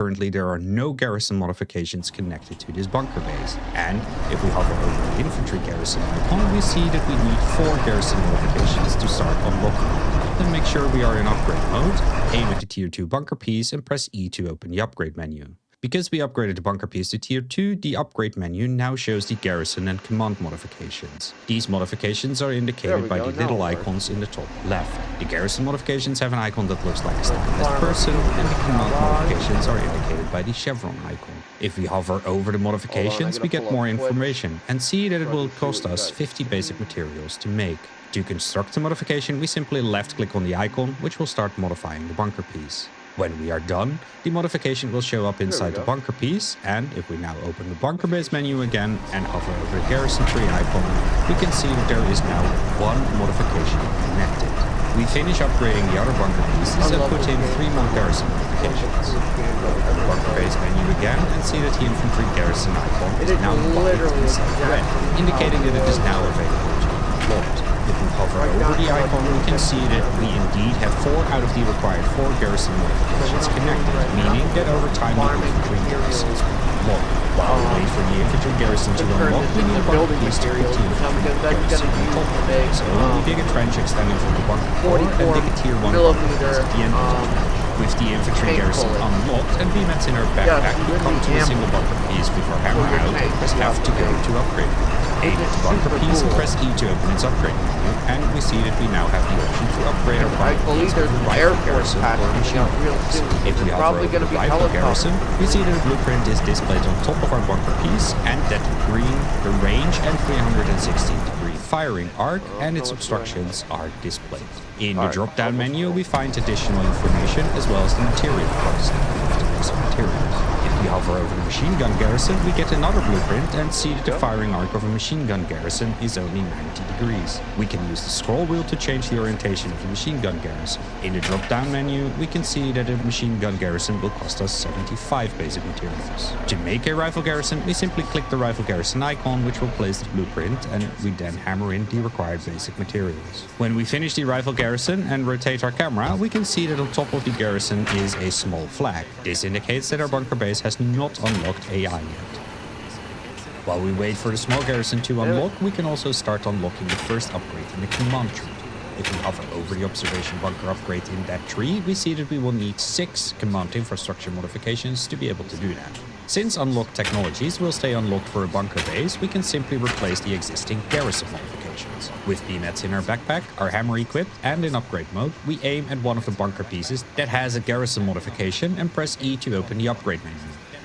Currently, there are no garrison modifications connected to this bunker base. And if we hover over the infantry garrison icon, we see that we need 4 garrison modifications to start unlocking. Then make sure we are in upgrade mode, aim at the tier 2 bunker piece and press E to open the upgrade menu. Because we upgraded the bunker piece to tier 2, the upgrade menu now shows the garrison and command modifications. These modifications are indicated by the little icons in the top left. The garrison modifications have an icon that looks like a stylized person, and the command modifications are indicated by the chevron icon. If we hover over the modifications, we get more information and see that it will cost us 50 basic materials to make. To construct the modification, we simply left-click on the icon, which will start modifying the bunker piece. When we are done, the modification will show up inside the bunker piece, and if we now open the bunker base menu again and hover over the garrison tree icon, we can see that there is now 1 modification connected. We finish upgrading the other bunker pieces and put in 3 more garrison modifications. Open the bunker base menu again and see that the infantry garrison icon is now white instead of red, indicating that it is now available to unlock. If we hover over the icon, we can see that we indeed have 4 out of the required 4 garrison modifications connected, meaning that over time the infantry garrisons will unlock. While we wait for the infantry garrison to unlock, we need a bunker piece to put the infantry garrison on top of it. So we dig a trench extending from the bunker core and dig a tier 1 bunker piece at the end of the trench. With the infantry garrison unlocked and VMATs in our backpack, we come to a single bunker piece with our hammer out and press F to go to upgrade. Aim at the bunker piece and press E to open its upgrade menu, and we see that we now have the option to upgrade our bunker piece with a rifle garrison or a machine gun garrison. If we hover over the rifle garrison, we see that a blueprint is displayed on top of our bunker piece, and that the range and 360-degree firing arc and its obstructions are displayed. In the drop-down menu, we find additional information as well as the material cost of materials. If we hover over the machine gun garrison, we get another blueprint and see that the firing arc of a machine gun garrison is only 90 degrees. We can use the scroll wheel to change the orientation of the machine gun garrison. In the drop-down menu, we can see that a machine gun garrison will cost us 75 basic materials. To make a rifle garrison, we simply click the rifle garrison icon, which will place the blueprint, and we then hammer in the required basic materials. When we finish the rifle garrison and rotate our camera, we can see that on top of the garrison is a small flag. This indicates that our bunker base has not unlocked AI yet. While we wait for the small garrison to unlock, we can also start unlocking the first upgrade in the command tree. If we hover over the observation bunker upgrade in that tree, we see that we will need 6 command infrastructure modifications to be able to do that. Since unlocked technologies will stay unlocked for a bunker base, we can simply replace the existing garrison modifications. With VMATs in our backpack, our hammer equipped, and in upgrade mode, we aim at one of the bunker pieces that has a garrison modification and press E to open the upgrade menu.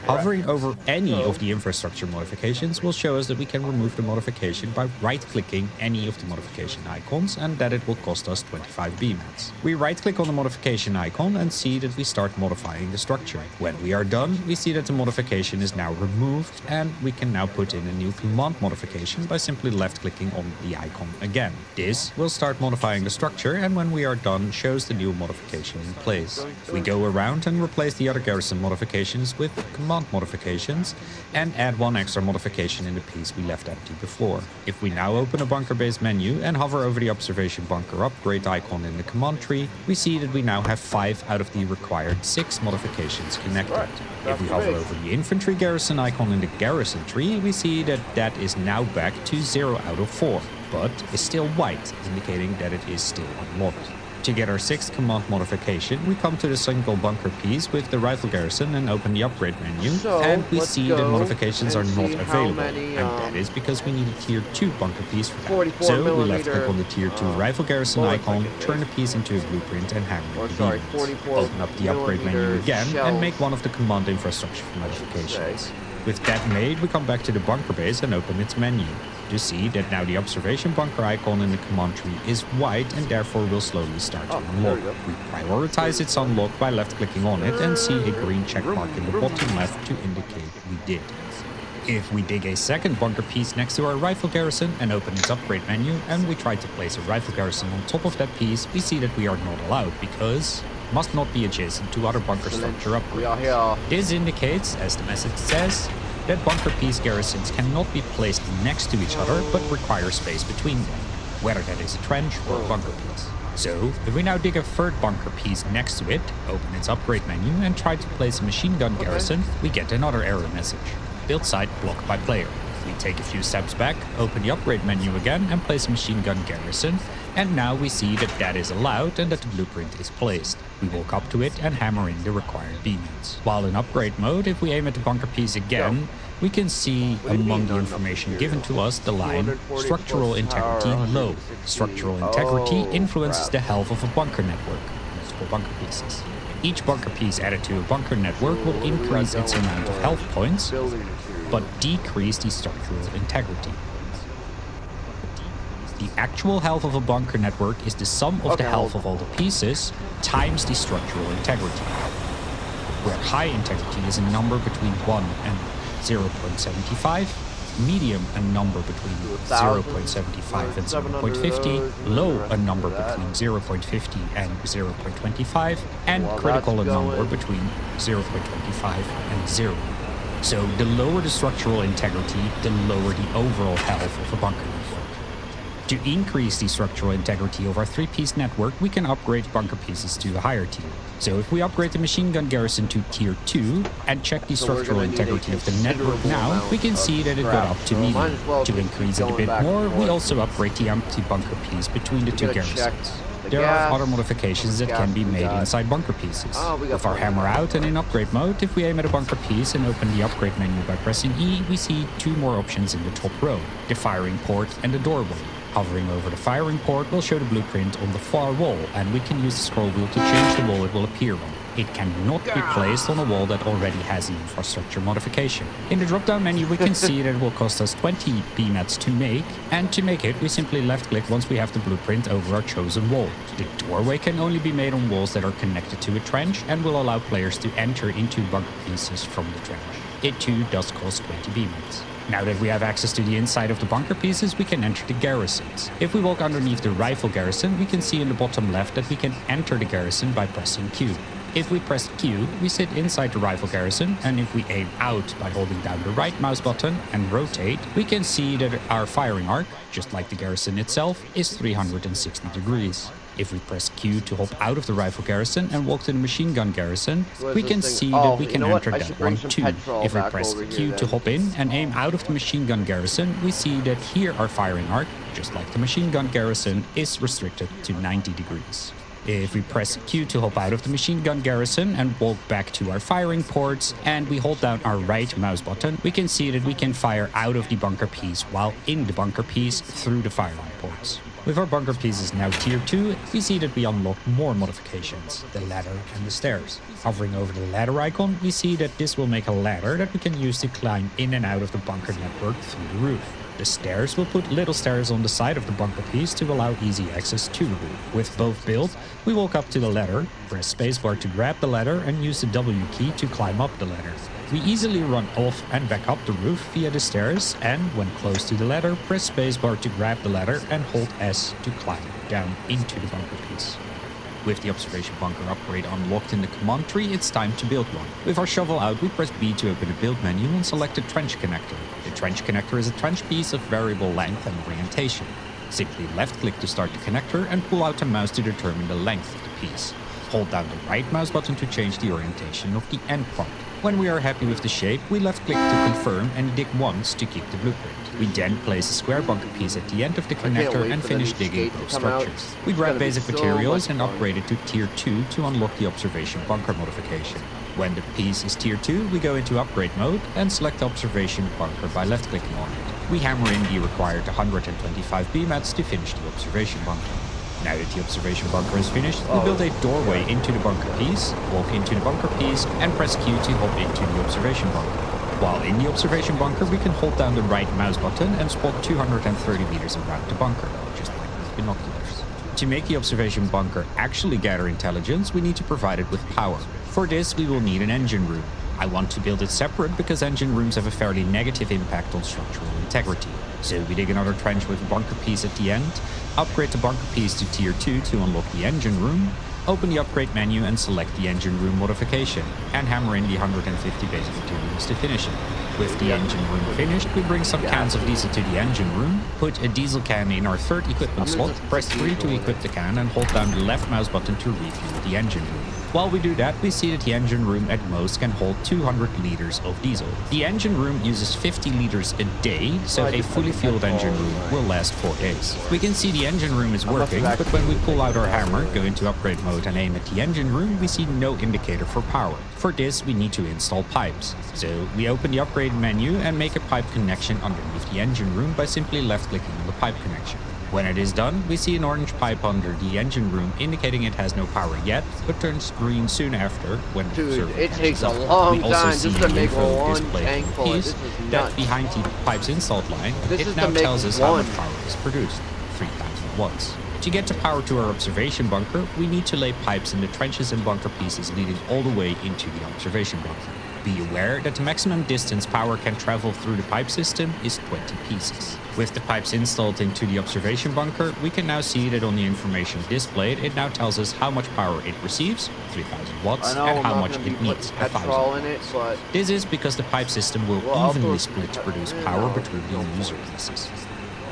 Hovering over any of the infrastructure modifications will show us that we can remove the modification by right-clicking any of the modification icons, and that it will cost us 25 VMATs. We right-click on the modification icon and see that we start modifying the structure. When we are done, we see that the modification is now removed, and we can now put in a new command modification by simply left-clicking on the icon again. This will start modifying the structure, and when we are done, shows the new modification in place. We go around and replace the other garrison modifications with command modifications and add 1 extra modification in the piece we left empty before. If we now open a bunker base menu and hover over the observation bunker upgrade icon in the command tree, we see that we now have 5 out of the required 6 modifications connected. If we hover over the infantry garrison icon in the garrison tree, we see that that is now back to 0 out of 4, but is still white, indicating that it is still unlocked. To get our 6th command modification, we come to the single bunker piece with the rifle garrison and open the upgrade menu, and we see that modifications are not available, and that is because we need a tier 2 bunker piece for that. So we left click on the tier 2 rifle garrison icon, turn the piece into a blueprint and hammer the VMATs. Open up the upgrade menu again and make one of the command infrastructure modifications. With that made, we come back to the bunker base and open its menu. To see that now the observation bunker icon in the command tree is white and therefore will slowly start to unlock. We prioritize its unlock by left-clicking on it and see a green check mark in the bottom left to indicate we did. If we dig a second bunker piece next to our rifle garrison and open its upgrade menu, and we try to place a rifle garrison on top of that piece, we see that we are not allowed because must not be adjacent to other bunker structure upgrades. This indicates, as the message says, that bunker piece garrisons cannot be placed next to each other but require space between them, whether that is a trench or a bunker piece. So, if we now dig a third bunker piece next to it, open its upgrade menu and try to place a machine gun garrison, we get another error message. Build site blocked by player. We take a few steps back, open the upgrade menu again and place a machine gun garrison, and now we see that that is allowed and that the blueprint is placed. We walk up to it and hammer in the required B-units. While in upgrade mode, if we aim at the bunker piece again, we can see among the information given to us the line structural integrity low. Structural integrity influences the health of a bunker network, multiple bunker pieces. Each bunker piece added to a bunker network will increase its amount of health points, but decrease the structural integrity. The actual health of a bunker network is the sum of the health of all the pieces times the structural integrity, where high integrity is a number between 1 and 0.75, medium a number between 0.75 and 0.50, low a number between 0.50 and 0.25, and critical a number between 0.25 and 0. So the lower the structural integrity, the lower the overall health of a bunker network. To increase the structural integrity of our 3-piece network, we can upgrade bunker pieces to a higher tier. So if we upgrade the machine gun garrison to tier 2 and check the structural integrity of the network now, we can see that it got up to medium. To increase it a bit more, we also upgrade the empty bunker piece between the two garrisons. There are other modifications that can be made inside bunker pieces. With our hammer out and in upgrade mode, if we aim at a bunker piece and open the upgrade menu by pressing E, we see 2 more options in the top row, the firing port and the doorway. Hovering over the firing port will show the blueprint on the far wall, and we can use the scroll wheel to change the wall it will appear on. It cannot be placed on a wall that already has an infrastructure modification. In the drop-down menu, we can see that it will cost us 20 BMATs to make, and to make it, we simply left-click once we have the blueprint over our chosen wall. The doorway can only be made on walls that are connected to a trench and will allow players to enter into bunker pieces from the trench. It too does cost 20 BMATs. Now that we have access to the inside of the bunker pieces, we can enter the garrisons. If we walk underneath the rifle garrison, we can see in the bottom left that we can enter the garrison by pressing Q. If we press Q, we sit inside the rifle garrison, and if we aim out by holding down the right mouse button and rotate, we can see that our firing arc, just like the garrison itself, is 360 degrees. If we press Q to hop out of the rifle garrison and walk to the machine gun garrison, we can see that we can enter that one too. If we press Q to hop in and aim out of the machine gun garrison, we see that here our firing arc, just like the machine gun garrison, is restricted to 90 degrees. If we press Q to hop out of the machine gun garrison and walk back to our firing ports, and we hold down our right mouse button, we can see that we can fire out of the bunker piece while in the bunker piece through the firing ports. With our bunker pieces now tier 2, we see that we unlock more modifications, the ladder and the stairs. Hovering over the ladder icon, we see that this will make a ladder that we can use to climb in and out of the bunker network through the roof. The stairs will put little stairs on the side of the bunker piece to allow easy access to the roof. With both built, we walk up to the ladder, press spacebar to grab the ladder and use the W key to climb up the ladder. We easily run off and back up the roof via the stairs, and when close to the ladder, press spacebar to grab the ladder and hold S to climb down into the bunker piece. With the observation bunker upgrade unlocked in the command tree, it's time to build one. With our shovel out, we press B to open the build menu and select the trench connector. The trench connector is a trench piece of variable length and orientation. Simply left-click to start the connector and pull out the mouse to determine the length of the piece. Hold down the right mouse button to change the orientation of the end part. When we are happy with the shape, we left-click to confirm and dig once to keep the blueprint. We then place a square bunker piece at the end of the connector and finish digging both structures. We grab basic materials and upgrade it to tier 2 to unlock the observation bunker modification. When the piece is tier 2, we go into upgrade mode and select the observation bunker by left-clicking on it. We hammer in the required 125 BMATs to finish the observation bunker. Now that the observation bunker is finished, we build a doorway into the bunker piece, walk into the bunker piece, and press Q to hop into the observation bunker. While in the observation bunker, we can hold down the right mouse button and spot 230 meters around the bunker, just like with binoculars. To make the observation bunker actually gather intelligence, we need to provide it with power. For this, we will need an engine room. I want to build it separate because engine rooms have a fairly negative impact on structural integrity. So we dig another trench with a bunker piece at the end, upgrade the bunker piece to tier 2 to unlock the engine room, open the upgrade menu and select the engine room modification, and hammer in the 150 basic materials to finish it. With the engine room finished, we bring some cans of diesel to the engine room, put a diesel can in our third equipment slot, press 3 to equip the can, and hold down the left mouse button to refuel the engine room. While we do that, we see that the engine room at most can hold 200 liters of diesel. The engine room uses 50 liters a day, so a fully fueled engine room will last 4 days. We can see the engine room is working, but when we pull out our hammer, go into upgrade mode and aim at the engine room, we see no indicator for power. For this, we need to install pipes. So we open the upgrade menu and make a pipe connection underneath the engine room by simply left-clicking on the pipe connection. When it is done, we see an orange pipe under the engine room indicating it has no power yet, but turns green soon after when the server it takes up. a long we also time see just to the make info one display tank full. piece This is that nuts. behind the pipe's installed line, This it is now to make tells us how much one. power is produced, 3000 watts. To get to power to our observation bunker, we need to lay pipes in the trenches and bunker pieces leading all the way into the observation bunker. Be aware that the maximum distance power can travel through the pipe system is 20 pieces. With the pipes installed into the observation bunker, we can now see that on the information displayed, it now tells us how much power it receives, 3000 watts, I know and I'm how not much gonna it be needs, putting 1000 petrol in it, watts. but This is because the pipe system will I'll evenly put- split to produce you power know, between the go user for it. pieces.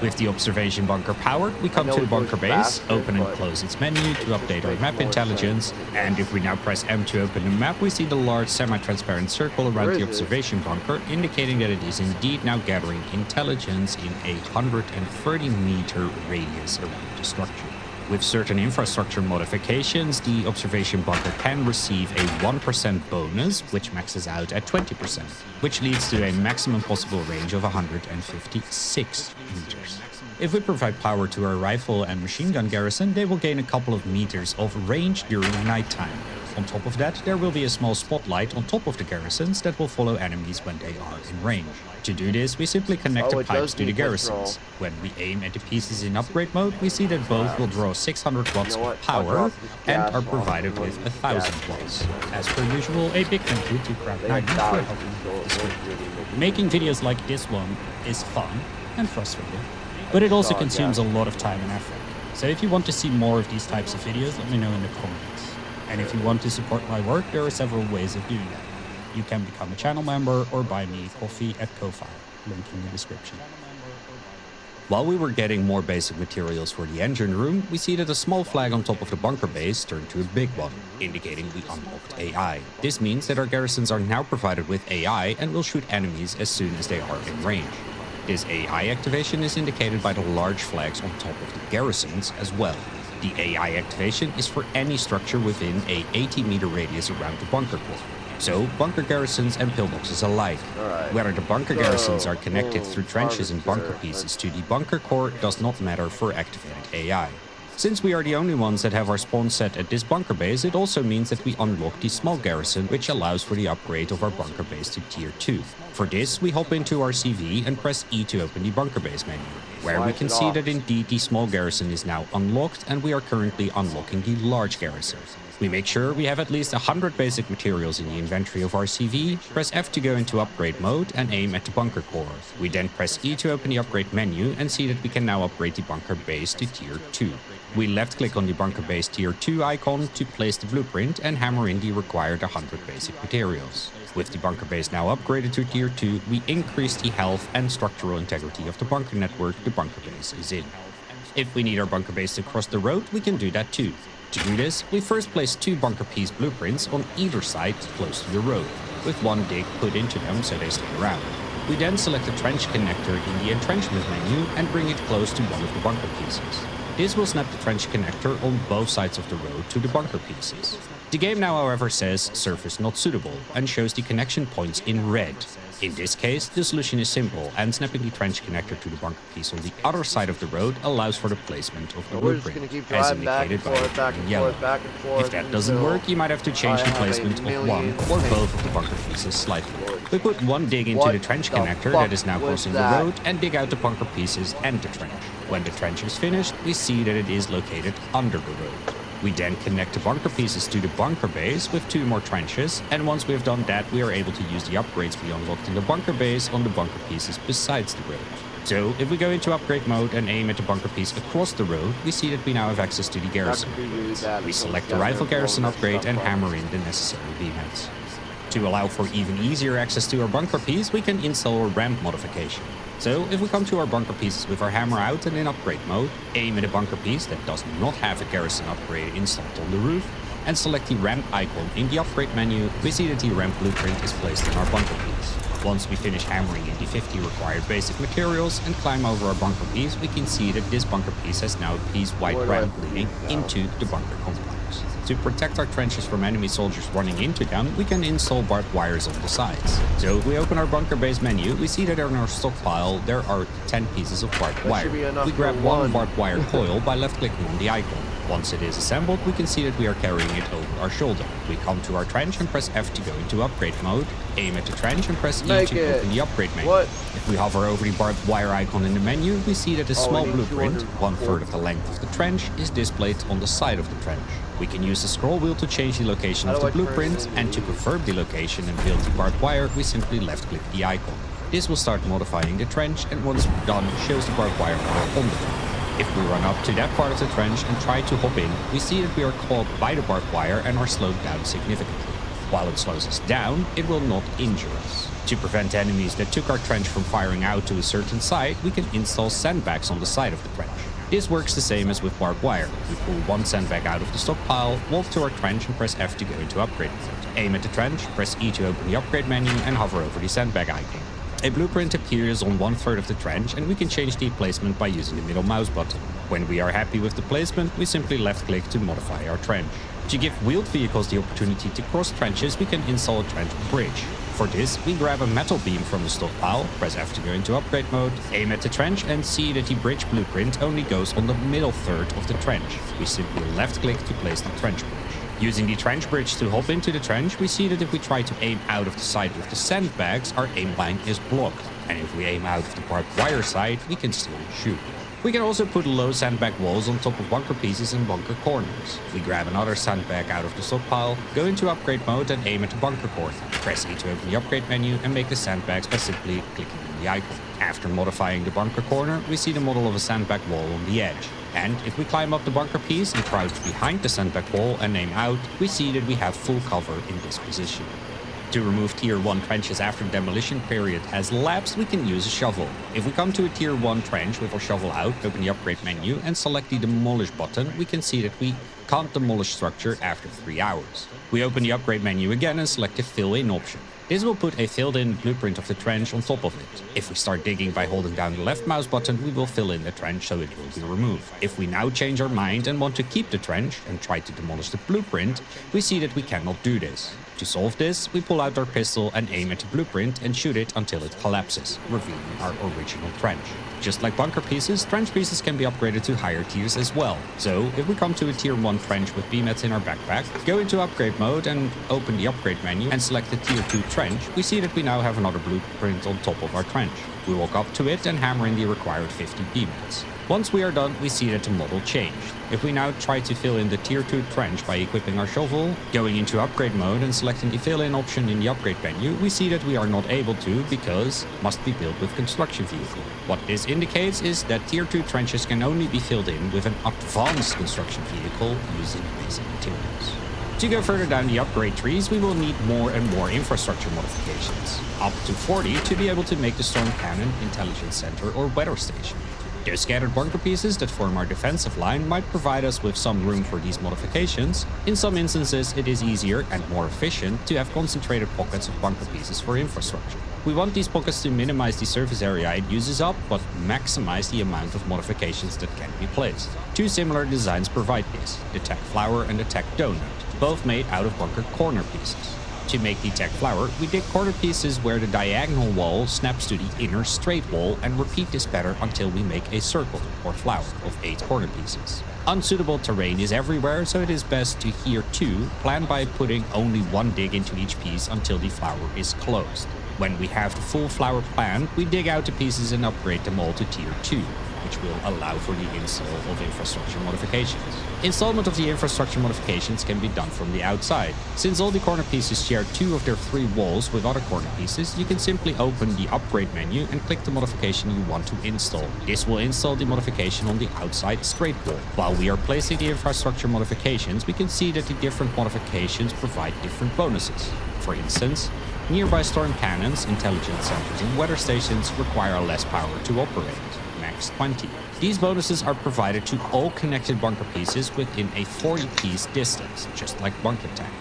With the observation bunker powered, we come know to the it goes bunker base, faster, open and but close its menu to just update our makes map more intelligence, sense. and if we now press M to open the map, we see the large semi-transparent circle around Where the is it? observation bunker, indicating that it is indeed now gathering intelligence in a 130-meter radius around the structure. With certain infrastructure modifications, the observation bunker can receive a 1% bonus, which maxes out at 20%, which leads to a maximum possible range of 156 meters. If we provide power to our rifle and machine gun garrison, they will gain a couple of meters of range during nighttime. On top of that, there will be a small spotlight on top of the garrisons that will follow enemies when they are in range. To do this, we simply connect the it pipes does to the need garrisons. petrol. When we aim at the pieces in upgrade mode, we see that both will draw 600 watts You know of what? I'll power drop this and gas are on provided and with run 1000 gas watts. As per usual, a big thank you to they Crowd9 had for dollars, helping so with it this won't video. really make Making videos like this one is fun and frustrating, but it also Oh, consumes yeah. a lot of time and effort. So if you want to see more of these types of videos, let me know in the comments. And if you want to support my work, there are several ways of doing that. You can become a channel member or buy me coffee at Ko-Fi, link in the description. While we were getting more basic materials for the engine room, we see that a small flag on top of the bunker base turned to a big one, indicating we unlocked AI. This means that our garrisons are now provided with AI and will shoot enemies as soon as they are in range. This AI activation is indicated by the large flags on top of the garrisons as well. The AI activation is for any structure within a 80-meter radius around the bunker core. So, bunker garrisons and pillboxes alike. Alright. Whether the bunker So, garrisons are connected boom, through trenches and bunker harvester. pieces to the bunker core does not matter for activated AI. Since we are the only ones that have our spawn set at this bunker base, it also means that we unlock the small garrison, which allows for the upgrade of our bunker base to tier 2. For this, we hop into our CV and press E to open the bunker base menu, where we Slice can it see off. that indeed the small garrison is now unlocked, and we are currently unlocking the large garrison. We make sure we have at least 100 basic materials in the inventory of our CV, press F to go into upgrade mode and aim at the bunker core. We then press E to open the upgrade menu and see that we can now upgrade the bunker base to tier 2. We left click on the bunker base tier 2 icon to place the blueprint and hammer in the required 100 basic materials. With the bunker base now upgraded to tier 2, we increase the health and structural integrity of the bunker network the bunker base is in. If we need our bunker base to cross the road, we can do that too. To do this, we first place 2 bunker piece blueprints on either side close to the road, with 1 dig put into them so they stay around. We then select the trench connector in the entrenchment menu and bring it close to one of the bunker pieces. This will snap the trench connector on both sides of the road to the bunker pieces. The game now, however, says surface not suitable and shows the connection points in red. In this case, the solution is simple, and snapping the trench connector to the bunker piece on the other side of the road allows for the placement of the We're just gonna blueprint, keep as driving back and indicated by forth, the back green and yellow. forth, back and forth. If that doesn't until work, you might have to change I the have a placement of one million or things. both of the bunker pieces slightly. We put 1 dig into What the trench the connector fuck that is now was crossing that? the road and dig out the bunker pieces and the trench. When the trench is finished, we see that it is located under the road. We then connect the bunker pieces to the bunker base with 2 more trenches, and once we have done that, we are able to use the upgrades we unlocked in the bunker base on the bunker pieces besides the road. So, if we go into upgrade mode and aim at the bunker piece across the road, we see that we now have access to the That garrison. could be used beams. We select the rifle garrison upgrade and hammer in the necessary beam heads. To allow for even easier access to our bunker piece, we can install a ramp modification. So if we come to our bunker pieces with our hammer out and in upgrade mode, aim at a bunker piece that does not have a garrison upgrade installed on the roof, and select the ramp icon in the upgrade menu, we see that the ramp blueprint is placed in our bunker piece. Once we finish hammering in the 50 required basic materials and climb over our bunker piece, we can see that this bunker piece has now a piece-wide ramp leading into the bunker complex. To protect our trenches from enemy soldiers running into them, we can install barbed wires on the sides. So if we open our bunker base menu, we see that in our stockpile there are 10 pieces of barbed wire. We grab one barbed wire coil by left-clicking on the icon. Once it is assembled, we can see that we are carrying it over our shoulder. We come to our trench and press F to go into upgrade mode, aim at the trench and press E to open the upgrade menu. If we hover over the barbed wire icon in the menu, we see that a small blueprint, 1/3 of the length of the trench, is displayed on the side of the trench. We can use the scroll wheel to change the location of the blueprint, and to confirm the location and build the barbed wire, we simply left-click the icon. This will start modifying the trench, and once done, shows the barbed wire on the trench. If we run up to that part of the trench and try to hop in, we see that we are caught by the barbed wire and are slowed down significantly. While it slows us down, it will not injure us. To prevent enemies that took our trench from firing out to a certain side, we can install sandbags on the side of the trench. This works the same as with barbed wire. We pull one sandbag out of the stockpile, walk to our trench and press F to go into upgrade mode. Aim at the trench, press E to open the upgrade menu and hover over the sandbag icon. A blueprint appears on 1/3 of the trench, and we can change the placement by using the middle mouse button. When we are happy with the placement, we simply left-click to modify our trench. To give wheeled vehicles the opportunity to cross trenches, we can install a trench bridge. For this, we grab a metal beam from the stockpile, press F to go into upgrade mode, aim at the trench and see that the bridge blueprint only goes on the middle third of the trench. We simply left-click to place the trench bridge. Using the trench bridge to hop into the trench, we see that if we try to aim out of the side with the sandbags, our aim line is blocked. And if we aim out of the barbed wire side, we can still shoot. We can also put low sandbag walls on top of bunker pieces and bunker corners. We grab another sandbag out of the stockpile, go into upgrade mode and aim at the bunker corner. Press E to open the upgrade menu and make the sandbags by simply clicking on the icon. After modifying the bunker corner, we see the model of a sandbag wall on the edge. And if we climb up the bunker piece and crouch behind the sandbag wall and aim out, we see that we have full cover in this position. To remove tier 1 trenches after the demolition period has elapsed, we can use a shovel. If we come to a tier 1 trench with our shovel out, open the upgrade menu and select the demolish button, we can see that we can't demolish structure after 3 hours. We open the upgrade menu again and select the fill in option. This will put a filled in blueprint of the trench on top of it. If we start digging by holding down the left mouse button, we will fill in the trench so it will be removed. If we now change our mind and want to keep the trench and try to demolish the blueprint, we see that we cannot do this. To solve this, we pull out our pistol and aim at the blueprint and shoot it until it collapses, revealing our original trench. Just like bunker pieces, trench pieces can be upgraded to higher tiers as well. So, if we come to a tier 1 trench with beamheads in our backpack, go into upgrade mode and open the upgrade menu and select the tier 2 trench, we see that we now have another blueprint on top of our trench. We walk up to it and hammer in the required 50 beamheads. Once we are done, we see that the model changed. If we now try to fill in the tier 2 trench by equipping our shovel, going into upgrade mode and selecting the fill in option in the upgrade menu, we see that we are not able to because must be built with construction vehicle. What this indicates is that tier 2 trenches can only be filled in with an advanced construction vehicle using basic materials. To go further down the upgrade trees, we will need more and more infrastructure modifications, up to 40 to be able to make the storm cannon, intelligence center or weather station. Those scattered bunker pieces that form our defensive line might provide us with some room for these modifications. In some instances, it is easier and more efficient to have concentrated pockets of bunker pieces for infrastructure. We want these pockets to minimize the surface area it uses up, but maximize the amount of modifications that can be placed. Two similar designs provide this, the tech flower and the tech donut, both made out of bunker corner pieces. To make the tech flower, we dig corner pieces where the diagonal wall snaps to the inner straight wall and repeat this pattern until we make a circle or flower of 8 corner pieces. Unsuitable terrain is everywhere, so it is best to here too plan by putting only one dig into each piece until the flower is closed. When we have the full flower planned, we dig out the pieces and upgrade them all to tier 2. which will allow for the install of infrastructure modifications. Installment of the infrastructure modifications can be done from the outside. Since all the corner pieces share 2 of their 3 walls with other corner pieces, you can simply open the upgrade menu and click the modification you want to install. This will install the modification on the outside straight wall. While we are placing the infrastructure modifications, we can see that the different modifications provide different bonuses. For instance, nearby storm cannons, intelligence centers, and weather stations require less power to operate, max 20. These bonuses are provided to all connected bunker pieces within a 40-piece distance, just like bunker tech.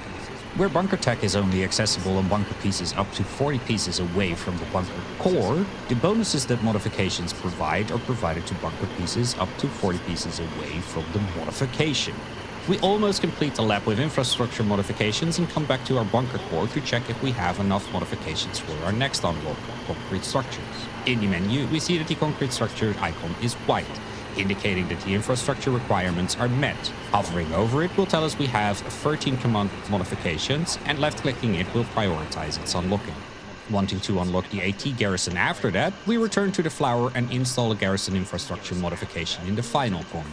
Where bunker tech is only accessible on bunker pieces up to 40 pieces away from the bunker core, the bonuses that modifications provide are provided to bunker pieces up to 40 pieces away from the modification. We almost complete the lap with infrastructure modifications and come back to our bunker core to check if we have enough modifications for our next unlock, concrete structures. In the menu, we see that the concrete structure icon is white, indicating that the infrastructure requirements are met. Hovering over it will tell us we have 13 command modifications, and left-clicking it will prioritize its unlocking. Wanting to unlock the AT garrison after that, we return to the flower and install a garrison infrastructure modification in the final corner.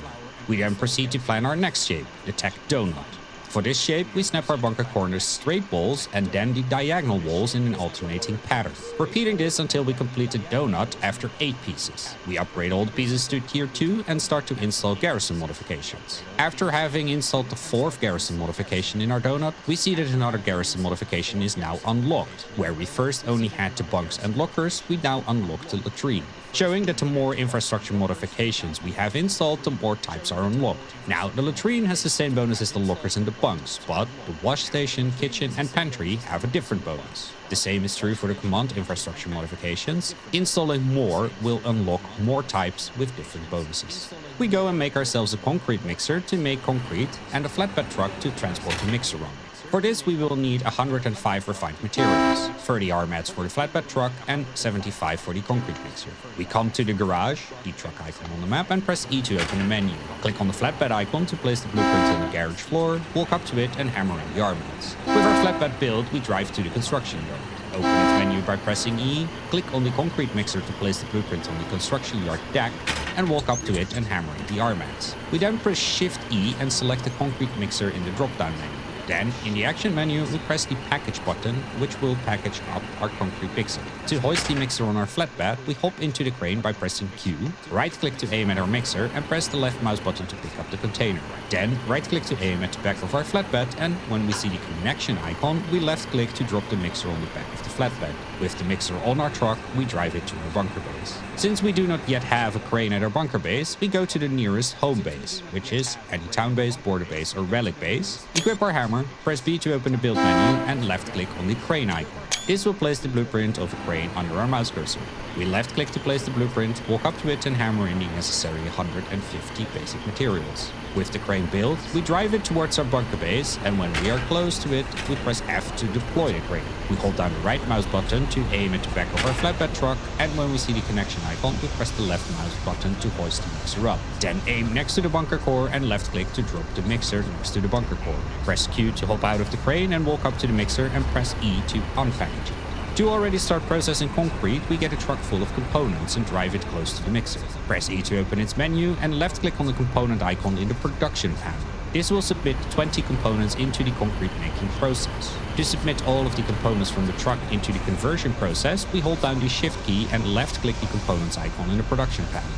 We then proceed to plan our next shape, the tech donut. For this shape, we snap our bunker corners straight walls and then the diagonal walls in an alternating pattern. Repeating this until we complete the donut after 8 pieces. We upgrade all the pieces to tier 2 and start to install garrison modifications. After having installed the 4th garrison modification in our donut, we see that another garrison modification is now unlocked. Where we first only had the bunks and lockers, we now unlock the latrine, showing that the more infrastructure modifications we have installed, the more types are unlocked. Now, the latrine has the same bonus as the lockers and the bunks, but the wash station, kitchen, and pantry have a different bonus. The same is true for the command infrastructure modifications. Installing more will unlock more types with different bonuses. We go and make ourselves a concrete mixer to make concrete and a flatbed truck to transport the mixer on. For this, we will need 105 refined materials, 30 R-mats for the flatbed truck and 75 for the concrete mixer. We come to the garage, the truck icon on the map, and press E to open the menu. Click on the flatbed icon to place the blueprint on the garage floor, walk up to it and hammer in the R-mats. With our flatbed build, we drive to the construction yard. Open its menu by pressing E, click on the concrete mixer to place the blueprint on the construction yard deck, and walk up to it and hammer in the R-mats. We then press Shift E and select the concrete mixer in the drop-down menu. Then, in the action menu, we press the package button, which will package up our concrete mixer. To hoist the mixer on our flatbed, we hop into the crane by pressing Q, right-click to aim at our mixer, and press the left mouse button to pick up the container. Then, right-click to aim at the back of our flatbed, and when we see the connection icon, we left-click to drop the mixer on the back of the flatbed. With the mixer on our truck, we drive it to our bunker base. Since we do not yet have a crane at our bunker base, we go to the nearest home base, which is any town base, border base, or relic base, equip our hammer, press B to open the build menu, and left-click on the crane icon. This will place the blueprint of a crane under our mouse cursor. We left-click to place the blueprint, walk up to it, and hammer in the necessary 150 basic materials. With the crane built, we drive it towards our bunker base, and when we are close to it, we press F to deploy the crane. We hold down the right mouse button to aim at the back of our flatbed truck, and when we see the connection icon, we press the left mouse button to hoist the mixer up. Then aim next to the bunker core and left-click to drop the mixer next to the bunker core. Press Q to hop out of the crane and walk up to the mixer, and press E to unpackage it. To already start processing concrete, we get a truck full of components and drive it close to the mixer. Press E to open its menu and left-click on the component icon in the production panel. This will submit 20 components into the concrete making process. To submit all of the components from the truck into the conversion process, we hold down the Shift key and left-click the components icon in the production panel.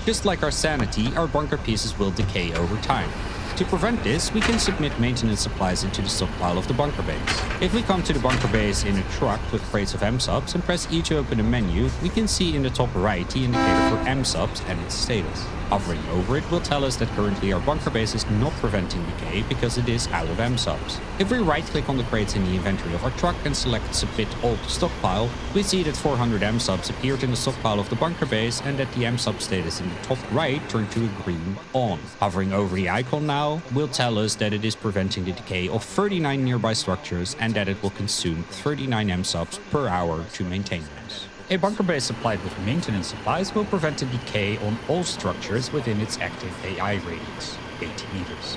Just like our sanity, our bunker pieces will decay over time. To prevent this, we can submit maintenance supplies into the stockpile of the bunker base. If we come to the bunker base in a truck with crates of M-subs and press E to open the menu, we can see in the top right the indicator for M-subs and its status. Hovering over it will tell us that currently our bunker base is not preventing decay because it is out of M-subs. If we right-click on the crates in the inventory of our truck and select Submit All to Stockpile, we see that 400 M-subs appeared in the stockpile of the bunker base and that the M-sub status in the top right turned to a green on. Hovering over the icon now will tell us that it is preventing the decay of 39 nearby structures and that it will consume 39 M-subs per hour to maintain them. A bunker base supplied with maintenance supplies will prevent the decay on all structures within its active AI radius, 80 meters.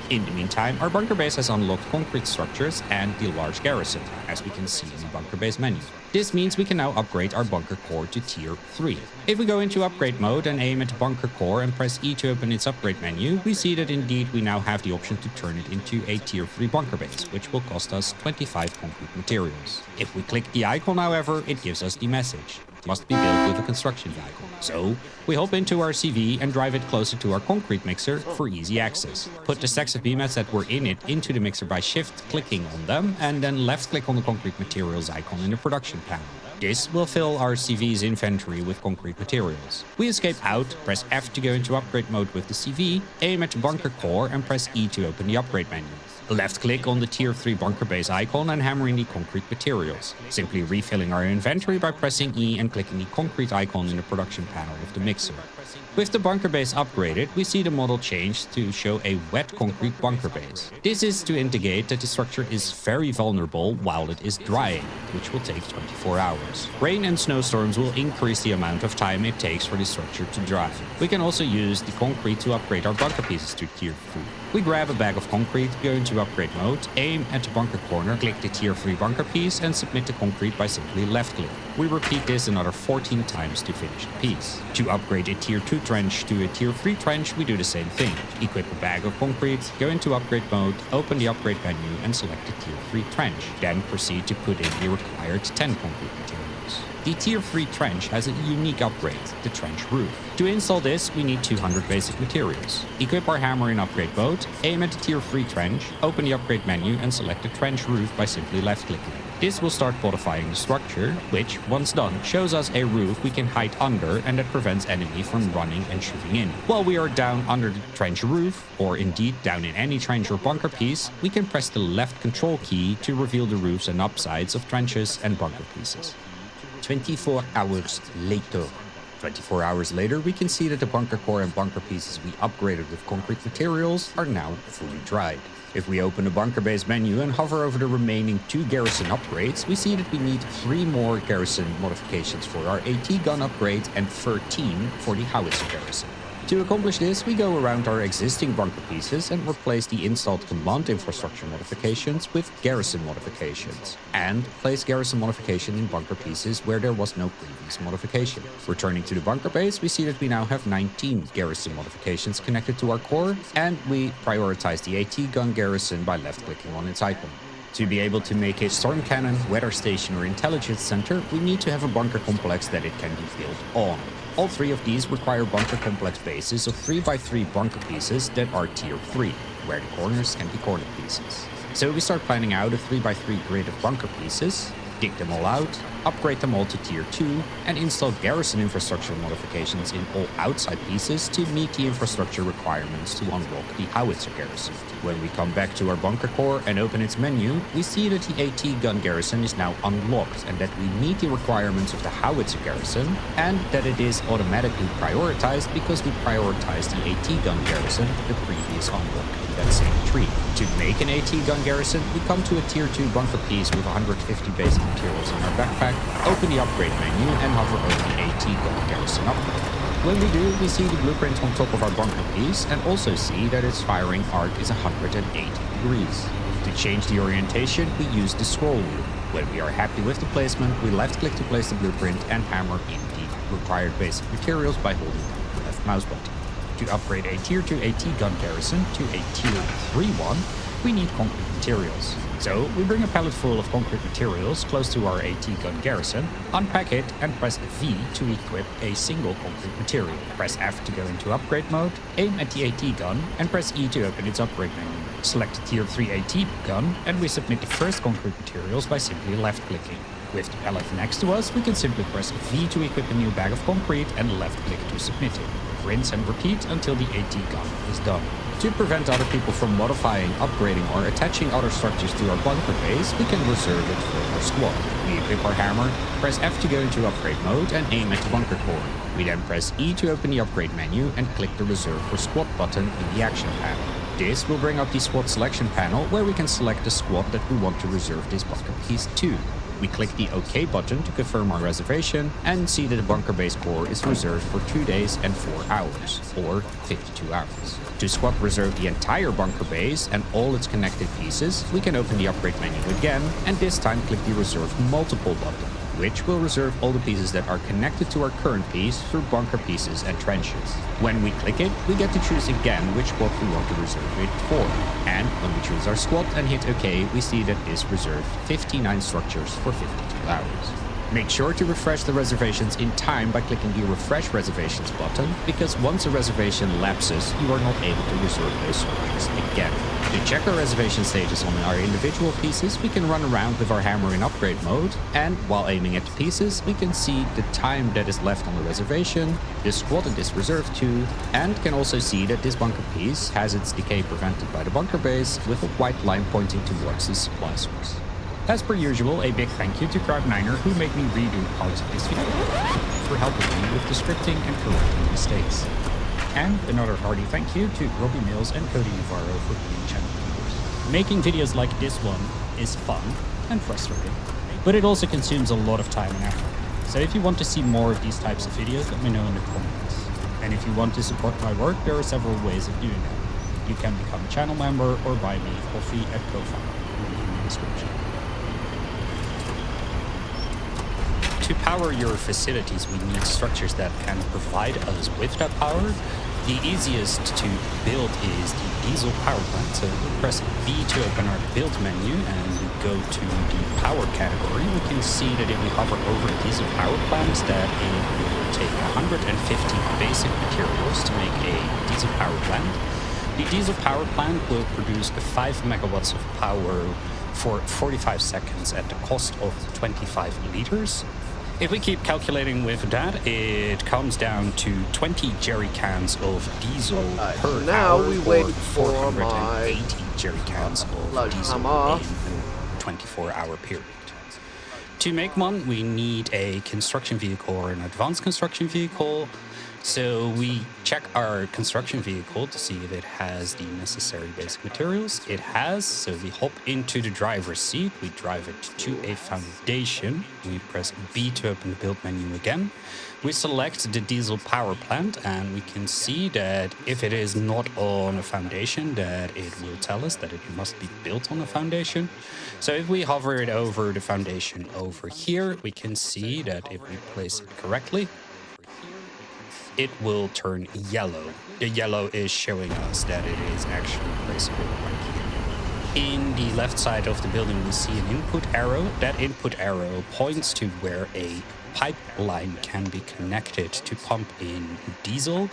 In the meantime, our bunker base has unlocked concrete structures and the large garrison, as we can see in the bunker base menu. This means we can now upgrade our bunker core to tier 3. If we go into upgrade mode and aim at the bunker core and press E to open its upgrade menu, we see that indeed we now have the option to turn it into a tier 3 bunker base, which will cost us 25 concrete materials. If we click the icon, however, it gives us the message: must be built with a construction vehicle. So we hop into our CV and drive it closer to our concrete mixer for easy access. Put the stacks of beam mats that were in it into the mixer by shift clicking on them, and then left click on the concrete materials icon in the production panel. This will fill our CV's inventory with concrete materials. We escape out, press F to go into upgrade mode with the CV, aim at the bunker core and press E to open the upgrade menu. Left click on the tier 3 bunker base icon and hammer in the concrete materials, simply refilling our inventory by pressing E and clicking the concrete icon in the production panel of the mixer. With the bunker base upgraded, we see the model change to show a wet concrete bunker base. This is to indicate that the structure is very vulnerable while it is drying, which will take 24 hours. Rain and snowstorms will increase the amount of time it takes for the structure to dry. We can also use the concrete to upgrade our bunker pieces to tier 3. We grab a bag of concrete, go into upgrade mode, aim at the bunker corner, click the tier 3 bunker piece and submit the concrete by simply left click. We repeat this another 14 times to finish the piece. To upgrade a tier 2 trench to a tier 3 trench, we do the same thing. Equip a bag of concrete, go into upgrade mode, open the upgrade menu and select the tier 3 trench. Then proceed to put in the required 10 concrete materials. The tier 3 trench has a unique upgrade, the trench roof. To install this, we need 200 basic materials. Equip our hammer in upgrade mode, aim at the tier 3 trench, open the upgrade menu and select the trench roof by simply left clicking. This will start modifying the structure, which, once done, shows us a roof we can hide under and that prevents enemy from running and shooting in. While we are down under the trench roof, or indeed down in any trench or bunker piece, we can press the left control key to reveal the roofs and upsides of trenches and bunker pieces. 24 hours later. 24 hours later, we can see that the bunker core and bunker pieces we upgraded with concrete materials are now fully dried. If we open the bunker base menu and hover over the remaining 2 garrison upgrades, we see that we need 3 more garrison modifications for our AT gun upgrade and 13 for the howitzer garrison. To accomplish this, we go around our existing bunker pieces and replace the installed command infrastructure modifications with garrison modifications, and place garrison modification in bunker pieces where there was no previous modification. Returning to the bunker base, we see that we now have 19 garrison modifications connected to our core, and we prioritize the AT gun garrison by left-clicking on its icon. To be able to make a storm cannon, weather station or intelligence center, we need to have a bunker complex that it can be built on. All 3 of these require bunker complex bases of 3x3 bunker pieces that are tier 3, where the corners can be corner pieces. So we start planning out a 3x3 grid of bunker pieces, dig them all out, upgrade them all to tier 2, and install garrison infrastructure modifications in all outside pieces to meet the infrastructure requirements to unlock the howitzer garrison. When we come back to our bunker core and open its menu, we see that the AT gun garrison is now unlocked and that we meet the requirements of the howitzer garrison, and that it is automatically prioritized because we prioritized the AT gun garrison, the previous unlock in that same tree. To make an AT gun garrison, we come to a tier 2 bunker piece with 150 basic materials in our backpack, open the upgrade menu and hover over the AT gun garrison upgrade. When we do, we see the blueprint on top of our bunker piece and also see that its firing arc is 180 degrees. To change the orientation, we use the scroll wheel. When we are happy with the placement, we left click to place the blueprint and hammer in the required basic materials by holding the left mouse button. To upgrade a tier 2 AT gun garrison to a tier 3 one, we need concrete materials. So we bring a pallet full of concrete materials close to our AT gun garrison, unpack it and press V to equip a single concrete material. Press F to go into upgrade mode, aim at the AT gun and press E to open its upgrade menu. Select the tier 3 AT gun and we submit the first concrete materials by simply left clicking. With the pallet next to us, we can simply press V to equip a new bag of concrete and left click to submit it. Rinse and repeat until the AT gun is done. To prevent other people from modifying, upgrading or attaching other structures to our bunker base, we can reserve it for our squad. We equip our hammer, press F to go into upgrade mode and aim at the bunker core. We then press E to open the upgrade menu and click the reserve for squad button in the action panel. This will bring up the squad selection panel where we can select the squad that we want to reserve this bunker piece to. We click the OK button to confirm our reservation and see that the bunker base core is reserved for 2 days and 4 hours, or 52 hours. To swap reserve the entire bunker base and all its connected pieces, we can open the upgrade menu again and this time click the reserve multiple button, which will reserve all the pieces that are connected to our current piece through bunker pieces and trenches. When we click it, we get to choose again which squad we want to reserve it for. And when we choose our squad and hit OK, we see that this reserved 59 structures for 52 hours. Make sure to refresh the reservations in time by clicking the Refresh Reservations button, because once a reservation lapses, you are not able to reserve those structures again. To check our reservation status on our individual pieces, we can run around with our hammer in upgrade mode, and while aiming at the pieces, we can see the time that is left on the reservation, the squad it is reserved to, and can also see that this bunker piece has its decay prevented by the bunker base with a white line pointing towards the supply source. As per usual, a big thank you to Crowd9er who made me redo parts of this video for helping me with the scripting and correcting mistakes. And another hearty thank you to Robbie Mills and Cody Navarro for being channel members. Making videos like this one is fun and frustrating, but it also consumes a lot of time and effort. So if you want to see more of these types of videos, let me know in the comments. And if you want to support my work, there are several ways of doing that. You can become a channel member or buy me coffee at Ko-Fi, link in the description. To power your facilities, we need structures that can provide us with that power. The easiest to build is the diesel power plant. So we press B to open our build menu and we go to the power category. We can see that if we hover over a diesel power plant, that it will take 150 basic materials to make a diesel power plant. The diesel power plant will produce 5 megawatts of power for 45 seconds at the cost of 25 liters. If we keep calculating with that, it comes down to 20 jerry cans of diesel per hour, we or wait 480 jerry cans of diesel in a 24-hour period. To make one, we need a construction vehicle or an advanced construction vehicle. So we check our construction vehicle to see if it has the necessary basic materials. It has, so we hop into the driver's seat, we drive it to a foundation, we press B to open the build menu again. We select the diesel power plant and we can see that if it is not on a foundation, that it will tell us that it must be built on a foundation. So if we hover it over the foundation over here, we can see that if we place it correctly, it will turn yellow. The yellow is showing us that it is actually placeable right here. In the left side of the building, we see an input arrow. That input arrow points to where a pipeline can be connected to pump in diesel.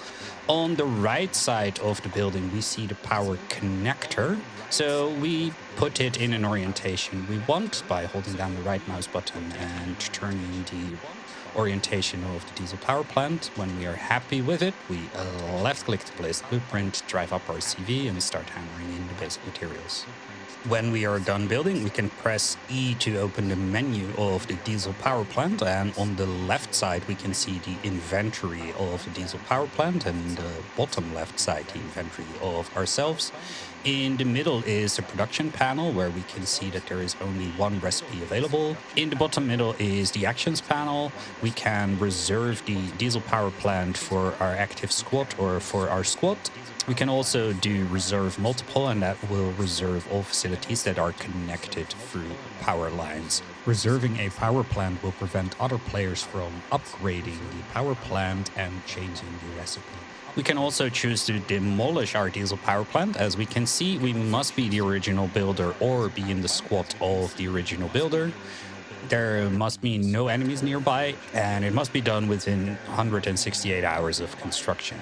On the right side of the building, we see the power connector. So we put it in an orientation we want by holding down the right mouse button and turning the orientation of the diesel power plant. When we are happy with it, we left click to place the blueprint, drive up our CV and start hammering in the basic materials. When we are done building, we can press E to open the menu of the diesel power plant, and on the left side we can see the inventory of the diesel power plant, and in the bottom left side the inventory of ourselves. In the middle is the production panel where we can see that there is only one recipe available. In the bottom middle is the actions panel. We can reserve the diesel power plant for our active squad or for our squad. We can also do reserve multiple, and that will reserve all facilities that are connected through power lines. Reserving a power plant will prevent other players from upgrading the power plant and changing the recipe. We can also choose to demolish our diesel power plant. As we can see, we must be the original builder or be in the squad of the original builder. There must be no enemies nearby, and it must be done within 168 hours of construction.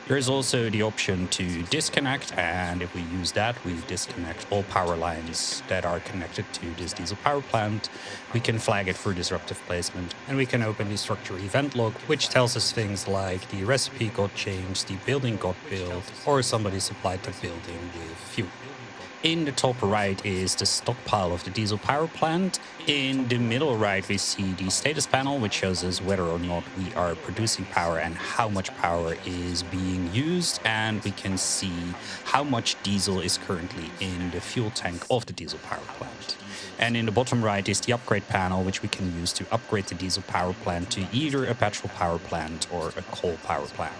There is also the option to disconnect, and if we use that, we disconnect all power lines that are connected to this diesel power plant. We can flag it for disruptive placement, and we can open the structure event log, which tells us things like the recipe got changed, the building got built, or somebody supplied the building with fuel. In the top right is the stockpile of the diesel power plant. In the middle right, we see the status panel, which shows us whether or not we are producing power and how much power is being used. And we can see how much diesel is currently in the fuel tank of the diesel power plant. And in the bottom right is the upgrade panel, which we can use to upgrade the diesel power plant to either a petrol power plant or a coal power plant.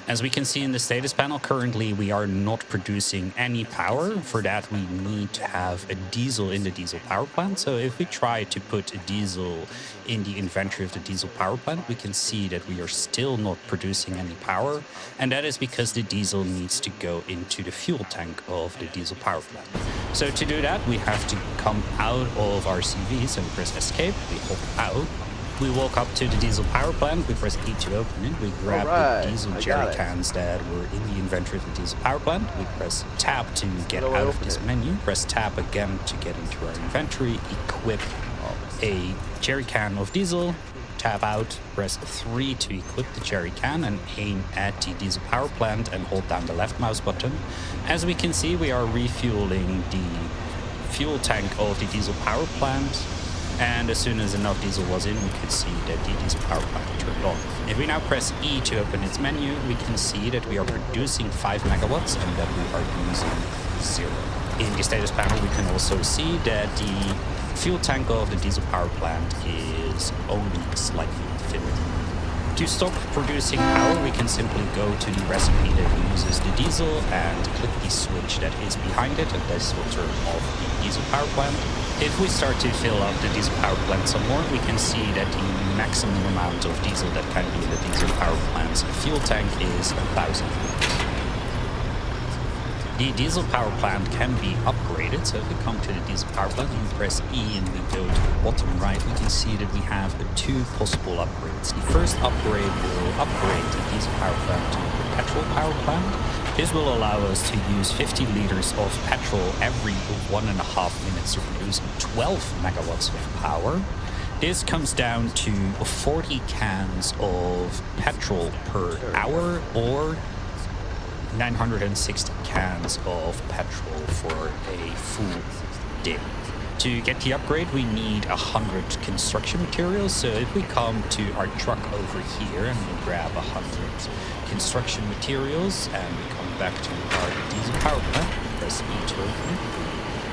As we can see in the status panel, currently we are not producing any power. For that, we need to have a diesel in the diesel power plant. So if we try to put a diesel in the inventory of the diesel power plant, we can see that we are still not producing any power. And that is because the diesel needs to go into the fuel tank of the diesel power plant. So to do that, we have to come out of our CVs and press escape. We hop out. We walk up to the diesel power plant, we press E to open it, we grab the diesel jerry cans that were in the inventory of the diesel power plant, we press tab to get out of this menu, press tab again to get into our inventory, equip a jerry can of diesel, tab out, press 3 to equip the jerry can and aim at the diesel power plant and hold down the left mouse button. As we can see, we are refueling the fuel tank of the diesel power plant. And as soon as enough diesel was in, we could see that the diesel power plant turned on. If we now press E to open its menu, we can see that we are producing 5 megawatts and that we are using 0. In the status panel, we can also see that the fuel tank of the diesel power plant is only slightly filled. To stop producing power, we can simply go to the recipe that uses the diesel and click the switch that is behind it, and this will turn off the diesel power plant. If we start to fill up the diesel power plant some more, we can see that the maximum amount of diesel that can be in the diesel power plant's fuel tank is 1,000 liters. The diesel power plant can be upgraded, so if we come to the diesel power plant and we press E and we go to the bottom right, we can see that we have 2 possible upgrades. The first upgrade will upgrade the diesel power plant to a petrol power plant. This will allow us to use 50 liters of petrol every 1.5 minutes to produce 12 megawatts of power. This comes down to 40 cans of petrol per hour or 960 cans of petrol for a full day. To get the upgrade, we need 100 construction materials. So if we come to our truck over here and we grab 100 construction materials and we come back to our diesel power plant, we press E to open it,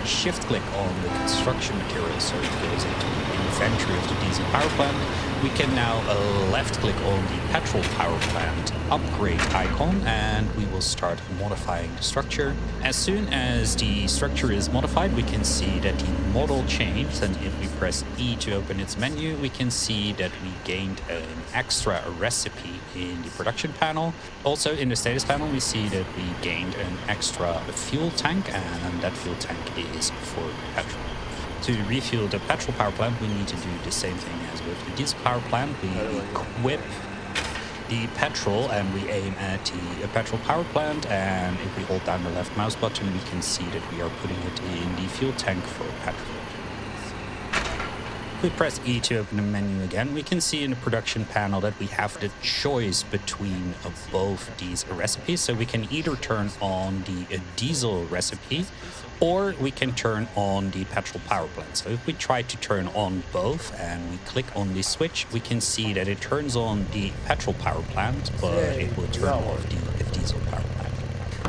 shift click on the construction materials so it goes into the inventory of the diesel power plant. We can now left click on the petrol power plant upgrade icon and we will start modifying the structure. As soon as the structure is modified, we can see that the model changed, and if we press E to open its menu, we can see that we gained an extra recipe in the production panel. Also in the status panel, we see that we gained an extra fuel tank, and that fuel tank is for petrol. To refuel the petrol power plant, we need to do the same thing as with the diesel power plant. We equip the petrol and we aim at the petrol power plant, and if we hold down the left mouse button, we can see that we are putting it in the fuel tank for petrol. If we press E to open the menu again, we can see in the production panel that we have the choice between both these recipes. So we can either turn on the diesel recipe or we can turn on the petrol power plant. So if we try to turn on both and we click on the switch, we can see that it turns on the petrol power plant, but it will turn off the diesel power plant.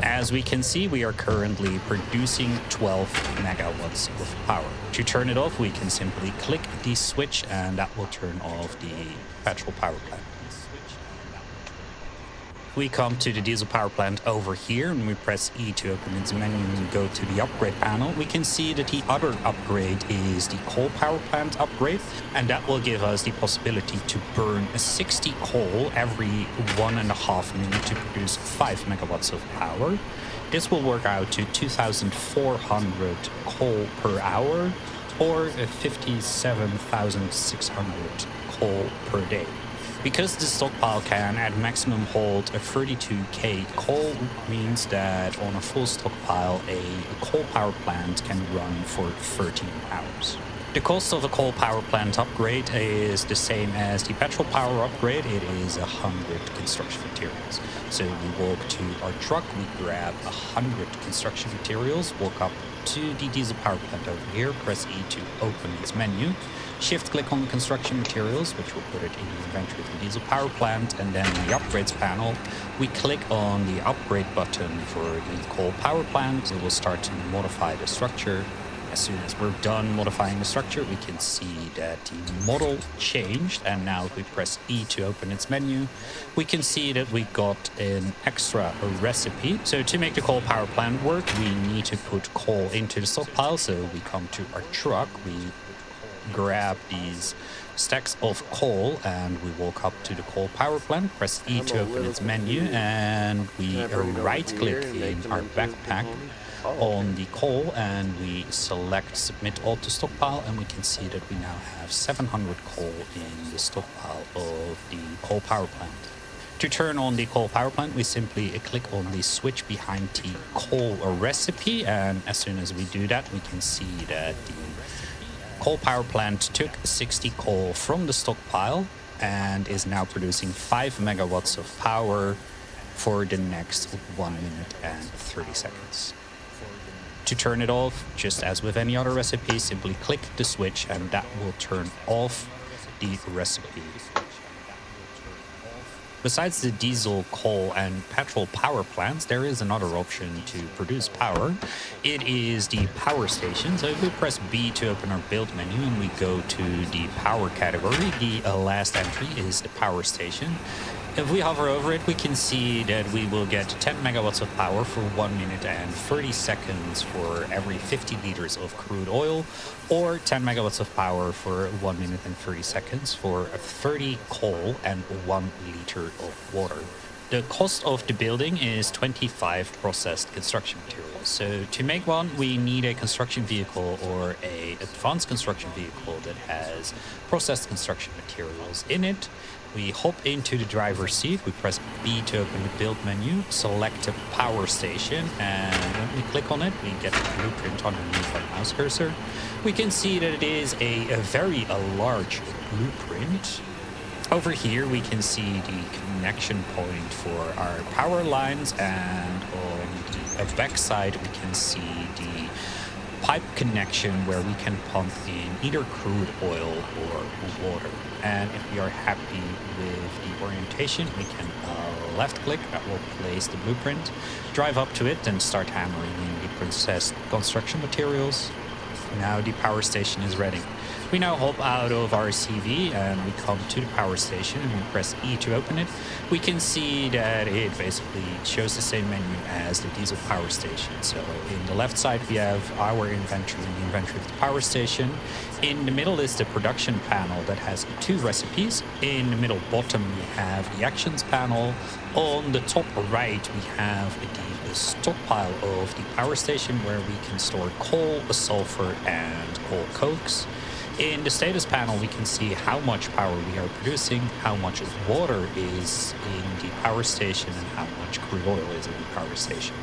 As we can see, we are currently producing 12 megawatts of power. To turn it off, we can simply click the switch and that will turn off the petrol power plant. We come to the diesel power plant over here and we press E to open its menu and we go to the upgrade panel. We can see that the other upgrade is the coal power plant upgrade, and that will give us the possibility to burn 60 coal every 1.5 minutes to produce 5 megawatts of power. This will work out to 2,400 coal per hour or 57,600 coal per day. Because the stockpile can at maximum hold a 32k coal, means that on a full stockpile, a coal power plant can run for 13 hours. The cost of a coal power plant upgrade is the same as the petrol power upgrade. It is 100 construction materials. So we walk to our truck, we grab 100 construction materials, walk up to the diesel power plant over here, press E to open its menu. Shift click on the construction materials, which will put it in the inventory of the diesel power plant, and then in the upgrades panel, we click on the upgrade button for the coal power plant. It will start to modify the structure. As soon as we're done modifying the structure, we can see that the model changed, and now if we press E to open its menu, we can see that we got an extra recipe. So to make the coal power plant work, we need to put coal into the stockpile. So we come to our truck, we grab these stacks of coal, and we walk up to the coal power plant, press E to open its menu, and we right click in our backpack on the coal, and we select submit all to stockpile, and we can see that we now have 700 coal in the stockpile of the coal power plant. To turn on the coal power plant, we simply click on the switch behind the coal recipe, and as soon as we do that, we can see that the coal power plant took 60 coal from the stockpile and is now producing 5 megawatts of power for the next 1 minute and 30 seconds. To turn it off, just as with any other recipe, simply click the switch and that will turn off the recipe. Besides the diesel, coal, and petrol power plants, there is another option to produce power. It is the power station. So if we press B to open our build menu and we go to the power category, the last entry is the power station. If we hover over it, we can see that we will get 10 megawatts of power for 1 minute and 30 seconds for every 50 liters of crude oil, or 10 megawatts of power for 1 minute and 30 seconds for 30 coal and 1 liter of water. The cost of the building is 25 processed construction materials. So to make one, we need a construction vehicle or a advanced construction vehicle that has processed construction materials in it. We hop into the driver's seat, we press B to open the build menu, select a power station, and when we click on it, we get a blueprint underneath our mouse cursor. We can see that it is a very large blueprint. Over here, we can see the connection point for our power lines, and on the back side, we can see the pipe connection where we can pump in either crude oil or water. And if we are happy with the orientation, we can left click, that will place the blueprint, drive up to it and start hammering in the processed construction materials. Now the power station is ready. We now hop out of our CV and we come to the power station and we press E to open it. We can see that it basically shows the same menu as the diesel power station. So in the left side we have our inventory and the inventory of the power station. In the middle is the production panel that has 2 recipes. In the middle bottom we have the actions panel. On the top right we have the stockpile of the power station where we can store coal, sulfur and coal cokes. In the status panel, we can see how much power we are producing, how much water is in the power station, and how much crude oil is in the power station.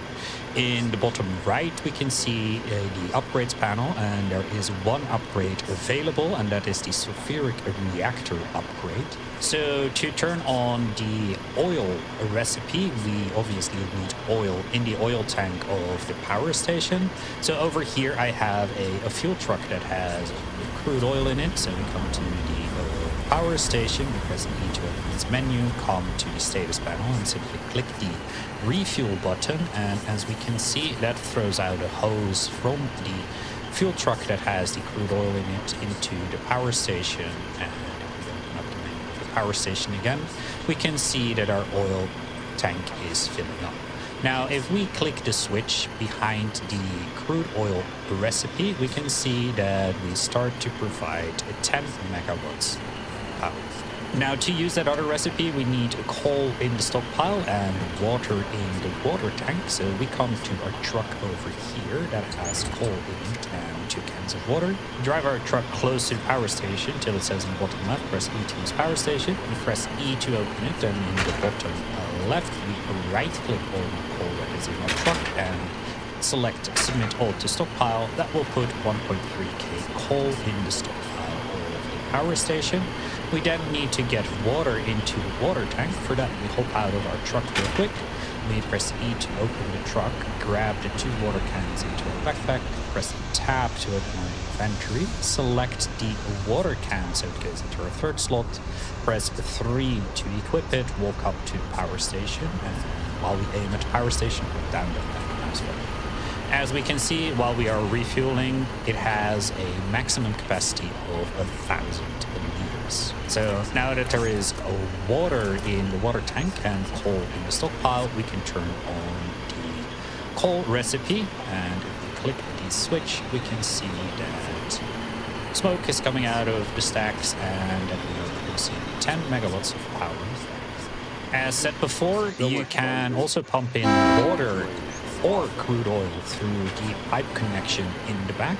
In the bottom right, we can see the upgrades panel, and there is one upgrade available, and that is the sulfuric reactor upgrade. So to turn on the oil recipe, we obviously need oil in the oil tank of the power station. So over here, I have a fuel truck that has crude oil in it. So we come to the power station, we press E to open its menu, come to the status panel and simply click the refuel button, and as we can see, that throws out a hose from the fuel truck that has the crude oil in it into the power station. And if we open up the menu of the power station again, we can see that our oil tank is filling up. Now, if we click the switch behind the crude oil recipe, we can see that we start to provide 10 megawatts power. Now, to use that other recipe, we need coal in the stockpile and water in the water tank. So we come to our truck over here that has coal in it and 2 cans of water. Drive our truck close to the power station till it says in the bottom left, press E to use power station. We press E to open it, and in the bottom left, we right-click on the coal that is in our truck and select Submit All to Stockpile. That will put 1.3k coal in the stockpile of the power station. We then need to get water into the water tank. For that, we hop out of our truck real quick. We press E to open the truck, grab the 2 water cans into our backpack, press tab to open our inventory, select the water can so it goes into our 3rd slot, press 3 to equip it, walk up to the power station, and while we aim at the power station, put down the mouse button. As we can see, while we are refueling, it has a maximum capacity of 1,000 liters. So now that there is water in the water tank and coal in the stockpile, we can turn on the coal recipe, and if we click the switch, we can see that smoke is coming out of the stacks and that we are producing 10 megawatts of power. As said before, you can also pump in water or crude oil through the pipe connection in the back.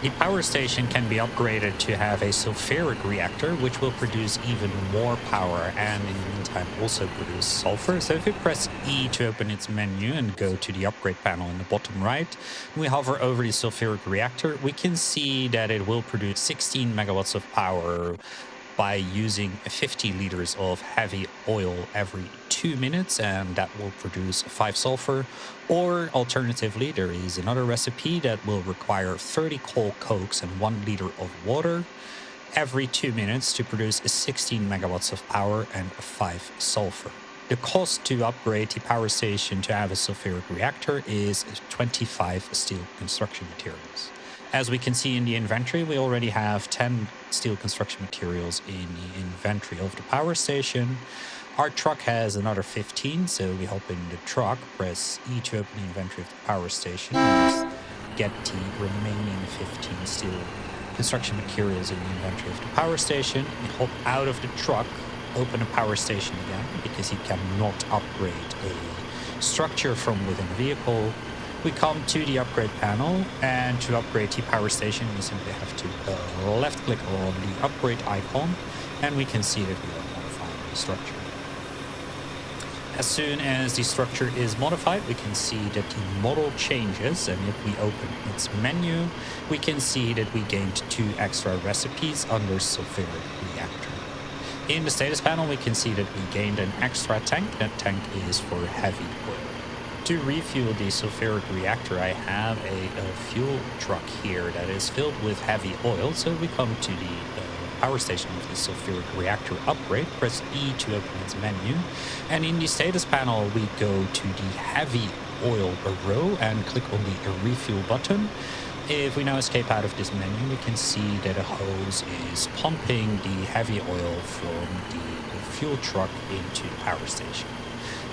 The power station can be upgraded to have a sulfuric reactor, which will produce even more power and in the meantime also produce sulfur. So if we press E to open its menu and go to the upgrade panel in the bottom right, we hover over the sulfuric reactor, we can see that it will produce 16 megawatts of power by using 50 liters of heavy oil every 2 minutes, and that will produce 5 sulfur. Or alternatively, there is another recipe that will require 30 coal cokes and 1 liter of water every 2 minutes to produce 16 megawatts of power and 5 sulfur. The cost to upgrade the power station to have a sulfuric reactor is 25 steel construction materials. As we can see in the inventory, we already have 10 steel construction materials in the inventory of the power station. Our truck has another 15, so we hop in the truck, press E to open the inventory of the power station, and get the remaining 15 steel construction materials in the inventory of the power station. We hop out of the truck, open the power station again, because you cannot upgrade a structure from within a vehicle. We come to the upgrade panel, and to upgrade the power station, we simply have to left click on the upgrade icon, and we can see that we are modifying the structure. As soon as the structure is modified, we can see that the model changes, and if we open its menu, we can see that we gained 2 extra recipes under sulfuric reactor. In the status panel, we can see that we gained an extra tank. That tank is for heavy oil. To refuel the sulfuric reactor, I have a fuel truck here that is filled with heavy oil. So we come to the power station of the sulfuric reactor upgrade, press E to open its menu, and in the status panel we go to the heavy oil row and click on the refuel button. If we now escape out of this menu, we can see that a hose is pumping the heavy oil from the fuel truck into the power station.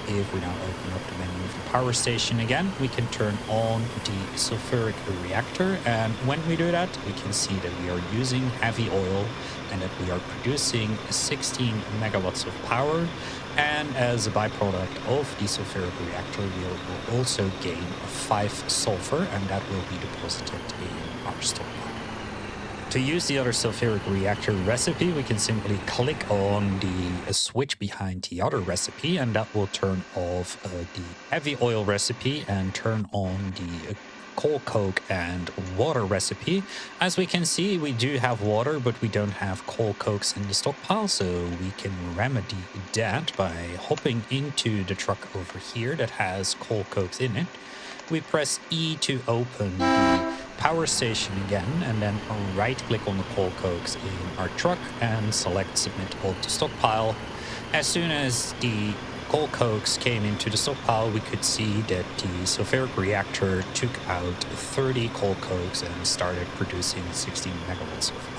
If we now open up the menu of the power station again, we can turn on the sulfuric reactor, and when we do that, we can see that we are using heavy oil and that we are producing 16 megawatts of power, and as a byproduct of the sulfuric reactor, we will also gain 5 sulfur, and that will be deposited in our stockpile. To use the other sulfuric reactor recipe, we can simply click on the switch behind the other recipe, and that will turn off the heavy oil recipe and turn on the coal coke and water recipe. As we can see, we do have water, but we don't have coal cokes in the stockpile, so we can remedy that by hopping into the truck over here that has coal cokes in it. We press E to open the power station again, and then right click on the coal cokes in our truck and select submit all to stockpile. As soon as the coal cokes came into the stockpile, we could see that the sulfuric reactor took out 30 coal cokes and started producing 16 megawatts of power.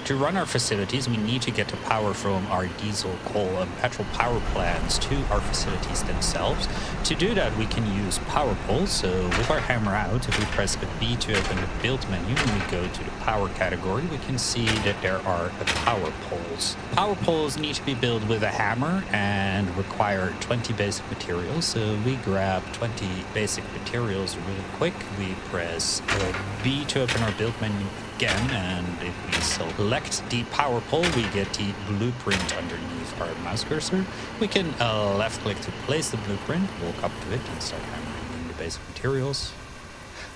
To run our facilities, we need to get the power from our diesel, coal, and petrol power plants to our facilities themselves. To do that, we can use power poles. So with our hammer out, if we press B to open the build menu and we go to the power category, we can see that there are power poles. Power poles need to be built with a hammer and require 20 basic materials. So we grab 20 basic materials really quick. We press B to open our build menu again, and if we select the power pole, we get the blueprint underneath our mouse cursor. We can left click to place the blueprint, walk up to it and start hammering in the basic materials.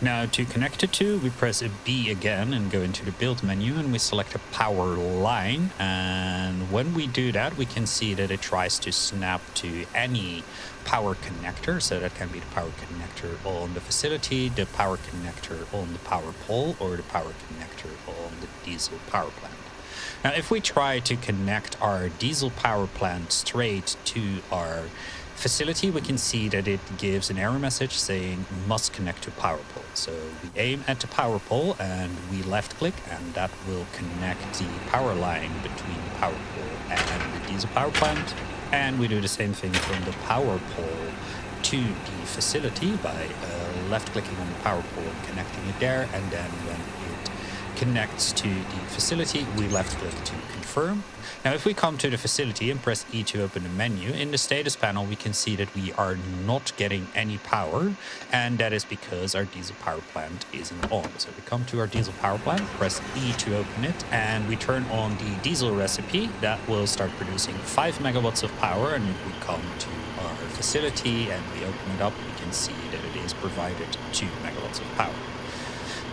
Now to connect it to, we press B again and go into the build menu and we select a power line. And when we do that, we can see that it tries to snap to any power connector. So that can be the power connector on the facility, the power connector on the power pole, or the power connector on the diesel power plant. Now, if we try to connect our diesel power plant straight to our facility, we can see that it gives an error message saying must connect to power pole. So we aim at the power pole and we left click, and that will connect the power line between the power pole and the diesel power plant. And we do the same thing from the power pole to the facility by left clicking on the power pole and connecting it there. And then when it connects to the facility, we left click to confirm. Now, if we come to the facility and press E to open the menu, in the status panel, we can see that we are not getting any power, and that is because our diesel power plant isn't on. So we come to our diesel power plant, press E to open it, and we turn on the diesel recipe. That will start producing 5 megawatts of power, and if we come to our facility and we open it up, we can see that it is provided 2 megawatts of power.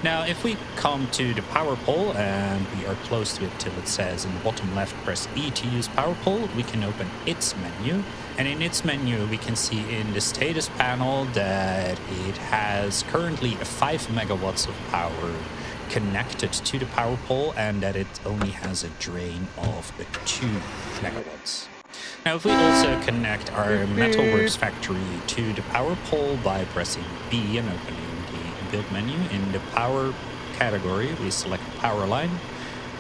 Now, if we come to the power pole and we are close to it till it says in the bottom left, press E to use power pole, we can open its menu. And in its menu, we can see in the status panel that it has currently 5 megawatts of power connected to the power pole, and that it only has a drain of 2 megawatts. Now, if we also connect our Metalworks factory to the power pole by pressing B and opening build menu, in the power category, we select power line,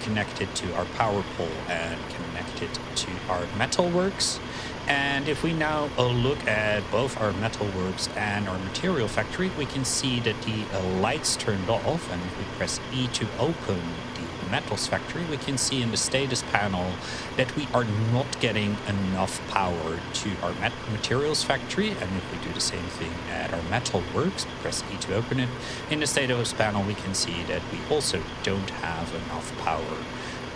connect it to our power pole and connect it to our Metalworks. And if we now look at both our Metalworks and our material factory, we can see that the lights turned off. And if we press E to open the metals factory, we can see in the status panel that we are not getting enough power to our materials factory. And if we do the same thing at our Metalworks, press E to open it, in the status panel, we can see that we also don't have enough power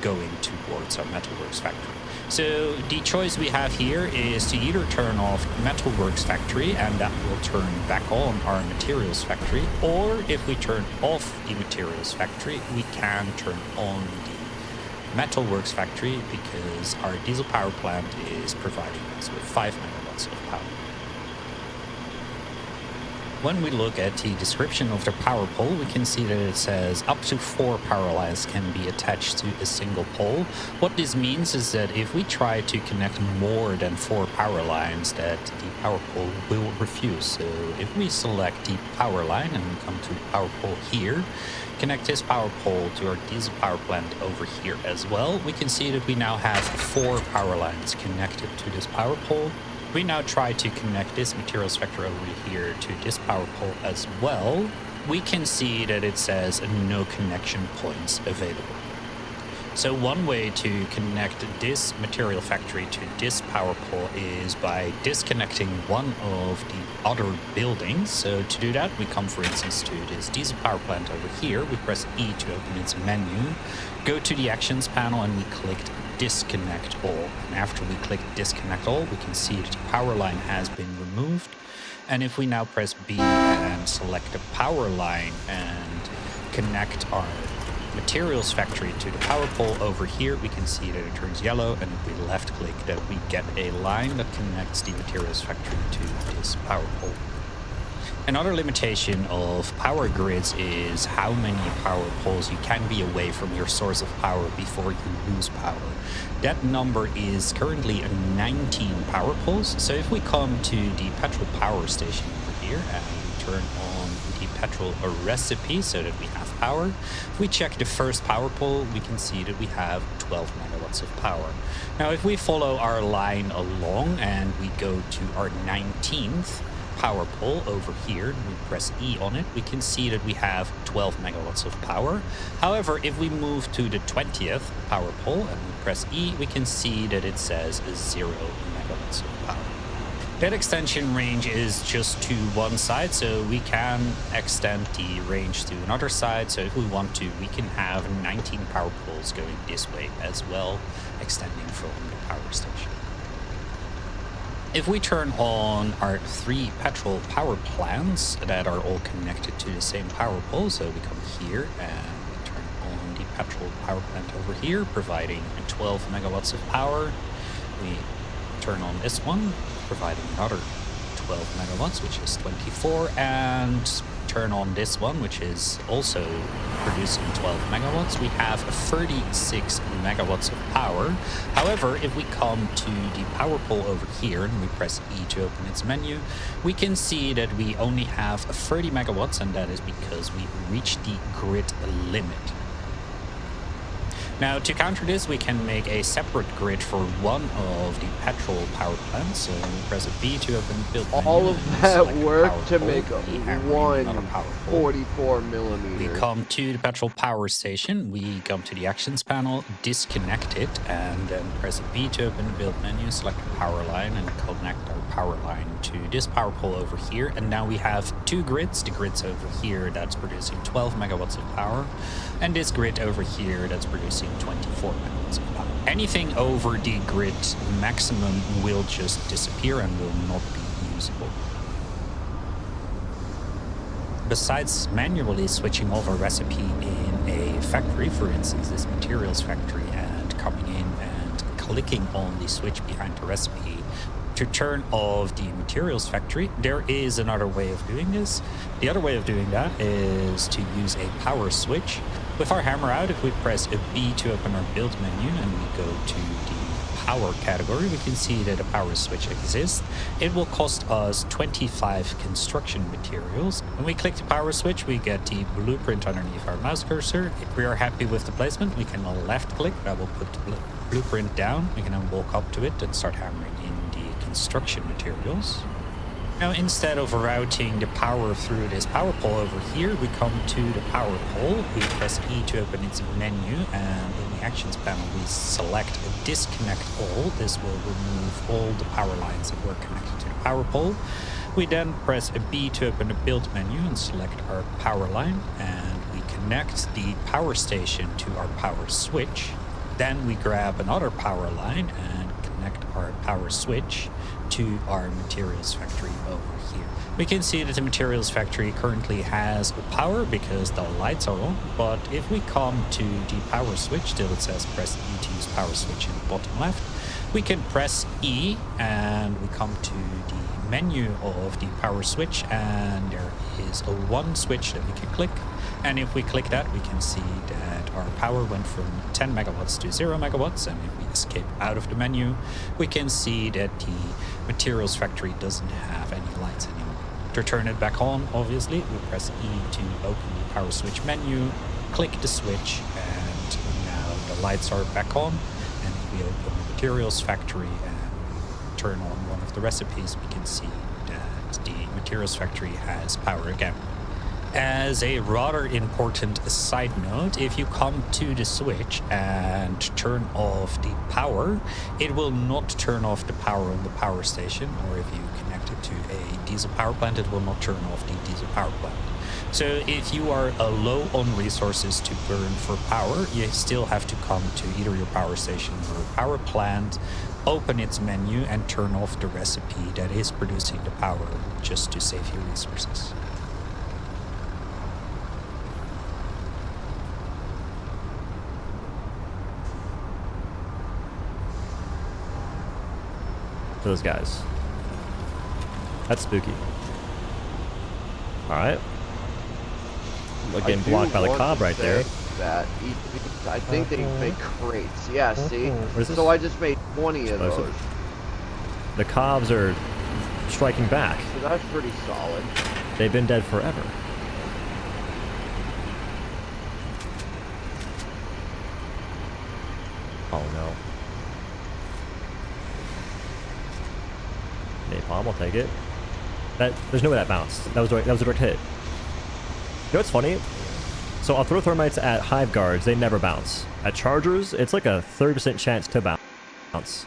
going towards our Metalworks factory. So the choice we have here is to either turn off Metalworks factory, and that will turn back on our materials factory, or if we turn off the materials factory, we can turn on the Metalworks factory because our diesel power plant is providing us with 5 megawatts of power. When we look at the description of the power pole, we can see that it says up to 4 power lines can be attached to a single pole. What this means is that if we try to connect more than 4 power lines, that the power pole will refuse. So if we select the power line and come to the power pole here, connect this power pole to our diesel power plant over here as well, we can see that we now have 4 power lines connected to this power pole. We now try to connect this materials factory over here to this power pole as well. We can see that it says no connection points available. So one way to connect this material factory to this power pole is by disconnecting one of the other buildings. So to do that, we come, for instance, to this diesel power plant over here. We press E to open its menu, go to the actions panel, and we clicked disconnect all. And after we click disconnect all, we can see that the power line has been removed. And if we now press B and select the power line and connect our materials factory to the power pole over here, we can see that it turns yellow, and if we left click, that we get a line that connects the materials factory to this power pole. Another limitation of power grids is how many power poles you can be away from your source of power before you lose power. That number is currently 19 power poles. So if we come to the petrol power station over here and we turn on the petrol recipe so that we have power, if we check the first power pole, we can see that we have 12 megawatts of power. Now, if we follow our line along and we go to our 19th power pole over here and we press E on it, we can see that we have 12 megawatts of power. However, if we move to the 20th power pole and we press E, we can see that it says 0 megawatts of power. That extension range is just to one side, so we can extend the range to another side. So if we want to, we can have 19 power poles going this way as well, extending from the power station. If we turn on our 3 petrol power plants that are all connected to the same power pole, so we come here and we turn on the petrol power plant over here, providing 12 megawatts of power. We turn on this one, providing another 12 megawatts, which is 24, and turn on this one, which is also producing 12 megawatts. We have 36 megawatts of power. However, if we come to the power pole over here and we press E to open its menu, we can see that we only have 30 megawatts, and that is because we reached the grid limit. Now, to counter this, we can make a separate grid for one of the petrol power plants. So we press a B to open the build menu. All of that work to make one power 44 millimeter. We come to the petrol power station. We come to the actions panel, disconnect it, and then press a B to open the build menu, select the power line, and connect our power line to this power pole over here. And now we have 2 grids. The grid's over here that's producing 12 megawatts of power, and this grid over here that's producing 24 megawatts of power. Anything over the grid maximum will just disappear and will not be usable. Besides manually switching off a recipe in a factory, for instance this materials factory, and coming in and clicking on the switch behind the recipe to turn off the materials factory, there is another way of doing this. The other way of doing that is to use a power switch. With our hammer out, if we press a B to open our build menu and we go to the power category, we can see that a power switch exists. It will cost us 25 construction materials. When we click the power switch, we get the blueprint underneath our mouse cursor. If we are happy with the placement, we can left click. That will put the blueprint down. We can then walk up to it and start hammering in the construction materials. Now, instead of routing the power through this power pole over here, we come to the power pole. We press E to open its menu, and in the actions panel, we select disconnect all. This will remove all the power lines that were connected to the power pole. We then press a B to open the build menu and select our power line, and we connect the power station to our power switch. Then we grab another power line and connect our power switch to our materials factory over here. We can see that the materials factory currently has power because the lights are on, but if we come to the power switch, still it says press E to use power switch in the bottom left, we can press E and we come to the menu of the power switch, and there is a one switch that we can click, and if we click that, we can see that our power went from 10 megawatts to 0 megawatts, and if we escape out of the menu, we can see that the materials factory doesn't have any lights anymore. To turn it back on, obviously, we press E to open the power switch menu, click the switch, and now the lights are back on, and if we open the materials factory and turn on one of the recipes, we can see that the materials factory has power again. As a rather important side note, if you come to the switch and turn off the power, it will not turn off the power on the power station, or if you connect it to a diesel power plant, it will not turn off the diesel power plant. So if you are low on resources to burn for power, you still have to come to either your power station or power plant, open its menu, and turn off the recipe that is producing the power, just to save you resources. Those guys. That's spooky. Alright. Getting blocked by the cob right there. That I think they make crates. Yeah, see? What is this? So I just made 20 of Explosive. those. The cobs are striking back. So that's pretty solid. They've been dead forever. Oh no. Napalm, I'll take it. There's no way that bounced. That was a direct hit. You know what's funny? So I'll throw thermites at hive guards, they never bounce. At chargers, it's like a 30% chance to bounce.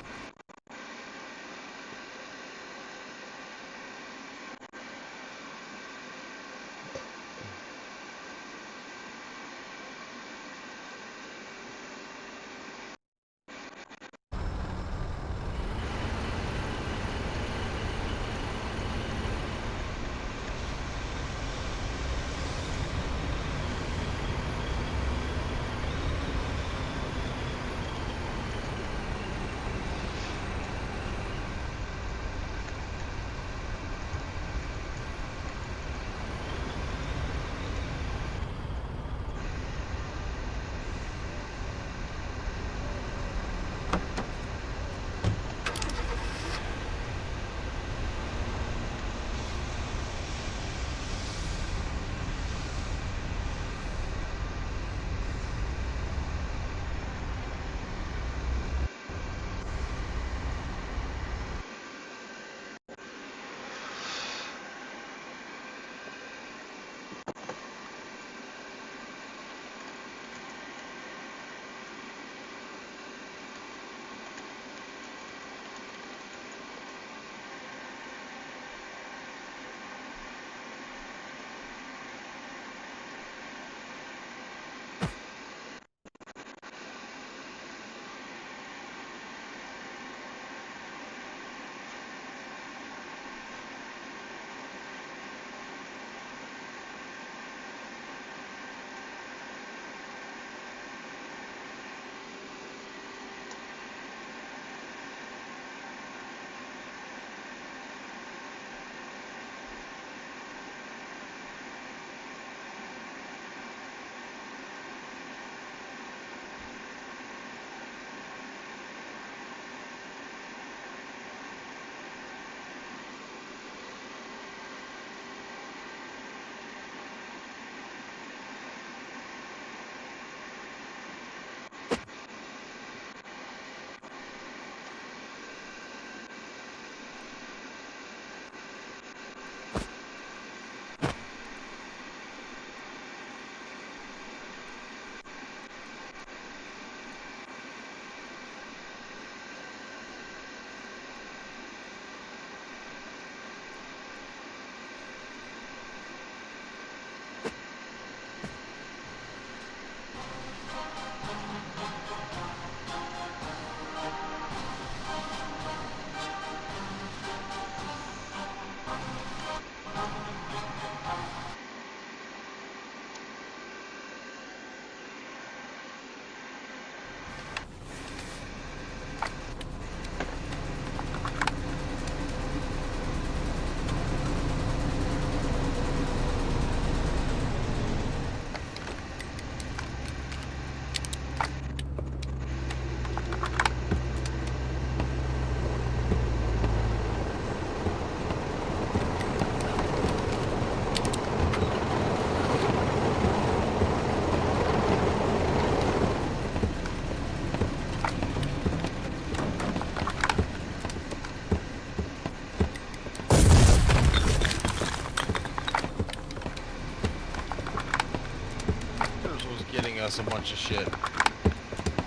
us a bunch of shit.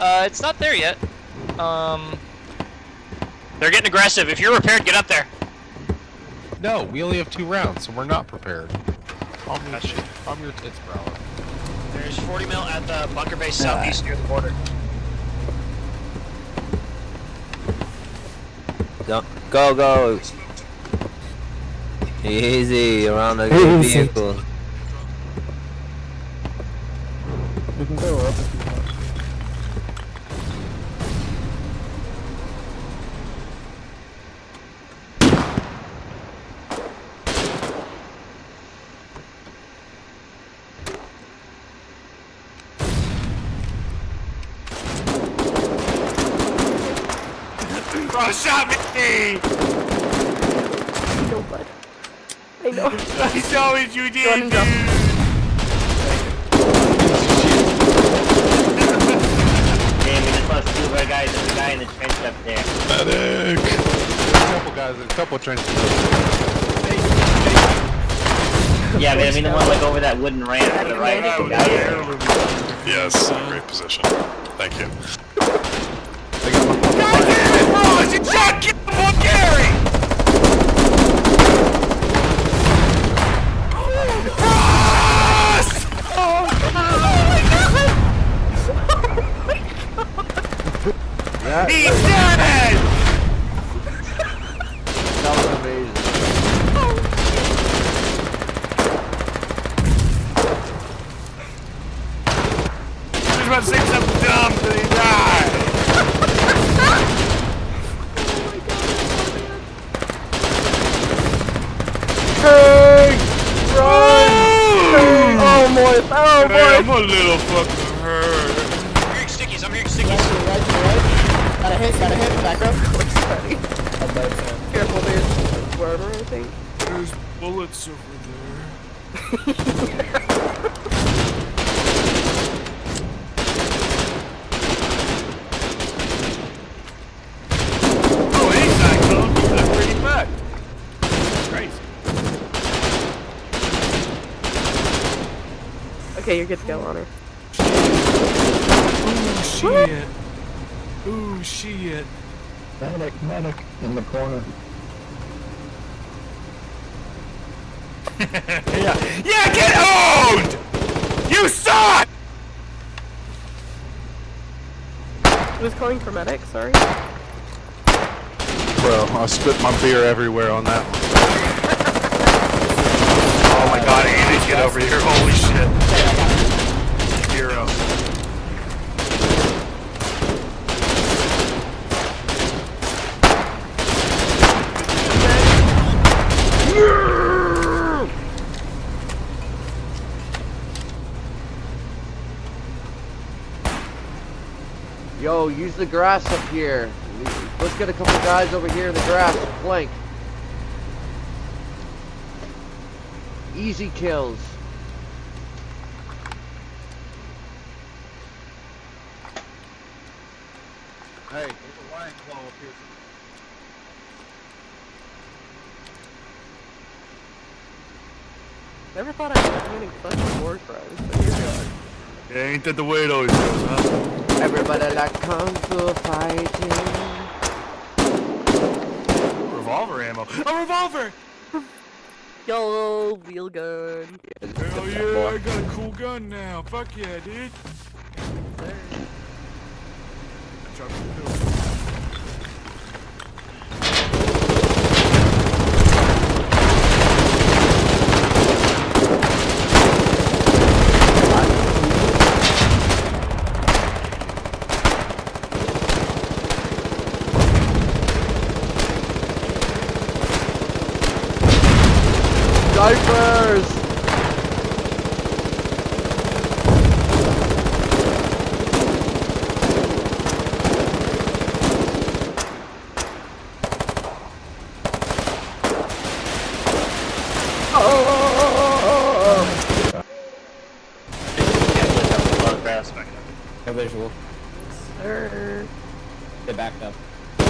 It's not there yet. They're getting aggressive. If you're repaired, get up there. No, we only have 2 rounds, so we're not prepared. Calm your shit. Calm your tits, bro. There's 40 mil at the bunker base southeast near the border. Go. Easy around the vehicle. We can go up if you want. Bro, shot me! No, bud. I know. I saw what you did, Go and dude! Damn, we just lost 2 of our guys. There's a guy in the trench up there. Medic! There's a couple guys, a couple trenches. Yeah, man, I mean the one like over that wooden ramp to the right. There's a guy there. Yes, great position. Thank you. God damn it, bro! It's a shot kill from Gary! Cross! Oh my god! He's dead! That was amazing. He was about to say something dumb till he died. Oh boy! Oh boy! I'm a little fucking hurt. I'm hearing stickies. I'm hearing stickies. Right. Got a hit, back up. Sorry. Careful, there's word or anything. There's bullets over there. Oh, hey, Cyclone. That's pretty bad. Crazy. Okay, you're good to go, Honor. Ooh, shit. Ooh, shit. Medic in the corner. Yeah, get owned! You suck! Who's calling for medic? Sorry. Bro, I spit my beer everywhere on that. Oh my god, Andy, get over here. Holy shit. Hero. Yo, use the grass up here. Let's get a couple guys over here in the grass. Flank. Easy kills. Hey, there's a lion claw up here. Never thought I'd be committing fucking war crimes, but here we are. Yeah, ain't that the way it always goes, huh? Everybody like kung fu fighting. Revolver ammo. A revolver! Yo, wheel gun. Hell yeah, I got a cool gun now. Fuck yeah, dude. Drop some pills. Snipers! No visual. Sir. They backed up. I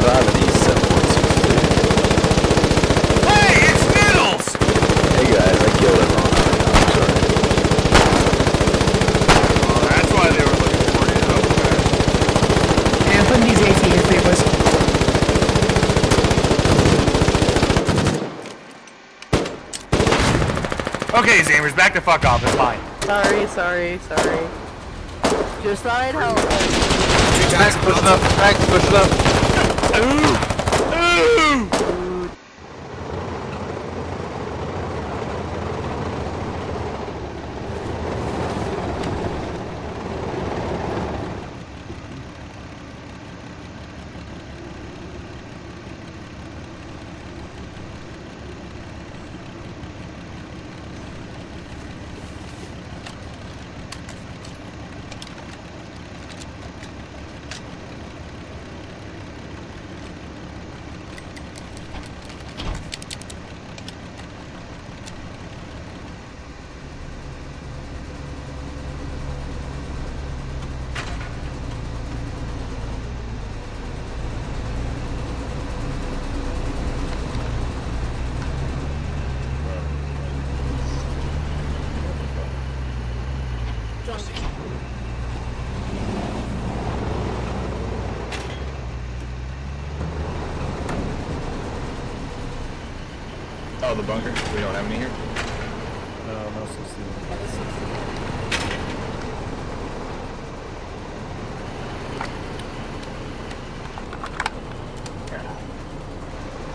don't have any 7.62. Hey, it's Needles! Hey guys, I killed him. I'm sorry. Oh, Okay, Zamers, back the fuck off. It's fine. Sorry. Just thought I'd help. Max pushing up. Max pushing up. Oh, the bunker? We don't have any here? No,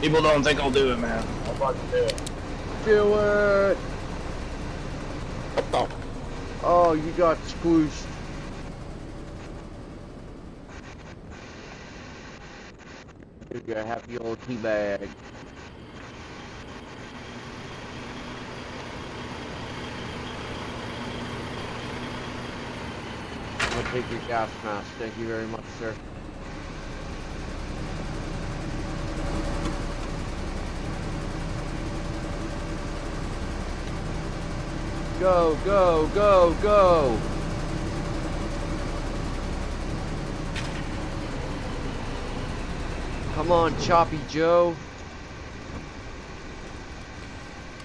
People don't think I'll do it, man. I'm about to do it. Do it. Oh, you got squooshed. You're a happy old teabag. I'll take your gas mask. Thank you very much, sir. Go, go, go, go! Come on, Choppy Joe.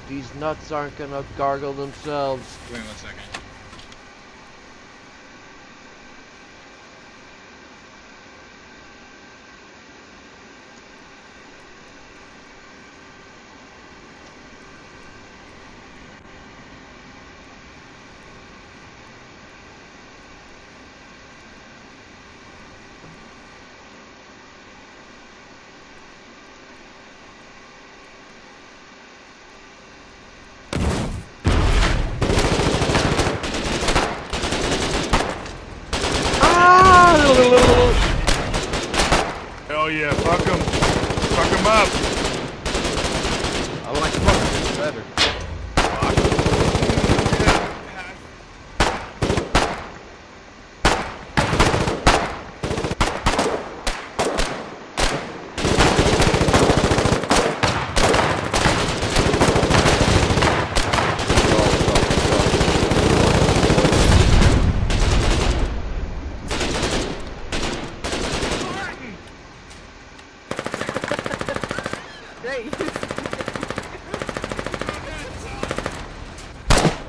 These nuts aren't gonna gargle themselves. Wait 1 second. Hell yeah, fuck him. Fuck him up. I like fucking better.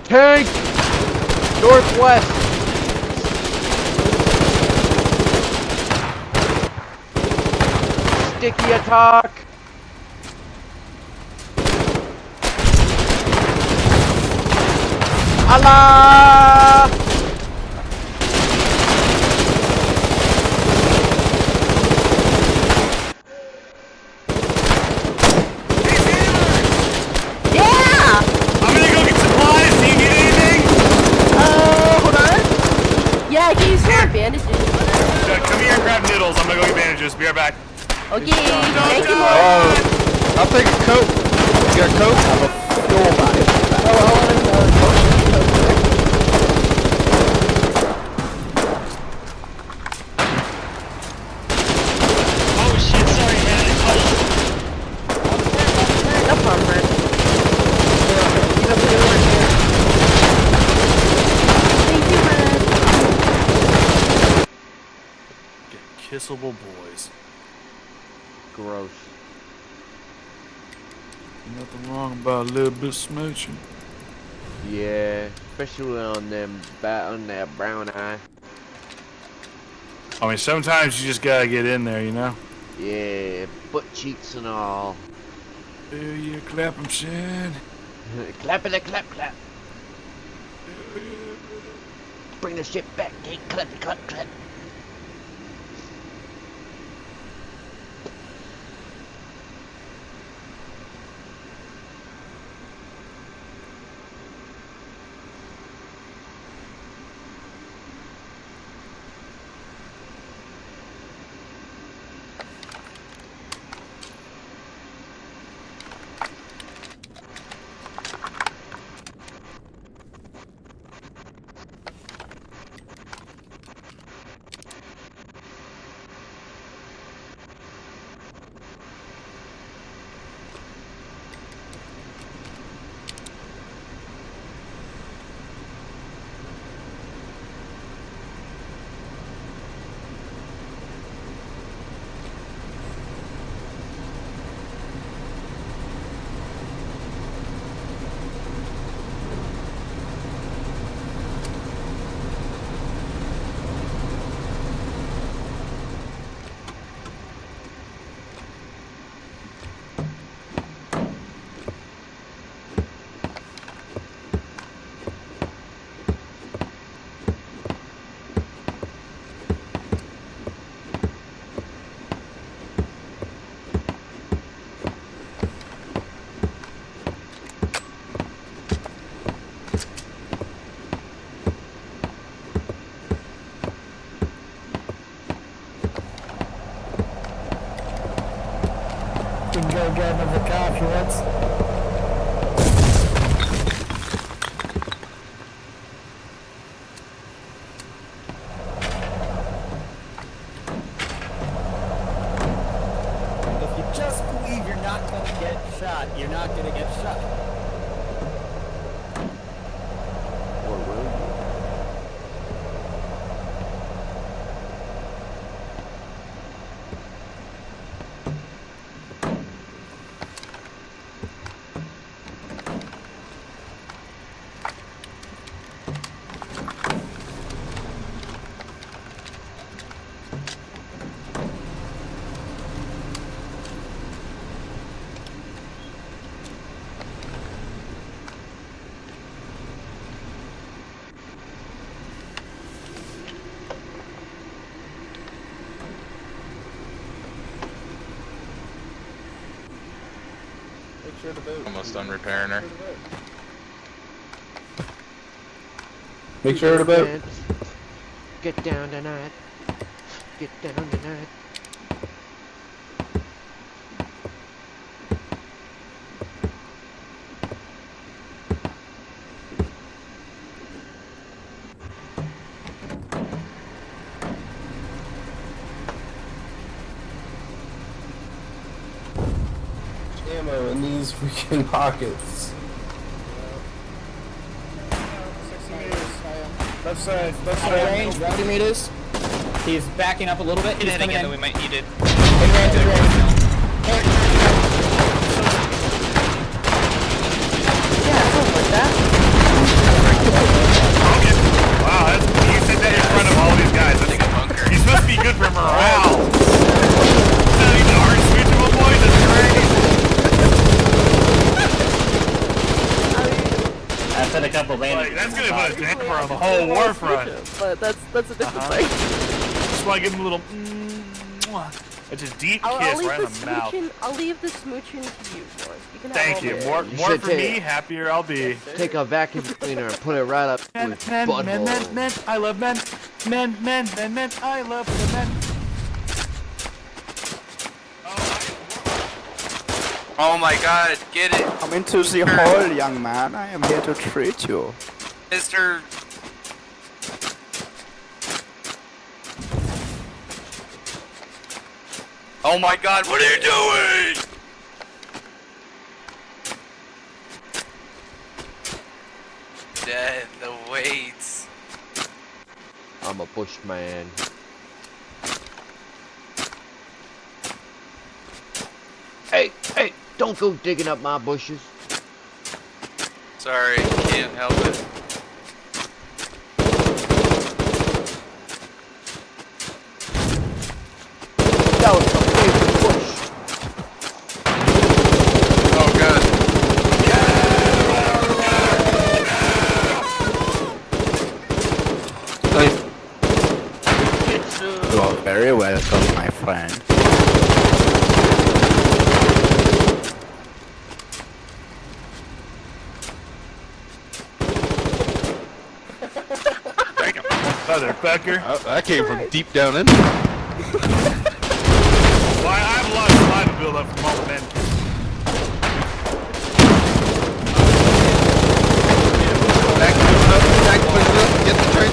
Tank! Northwest! Sticky attack! Allah! Yeah, can you swap bandages? Come here and grab noodles. I'm gonna go get bandages. Be right back. Okay, thank you, I'll take a Coke. You got a Coke? I have a fuel bag. Oh shit, sorry man. No problem, man. Thank you, man. Kissable boys. Gross. Nothing wrong about a little bit of smooching. Yeah, especially on them on that brown eye. I mean, sometimes you just gotta get in there, you know? Yeah, butt cheeks and all. Yeah, clap 'em, son. Clappity clap clap. Bring the ship back, Kate. Clappity clap clap. We can go get another car if you want. If you just believe you're not gonna get shot, you're not gonna get shot. Or will you? Make sure to vote. Almost done repairing her. Make sure to vote. Get down tonight. Get down tonight. Ammo in these freaking pockets. 60 meters. Left side, left Out of side. range, 50 meters. He's backing up a little bit. Hit He's it coming again, in. we might need it. In range, in range. Yeah, something like that. Wow, that's, you said that in front of all these guys. That's, you're supposed to be good for morale. So you are switchable boys, that's great. I said a couple Like, bandages. that's gonna put a damper on the whole war front. But that's a different thing. Just wanna give him a little it's a deep kiss right in the mouth. I'll leave the smooching to you, Morris. You can have Thank all you. the- More You more should for take me, it. happier I'll be. Take a vacuum cleaner and put it right up Men, with men, men, men, butthole. men, I love men. Men, men, men, men, I love the men. Oh my god, get it, Come into the hall, young man. I am here to treat you. Mr. Oh my god, what are you doing? Death awaits. I'm a bushman. Hey, hey, don't go digging up my bushes. Sorry, can't help it. That was my favorite bush. Oh god. Very welcome, my friend. Motherfucker. That came from deep down in. Well, I have a lot of slide to build up from all the men. Back up, get the train.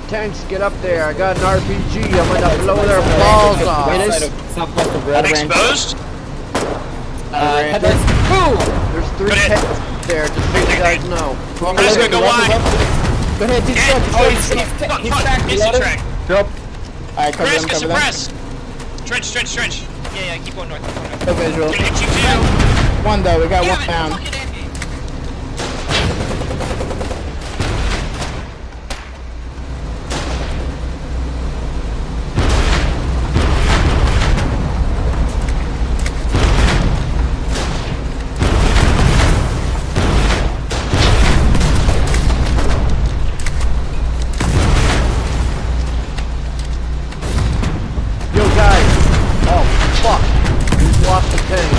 Tanks, get up there. I got an RPG. I'm gonna blow their balls off. It is southwest of Red Ranch. Exposed? Headlights. There's 3 tanks there, just so you guys know. I'm just gonna go wide. Go ahead, he's stuck. He's stacked. Instant track. Drop. Alright, cover Chris, them, get cover them. suppress. Trench. Yeah, keep going north. No visual. Gonna hit you too. One though, we got one down. Fucking enemy. Yo, guys. Oh, fuck. We've lost the tank.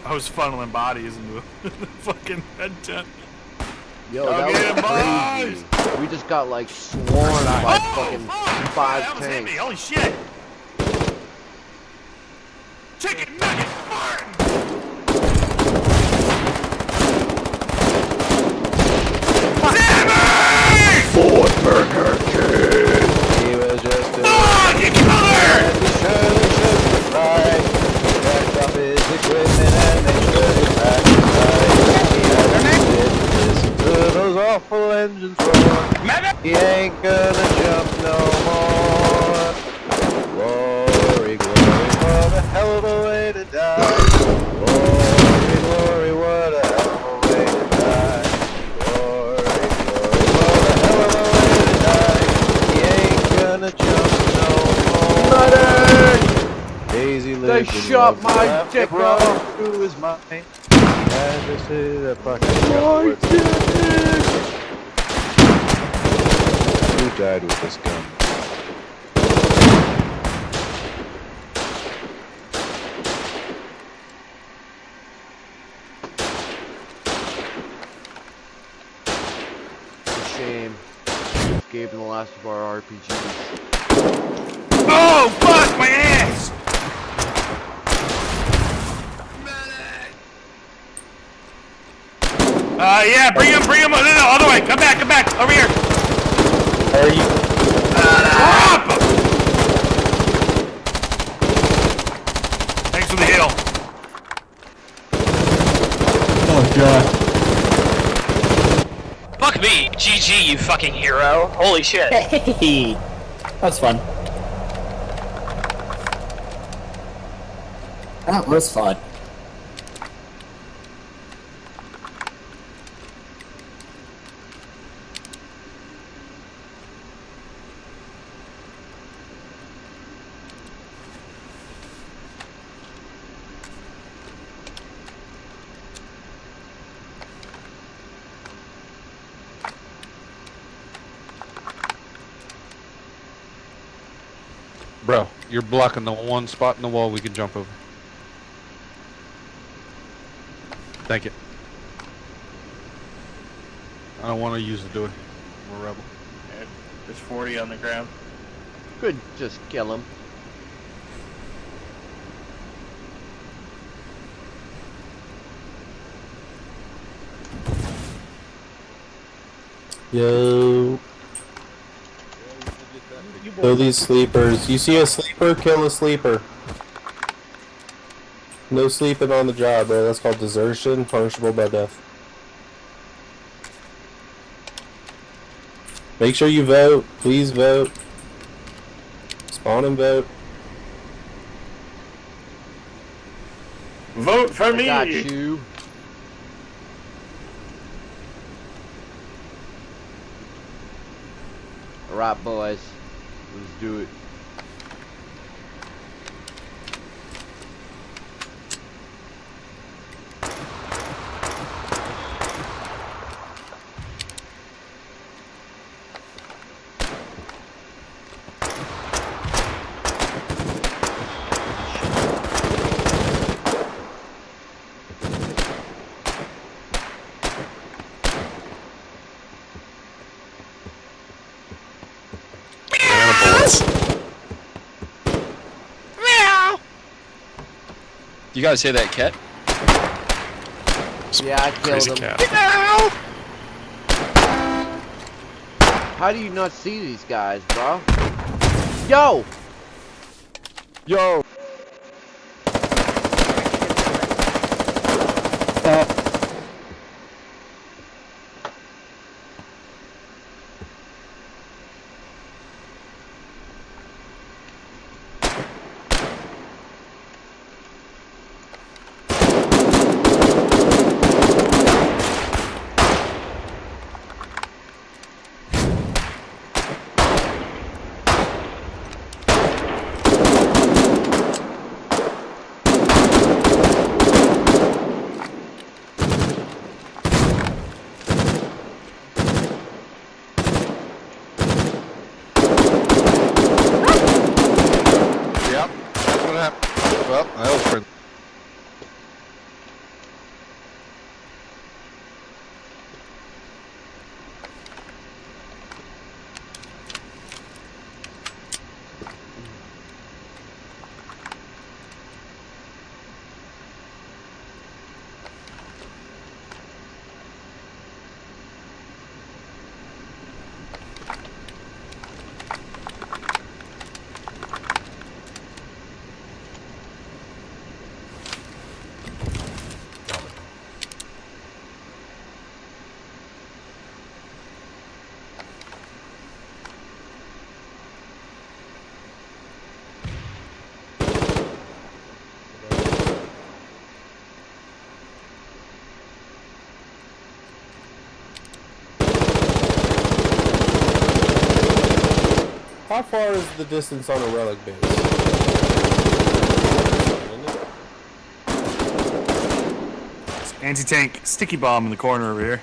I was funneling bodies into the fucking head tent. Yo, Go get that him, was crazy. We just got like swarmed by fucking 5 that was tanks. heavy. Holy shit! Chicken nugget Martin! Sammy! Ford Burger King. He was just a You killer! packed up his equipment and made sure his pack was right. He had to listen to those awful engines roar. He ain't gonna jump no more. Glory, glory, what a hell of a way to die. Glory, glory, what a hell of a way to die. Glory, glory, what a hell of a way to die. He ain't gonna jump no more. Daisy They lived in shot love my with dick the off. through his mind. He had to say that fucking Who died with this gun? It's a shame. Gave him the last of our RPGs. Oh, fuck my ass! Yeah, bring him, no, other way, come back, over here. Are you? Drop him! Thanks for the heal. Oh god. Fuck me. GG, you fucking hero. Holy shit. Hey, that's fun. That was fun. Bro, you're blocking the one spot in the wall we can jump over. Thank you. I don't want to use the door. I'm a rebel. There's 40 on the ground. Could just kill him. Yo. Kill these sleepers. You see a sleeper? Kill a sleeper. No sleeping on the job, bro. That's called desertion, punishable by death. Make sure you vote. Please vote. Spawn and vote. Vote for me! Got you. Alright, boys. Let's do it. You guys hear that cat? Yeah, I killed him. Cat. How do you not see these guys, bro? Yo! Yo! How far is the distance on a relic base? Anti-tank sticky bomb in the corner over here.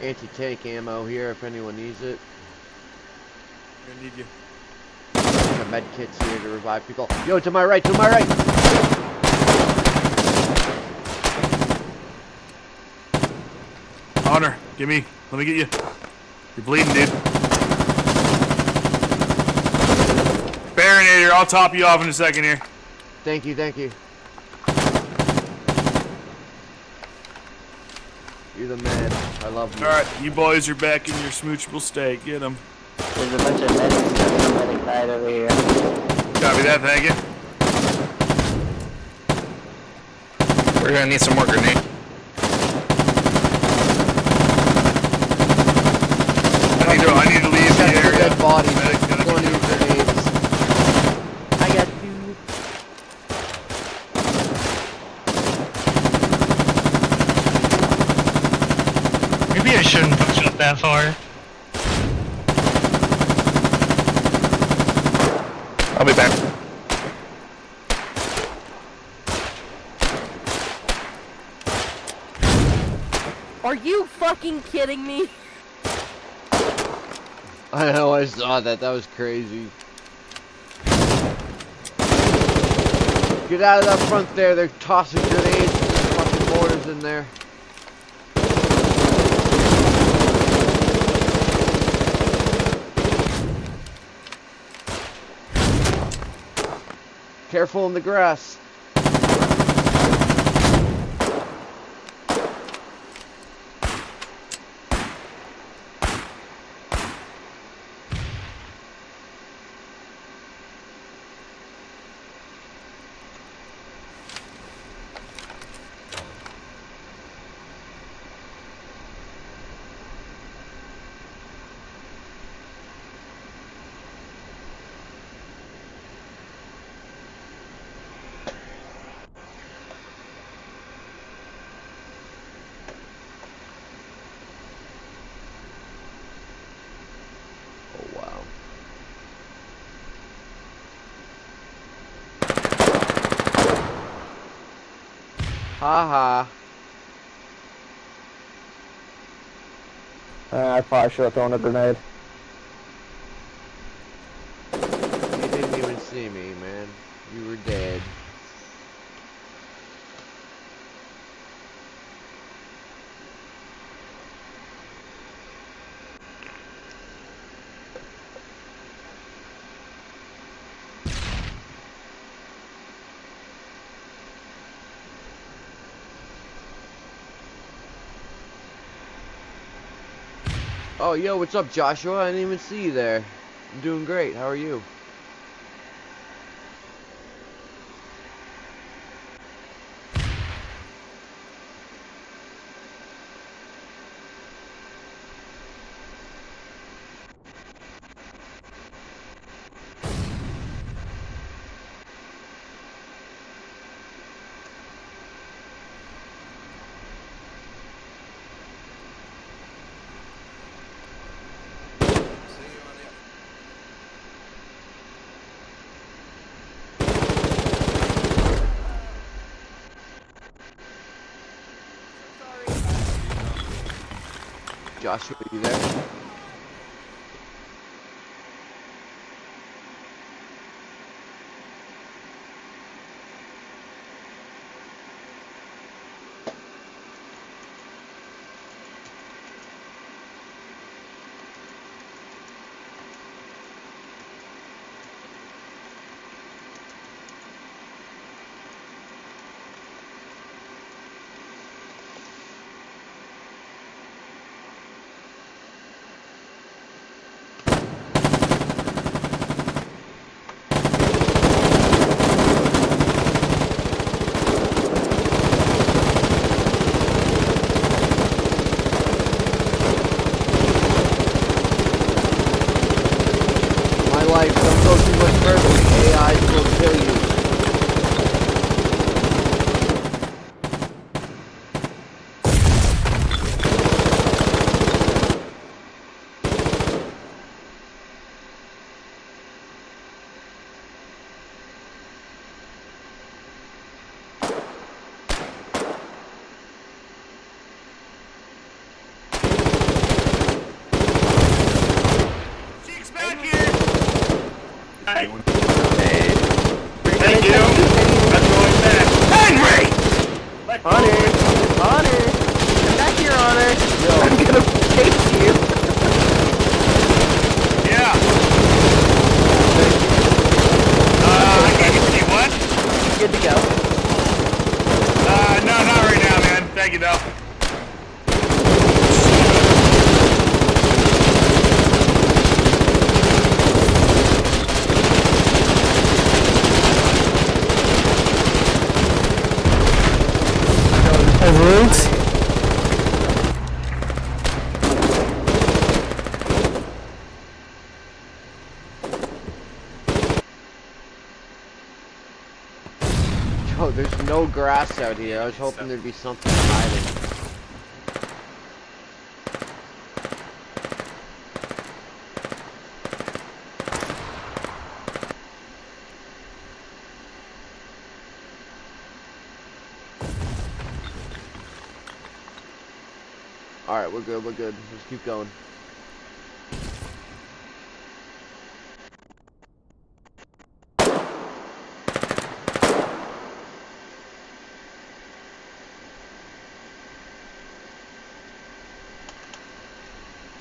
Anti-tank ammo here if anyone needs it. Gonna need you. The med kits here to revive people. Yo, to my right, to my right! Honor, let me get you. You're bleeding, dude. Barrinator, I'll top you off in a second here. Thank you, thank you. You're the man. I love you. Alright, you boys are back in your smoochable state. Get them. There's a bunch of medics on the medic side over here. Copy that, thank you. We're gonna need some more grenades. I need to leave the area. Dead body. Medic's gonna More new grenades. I got you. Maybe I shouldn't push up that far. I'll be back. Are you fucking kidding me? I know, I saw that. That was crazy. Get out of that front there. They're tossing grenades and fucking mortars in there. Careful in the grass. Haha. I probably should have thrown a grenade. You didn't even see me, man. You were dead. Oh, yo, what's up, Joshua? I didn't even see you there. I'm doing great. How are you? Joshua, you there? life. Don't go too much further. The AI will kill you. Thank you. I'm going back. Henry! Honor! Come back here, Honor! I'm gonna chase you! Yeah. I can't see what? Good to go. No, not right now, man. Thank you, though. Overruled. Yo, there's no grass out here. I was hoping there'd be something hiding. Alright, we're good, Let's keep going.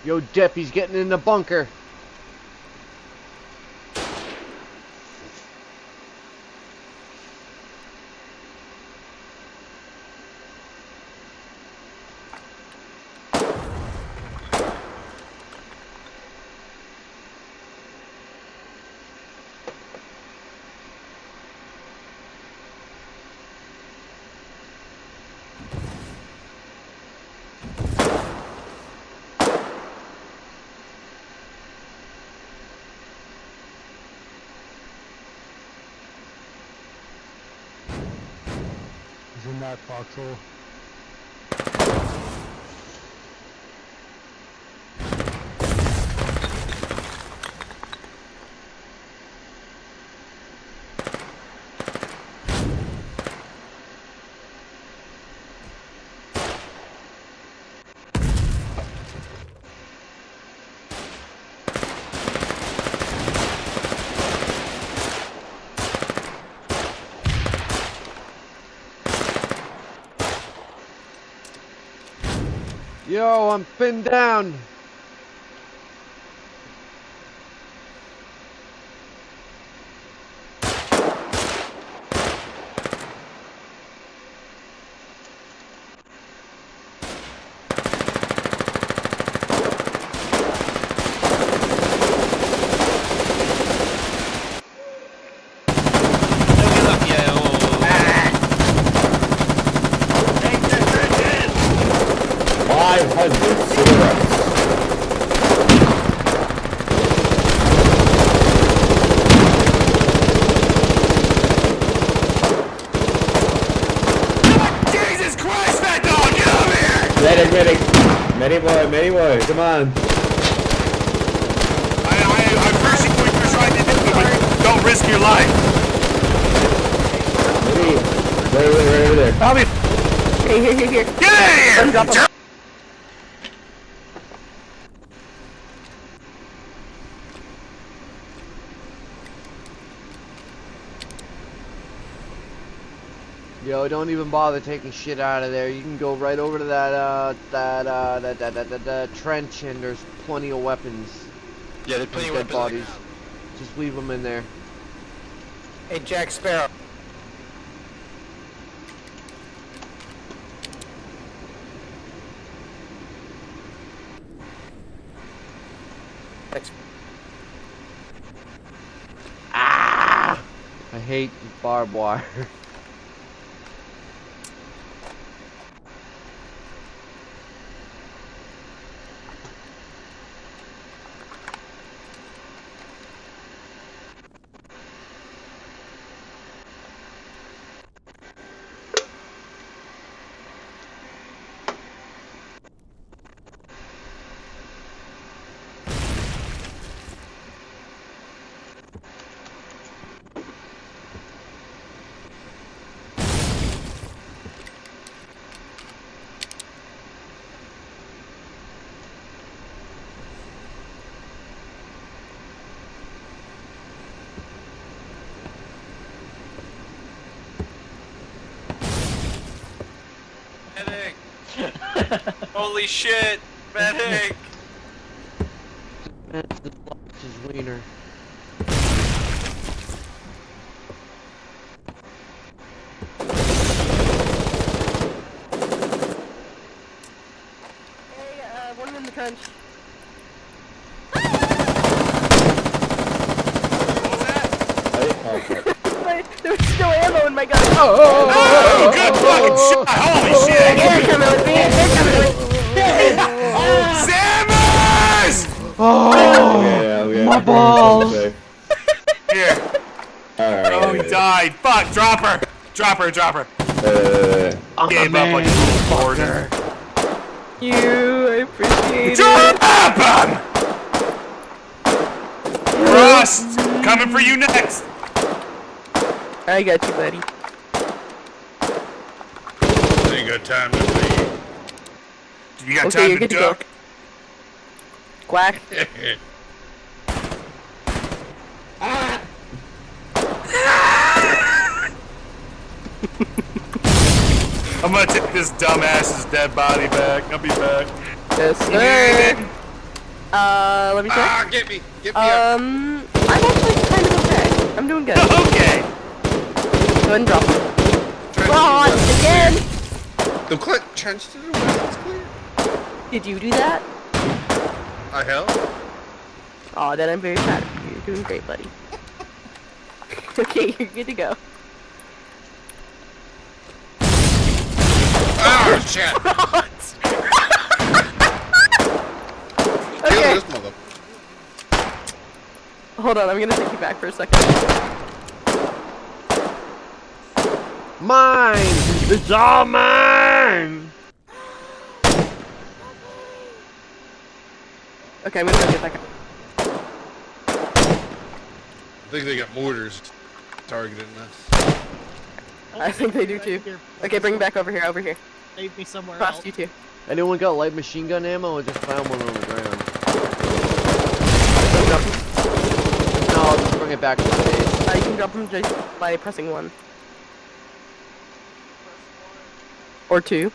Yo, Dip, he's getting in the bunker. In that foxhole. Yo, I'm pinned down. Jesus Christ, that dog, get over here! Medic. Many boy, come on. I appreciate what you're trying to do, but don't risk your life. Right over there. Bobby! Here. Get out of here! Yo, don't even bother taking shit out of there. You can go right over to that trench, and there's plenty of weapons. Yeah, there's plenty of Dead weapons. bodies. Just leave them in there. Hey, Jack Sparrow. Ah! I hate barbed wire. Holy shit, medic! That's the his wiener. Hey, one in the trench. There was no ammo in my gun. Oh, good fucking shot! Holy shit! They're coming with me. They're coming with me. Samus! Yeah, My balls! Here. Alright. Oh, he died. Fuck, drop her. Drop her, drop her. I'm Gave a up man, like a little border. You, I appreciate Drop him! Rust! Coming for you next! I got you, buddy. Ain't got time to leave. You got Okay, time you're to good to go. duck? Quack. I'm gonna take this dumbass's dead body back. I'll be back. Yes, sir. Let me check. Ah, get me up. I'm actually kind of okay. I'm doing good. Okay. Go ahead and drop it. Oh, again! The click trench to the west is clear. Did you do that? I hell. Oh, then I'm very proud of you. You're doing great, buddy. Okay, you're good to go. Oh shit! Okay. This mother. Hold on, I'm gonna take you back for a second. Mine! It's all mine! Okay, I'm gonna go get that guy. I think they got mortars targeting us. I think they do too. Okay, bring him back over here, over here. Save me somewhere Cross else. you two. Anyone got light machine gun ammo? I just found one on the ground. No, I'll just bring it back to the base. You can drop him just by pressing 1. Or 2.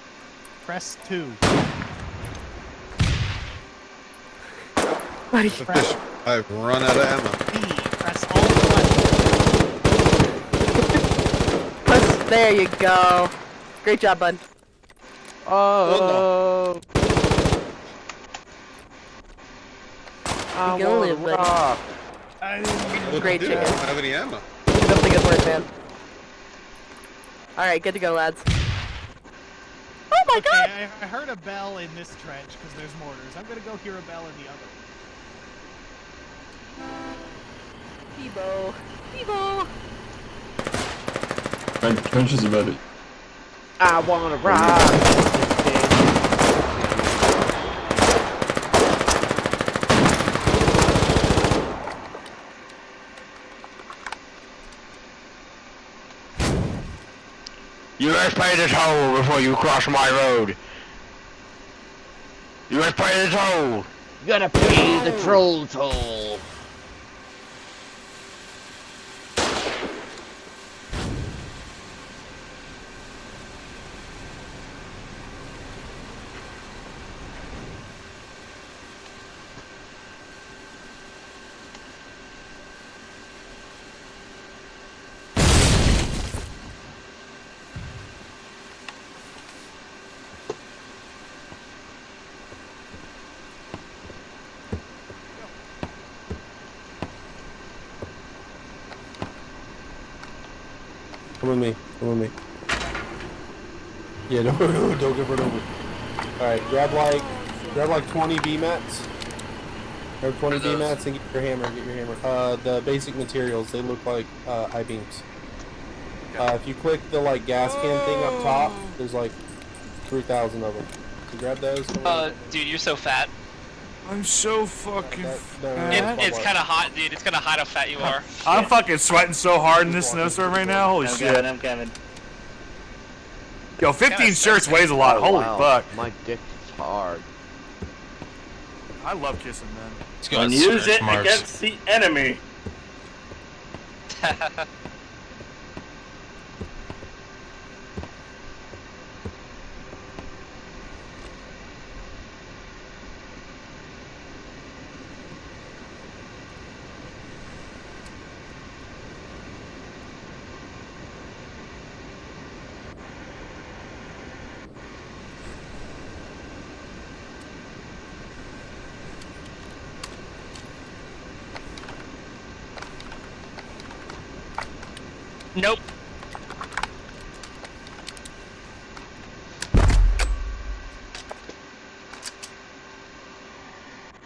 Press 2. Buddy. I've run out of ammo. Press all the buttons. There you go. Great job, bud. Oh. I You gonna want live, buddy. rock. Great chicken. I don't have any ammo. Keep up the good work, man. Alright, good to go, lads. Oh my Okay, god! I heard a bell in this trench because there's mortars. I'm gonna go hear a bell in the other. Debo. Debo! Trenches about it. I want to rock. You guys pay the toll before you cross my road. You guys pay the toll. You gotta pay the troll toll. Come with me. Come with me. Yeah, don't get run over. Alright, grab like 20 B-mats. Grab 20 B-mats and get your hammer. The basic materials, they look like I-beams. If you click the like gas can thing up top, there's like 3,000 of them. So grab those. Dude, you're so fat. I'm so fucking fat. It's kind of hot, dude. It's kind of hot how fat you are. I'm fucking sweating so hard in this snowstorm right now. Holy shit. I'm coming. Yo, 15 shirts weighs a lot. Holy fuck. My dick is hard. I love kissing men. And use it against the enemy. Nope.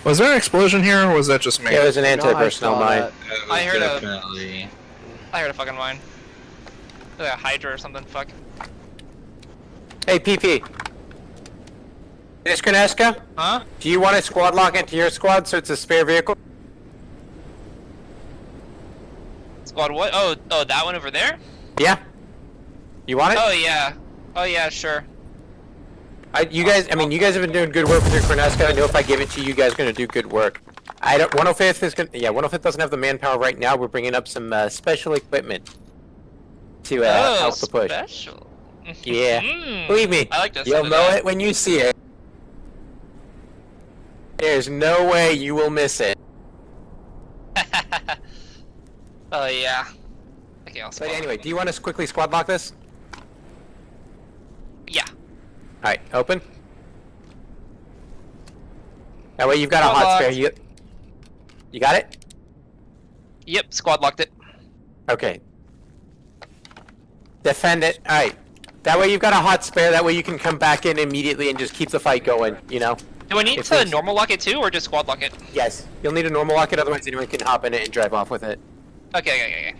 Was there an explosion here, or was that just me? Yeah, it was an anti-personnel mine. I heard I heard a fucking mine. Like a Hydra or something. Fuck. Hey, PP. Miss Kreneska? Huh? Do you want to squad lock into your squad so it's a spare vehicle? Squad what? Oh, that one over there? Yeah. You want it? Oh yeah. Oh yeah, sure. You guys have been doing good work with your Kreneska. I know if I give it to you, you guys are gonna do good work. 105th is gonna, 105th doesn't have the manpower right now. We're bringing up some special equipment to help the push. Special. Yeah. Believe me, I like this. you'll know it when you see it. There's no way you will miss it. Oh yeah. Okay, I'll But anyway, do you want to quickly squad lock this? Yeah. Alright, open. That way you've got Squad a hot locked. spare. You got it? Yep, squad locked it. Okay. Defend it. Alright. That way you've got a hot spare, that way you can come back in immediately and just keep the fight going, you know? Do I need to normal lock it too, or just squad lock it? Yes. You'll need a normal lock it, otherwise anyone can hop in it and drive off with it. Okay.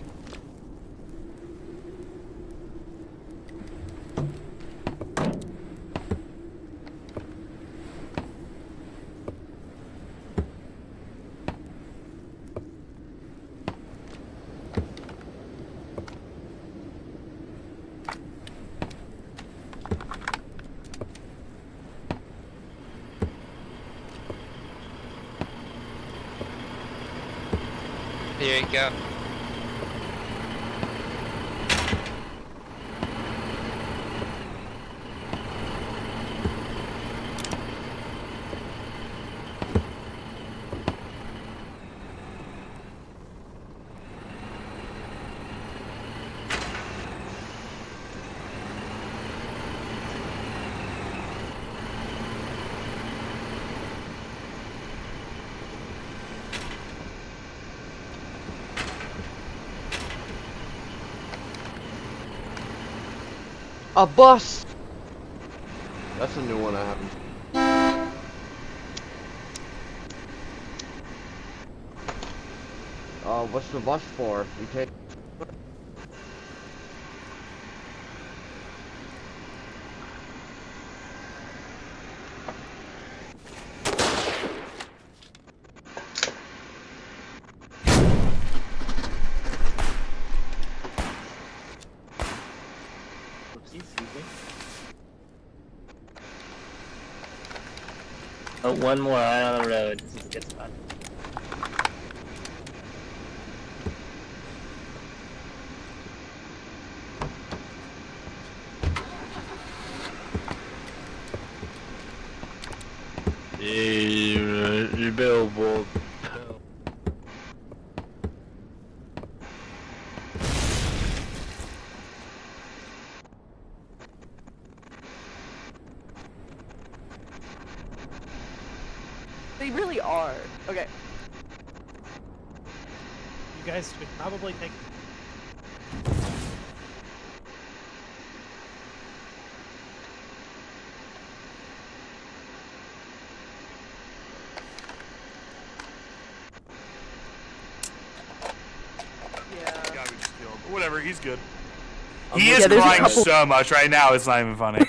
Here you go. A bus! That's a new one I haven't. What's the bus for? We take. Oh, one more right on the road. This is a good spot. Billboard. They really are. Okay. You guys should probably take. Whatever, he's good. Yeah, He is there's a crying couple- so much right now, it's not even funny.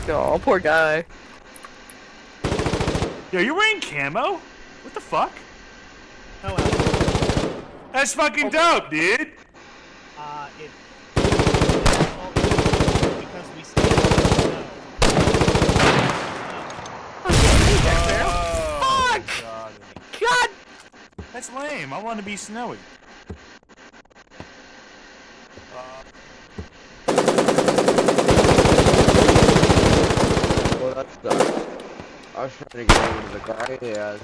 Oh, poor guy. Yo, you're wearing camo? What the fuck? Oh well. That's fucking dope, dude! It. Well, because we stay in the snow. Oh, God. God! That's lame. I want to be snowy. Well, that's done. I was trying to get over to the guy. Yeah.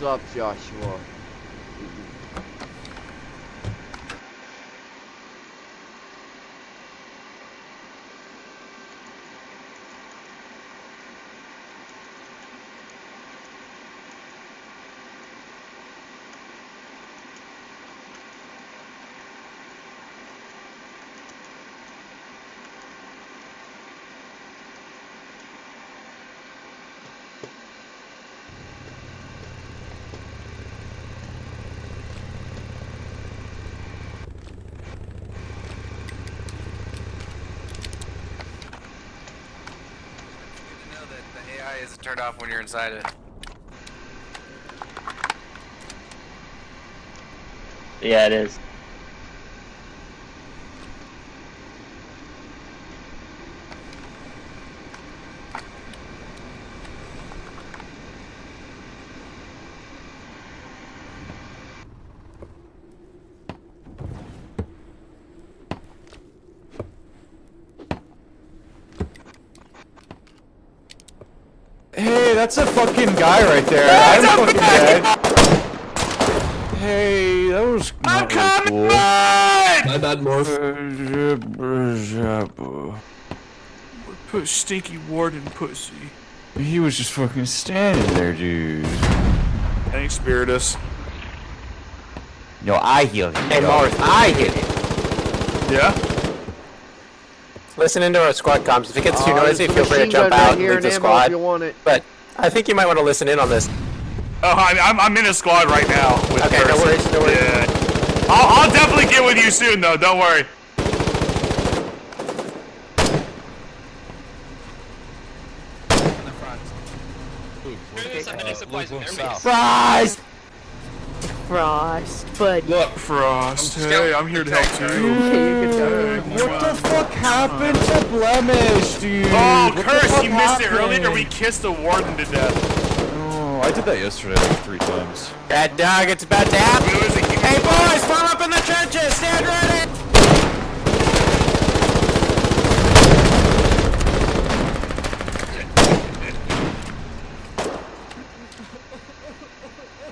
What's up, Joshua? Is turned off when you're inside it. Yeah, it is. Hey, that's a fucking guy right there. I'm fucking dead. Hey, that was not really cool. My bad, Morph. Put stinky warden pussy. He was just fucking standing there, dude. Thanks, Spiritus. No, I heal him. Hey, Morph, I hit him. Yeah? Listen into our squad comms. If it gets too noisy, there's a feel free to machine jump gun out right and here leave the in ammo squad. if you want it. But I think you might want to listen in on this. Oh, I'm in a squad right now. With Okay, no worries, no worries. Yeah. I'll definitely get with you soon, though. Don't worry. Fries! Frost, buddy. Look, Frost. Hey, I'm here to help too. What the fuck happened to Blemish, dude? Oh, What the Curse, fuck you missed it happened? earlier. We kissed the warden to death. Oh, I did that yesterday like 3 times. That dog, it's about to happen. Hey, boys, form up in the trenches. Stand ready.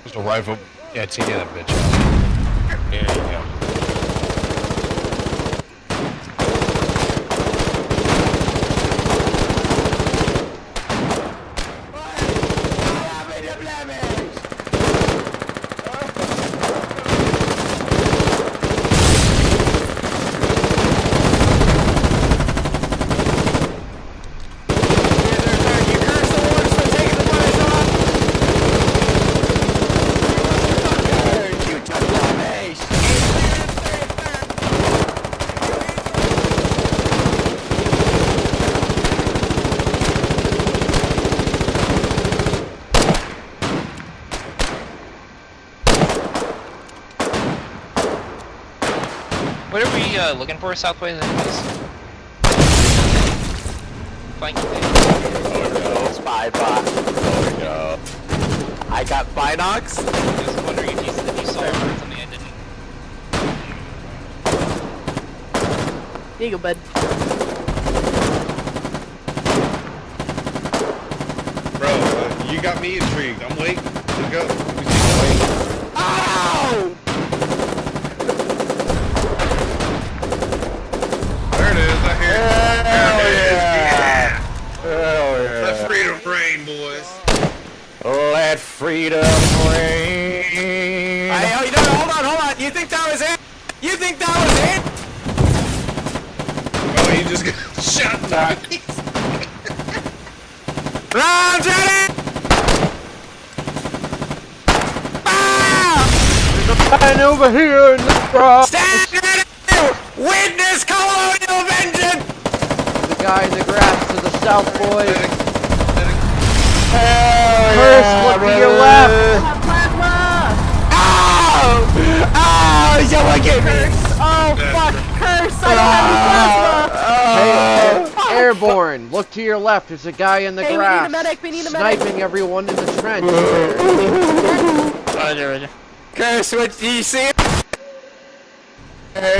There's a rifle. Yeah, take that bitch. There you go. What are we looking for, Southways? Flanking thing. Spy bot. Oh no. I got Binox. I was wondering if you saw something I didn't. There you go, bud. Bro, you got me intrigued. I'm waiting. Let's go. Ow! There it is. I hear it. Hell There it is. yeah! Hell yeah! Let freedom reign, boys. Let freedom reign. Hey, oh, you know, hold on. You think that was it? You think that was it? Oh, you just got shot twice. Round ready! And over here in the front. Stand ready! Witness colonial vengeance! The guy in the grass to the south, boys. Hell Curse, yeah, look to brother. your left. Ow! Ow! You wicked! Oh, fuck. Curse, I don't have any plasma. Hey, airborne, look to your left. There's a guy in the Hey, grass. we need a medic, we need a medic. Sniping everyone in the trench. Roger. Curse, what do you see? Hey.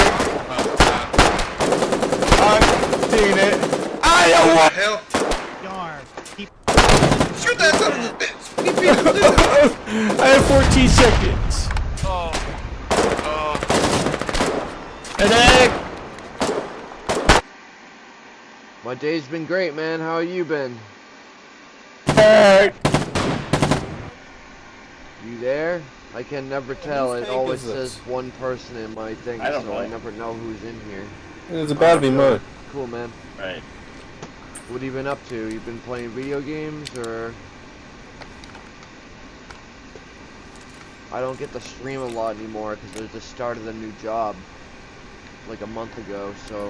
I've seen it. I don't want. Hell. Shoot that son of a bitch. I have 14 seconds. Oh. Headache! My day's been great, man. How have you been? Hey. You there? I can never tell. It tank always is this? says one person in my thing, I don't so know. I never know who's in here. It's about to be mine. Cool, man. Right. What have you been up to? You been playing video games, or? I don't get to stream a lot anymore because I just started a new job like a month ago, so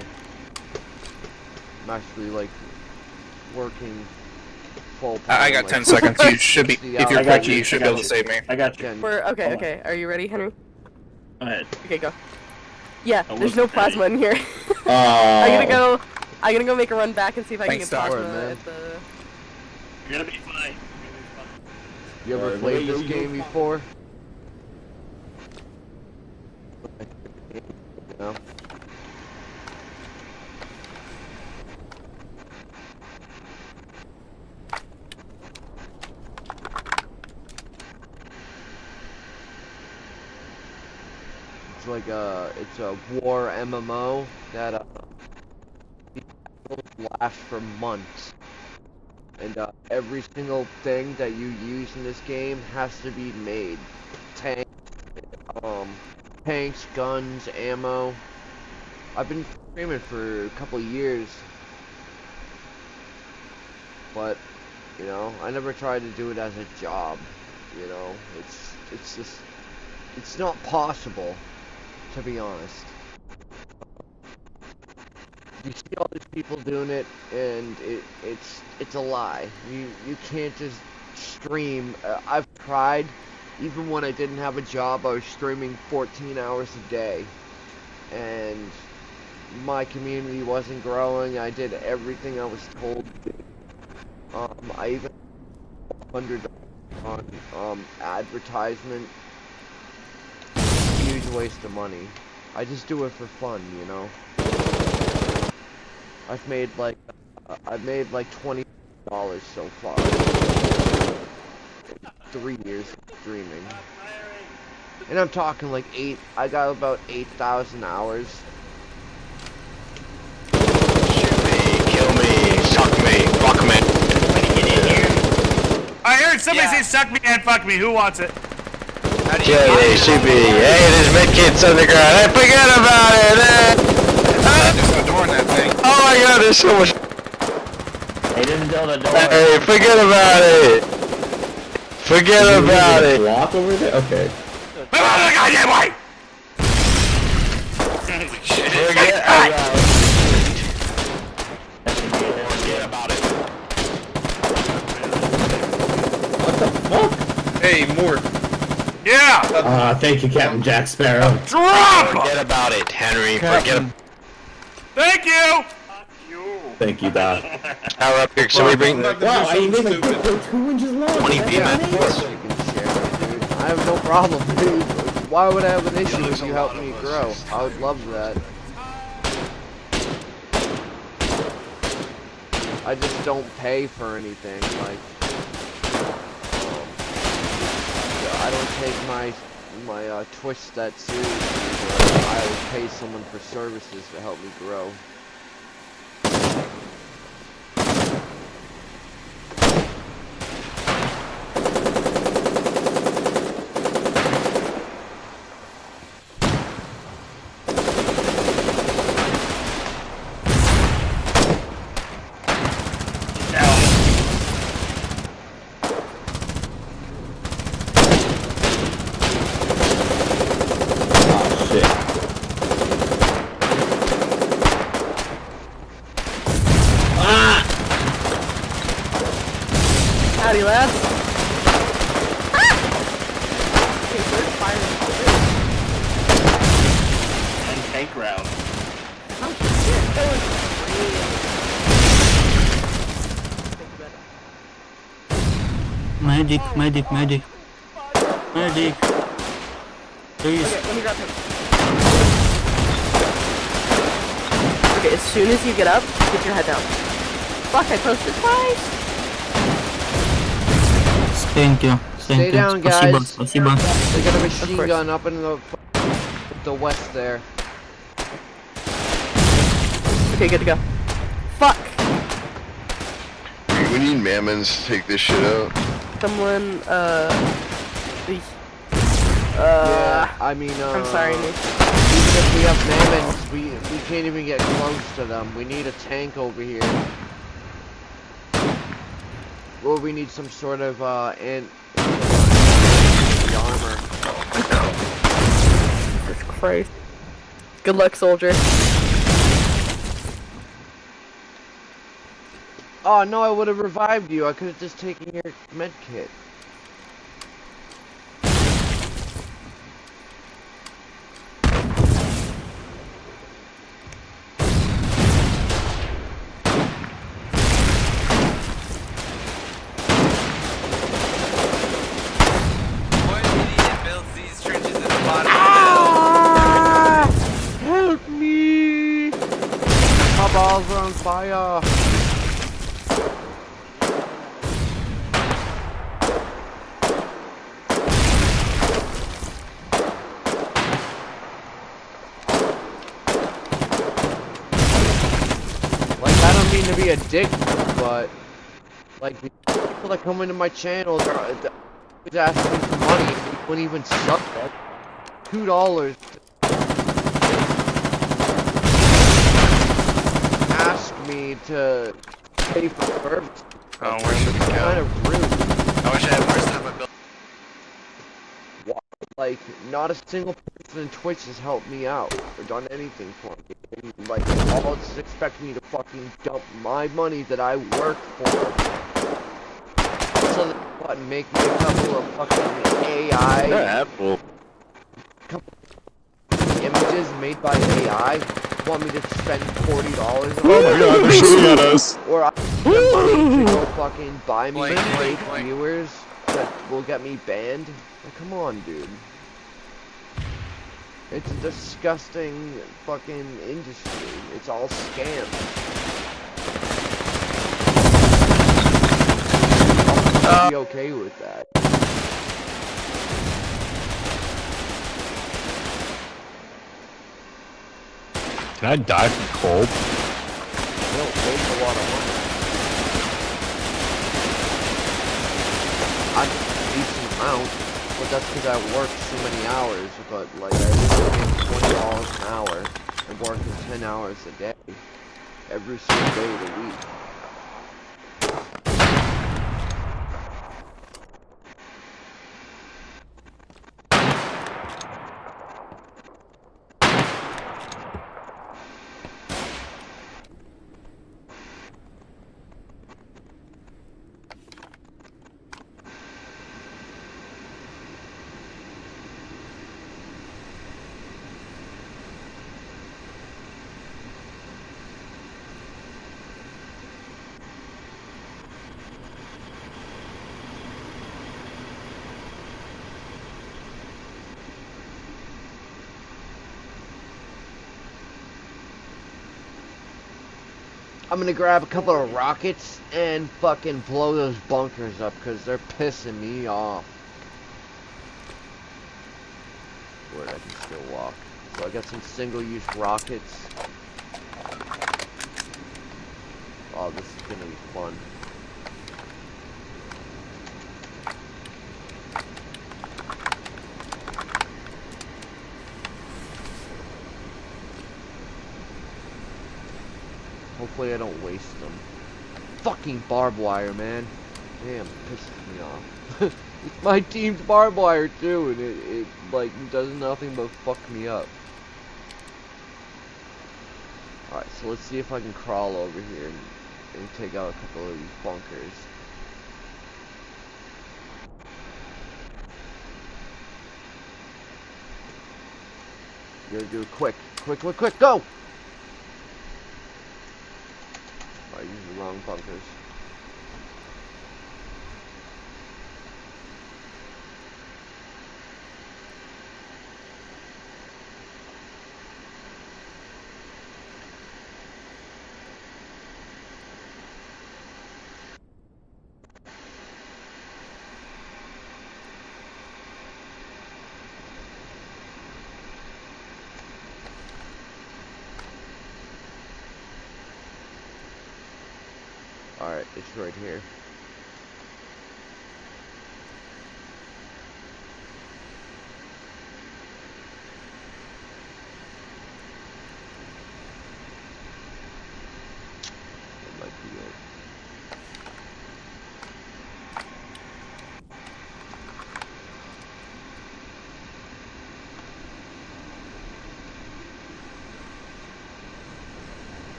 I'm actually like working full time. I got like, 10 seconds. You should be, 60 if you're hours got quick, you. you should I be got able to save me. I got you. again. We're okay. Hold on. Okay, are you ready, Henry? Go ahead. Okay, go. Yeah, I there's no wasn't ready. plasma in here. Oh. I'm gonna go make a run back and see if I can Thanks, get Doc. plasma Man. at the. You're gonna be fine. You ever Alright, played what this do you- game before? No. It's like it's a war MMO that lasts for months. And every single thing that you use in this game has to be made. Tanks, guns, ammo. I've been streaming for a couple years, but you know, I never tried to do it as a job. You know, it's just it's not possible, to be honest. You see all these people doing it, and it's a lie. You can't just stream. I've tried. Even when I didn't have a job, I was streaming 14 hours a day, and my community wasn't growing. I did everything I was told to do. I even $100 on advertisement. Huge waste of money. I just do it for fun, you know. I've made like $20 so far. 3 years of streaming. And I'm talking like I got about 8,000 hours. Shoot me, kill me, suck me, fuck me. I heard somebody say suck me and fuck me. Who wants it? JCB. Hey, there's medkits on the ground. Hey, forget about it. There's no door in that thing. Oh my god, there's so much. They didn't build a door. Hey, forget about it. Forget about it. Walk over there? Okay. Move out of the goddamn way! Forget about it. Forget about it. What the fuck? Hey, Mort. Yeah! Thank you, Captain Jack Sparrow. Drop! Forget about it, Henry. Forget. Thank you! Thank you, Doc. Power up here. So we bring Wow, I made like 2 inches long. 20 That's BMX. amazing. I have no problem, dude. Why would I have an issue if you help me grow? I would love that. I just don't pay for anything, like, I don't take my Twitch that seriously. I always pay someone for services to help me grow. Howdy, lads. Ah! Okay, first fire. And tank round. Oh shit, that was Medic. Please. Okay, let me grab him. Okay, as soon as you get up, get your head down. Fuck, I posted twice. Thank you. Stay down, guys. Спасибо. They got a machine gun up in the west there. Okay, good to go. Fuck! We need mammons to take this shit out. Someone, yeah, I mean, I'm sorry, Nick. even if we have mammons, we can't even get close to them. We need a tank over here. Or we need some sort of, armor. Jesus Christ. Good luck, soldier. Oh, no, I would have revived you. I could have just taken your med kit. Help me! My balls are on fire. Like, I don't mean to be a dick, but like the people that come into my channels are always asking me for money and they wouldn't even suck that. $2 ask me to pay for service. Oh, where should we go? Kind of rude. I wish I had more stuff I built. Like, not a single person in Twitch has helped me out or done anything for me. And, like, all just expect me to fucking dump my money that I work for. So that what, make me a couple of fucking AI couple images made by AI. Want me to spend $40 on Oh my god, they're shooting at us. Or I have money to go fucking buy me fake viewers that will get me banned. Like, come on, dude. It's a disgusting fucking industry. It's all scams. I'll be okay with that. Can I die from cold? They'll waste a lot of money. I'm a decent amount, but that's because I work so many hours. But like, I usually make $20 an hour and working 10 hours a day, every single day of the week. I'm gonna grab a couple of rockets and fucking blow those bunkers up because they're pissing me off. Where I can still walk. So I got some single-use rockets. Oh, this is gonna be fun. Hopefully I don't waste them. Fucking barbed wire, man. Damn, pisses me off. My team's barbed wire too, and it like does nothing but fuck me up. Alright, so let's see if I can crawl over here and take out a couple of these bunkers. You gotta do it quick. Quick, quick, quick, go! I used the wrong bunkers. Alright, it's right here. That might be it.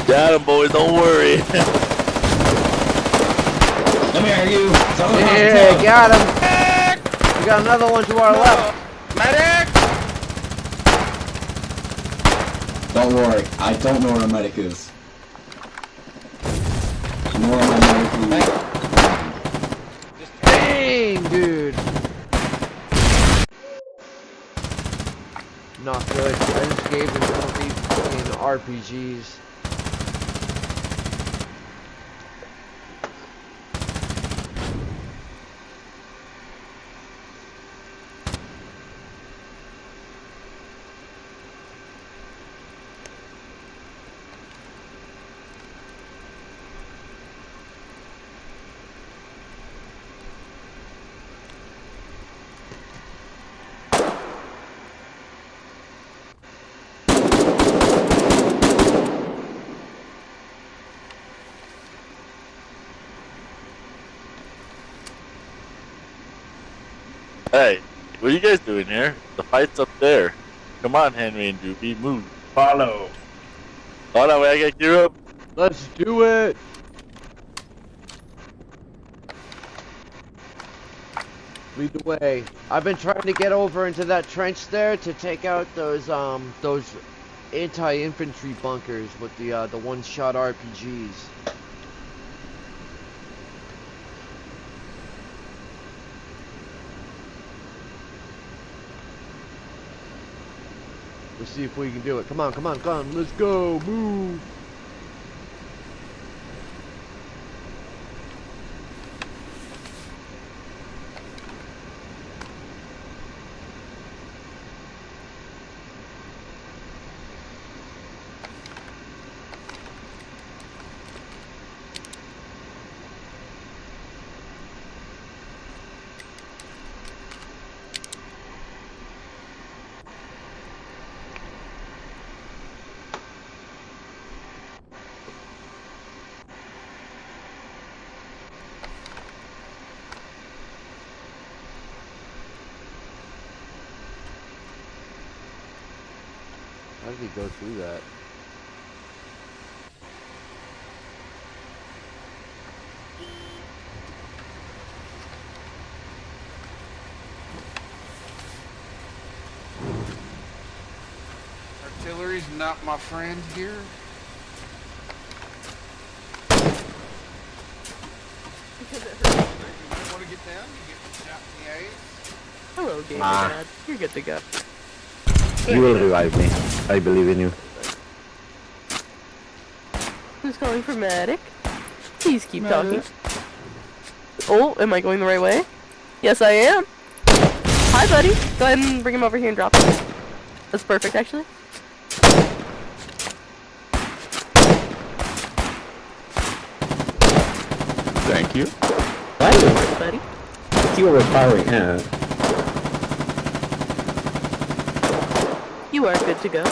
Got him, boys. Don't worry. Come here, you. Yeah, got him. We got another one to our left. Medic! Don't worry. I don't know where a medic is. Nor am I medically. Dang, dude. Not good. I just gave him 3 fucking RPGs. Hey, what are you guys doing here? The fight's up there. Come on, Henry and Doobie, move. Follow. Hold on, wait, I gotta gear up. Let's do it. Lead the way. I've been trying to get over into that trench there to take out those anti-infantry bunkers with the one-shot RPGs. Let's see if we can do it. Come on, come on, come on. Let's go. Move. How did he go through that? Artillery's not my friend here. Because it hurts. You want to get down? You get shot in the ace. Hello, Gamer Dad. You're good to go. You will revive me. I believe in you. Who's calling for medic? Please keep talking. Oh, am I going the right way? Yes, I am. Hi, buddy. Go ahead and bring him over here and drop him. That's perfect, actually. Thank you. Hi, buddy. See where we're firing at. You are good to go. I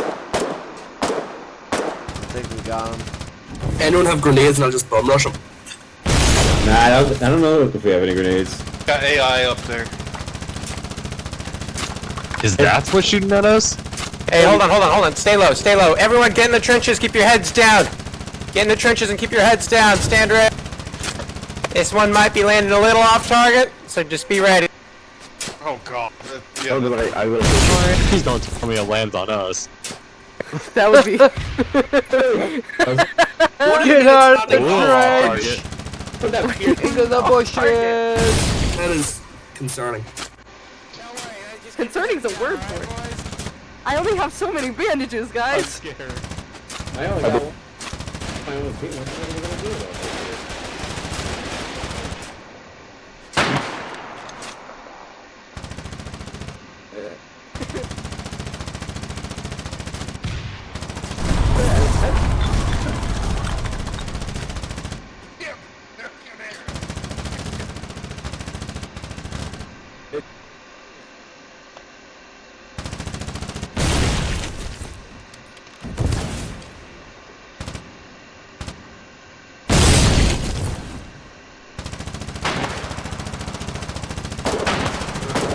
think we got him. Anyone have grenades and I'll just bum rush them. Nah, I don't know if we have any grenades. Got AI up there. Is that what's shooting at us? Hey, hold on. Stay low. Everyone get in the trenches, keep your heads down. Get in the trenches and keep your heads down. Stand ready. This one might be landing a little off target, so just be ready. Oh god. I will. Please don't tell me it lands on us. That would be. Get out of the Target. trench! Into the bushes! That is concerning. Concerning's a word for it. I only have so many bandages, I'm guys. scared. I only got one. What are we gonna do about this?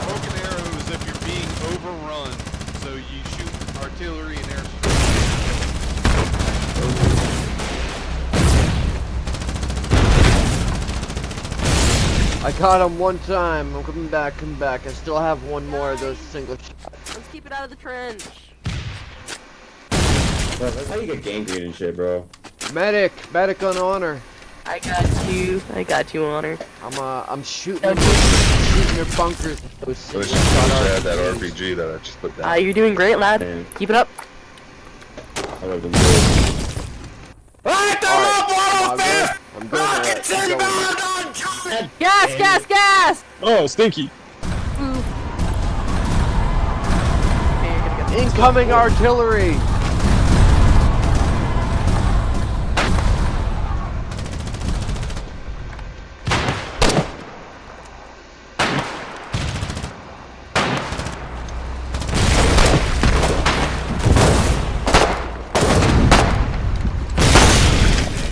Broken arrows if you're being overrun, so you shoot artillery and air. I caught him one time. I'm coming back. I still have one more of those single shots. Let's keep it out of the trench. Bro, that's how you get gangrene and shit, bro. Medic on honor. I got you, Honor. I'm shooting their bunkers. Those single shot that RPGs. RPG that I just put down. You're doing great, lad. Man. Keep it up. I would have been good. I'm going Gas! Oh, stinky. Incoming artillery!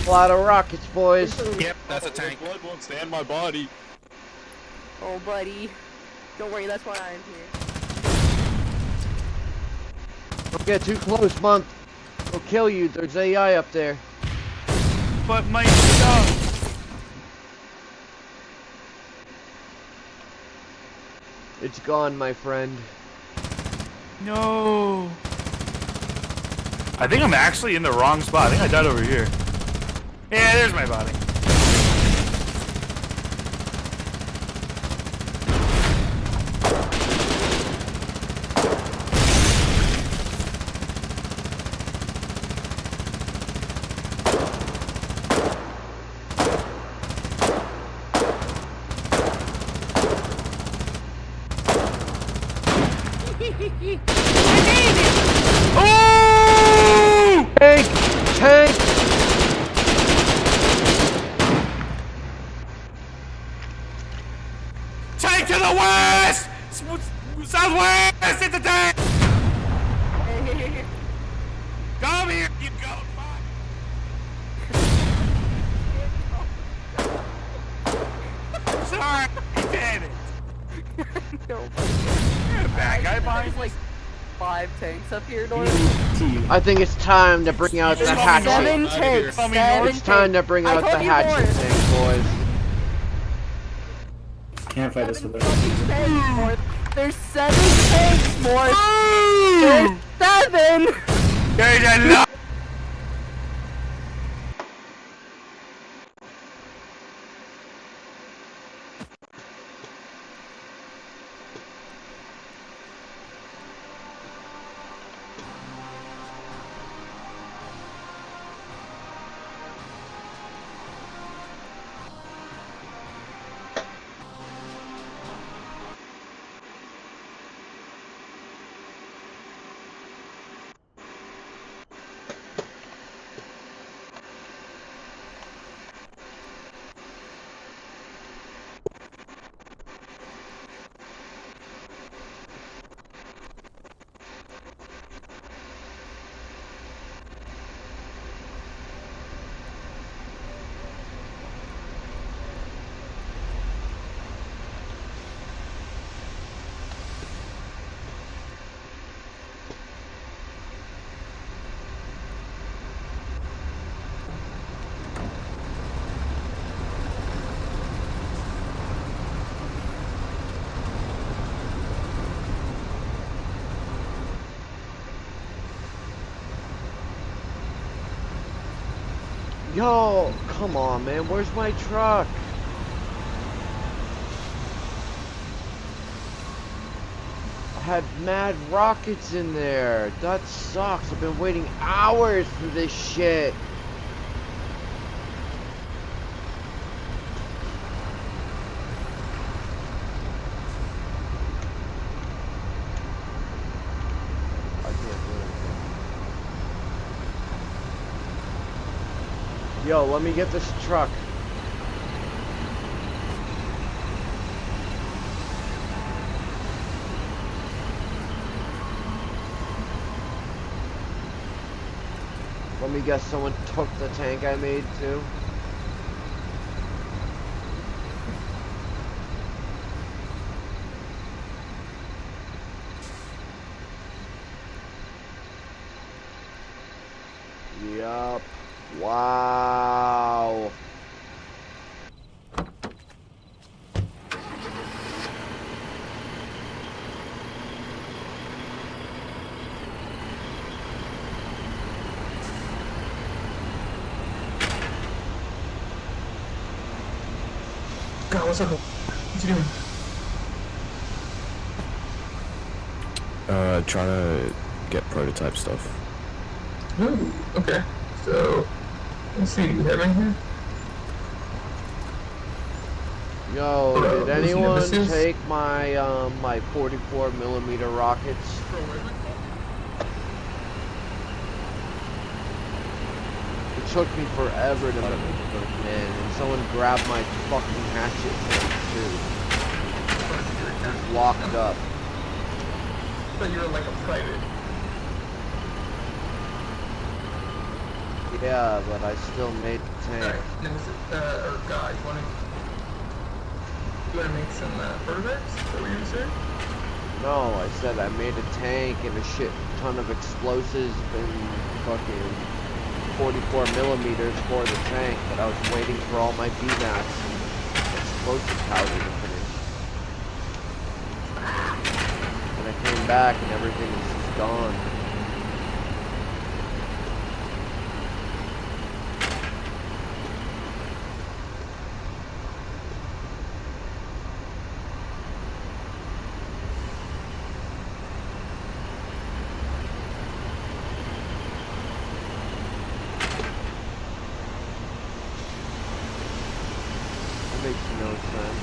A lot of rockets, boys. Yep, that's a tank. Blood won't stand my body. Oh, buddy. Don't worry, that's why I'm here. Don't get too close, Monk. They'll kill you. There's AI up there. But my stuff. It's gone, my friend. No. I think I'm actually in the wrong spot. I think I died over here. Yeah, there's my body. Oh! Tank! Tank to the west! Southwest! It's a tank! Come here, you go! Sorry, damn it! No, Bad guy behind there's like 5 tanks up here, North. I think it's time to bring out the hatchet. 7 tanks. 7 It's time to bring out the hatchet tank, boys. Can't fight this with There's 7 tanks, more. There's 7. There's a lot. Yo, come on, man. Where's my truck? I had mad rockets in there. That sucks. I've been waiting hours for this shit. I can't do anything. Yo, let me get this truck. Let me guess, someone took the tank I made too? Yup. Wow. God, what's up? What you doing? Trying to get prototype stuff. Ooh, okay. So, let's see, you have anything? Yo, did listen to anyone this. take my my 44mm rockets? It took me forever to make them, man, and someone grabbed my fucking hatchet too. It's locked up. I thought you were like a private. Yeah, but I still made the tank. Alright, then is it, or God, you wanna make some, prototypes? Is that what you were saying? No, I said I made a tank and a shit ton of explosives and fucking 44mm for the tank, but I was waiting for all my BMAX and explosive powder to finish. And I came back and everything was just gone. That makes no sense.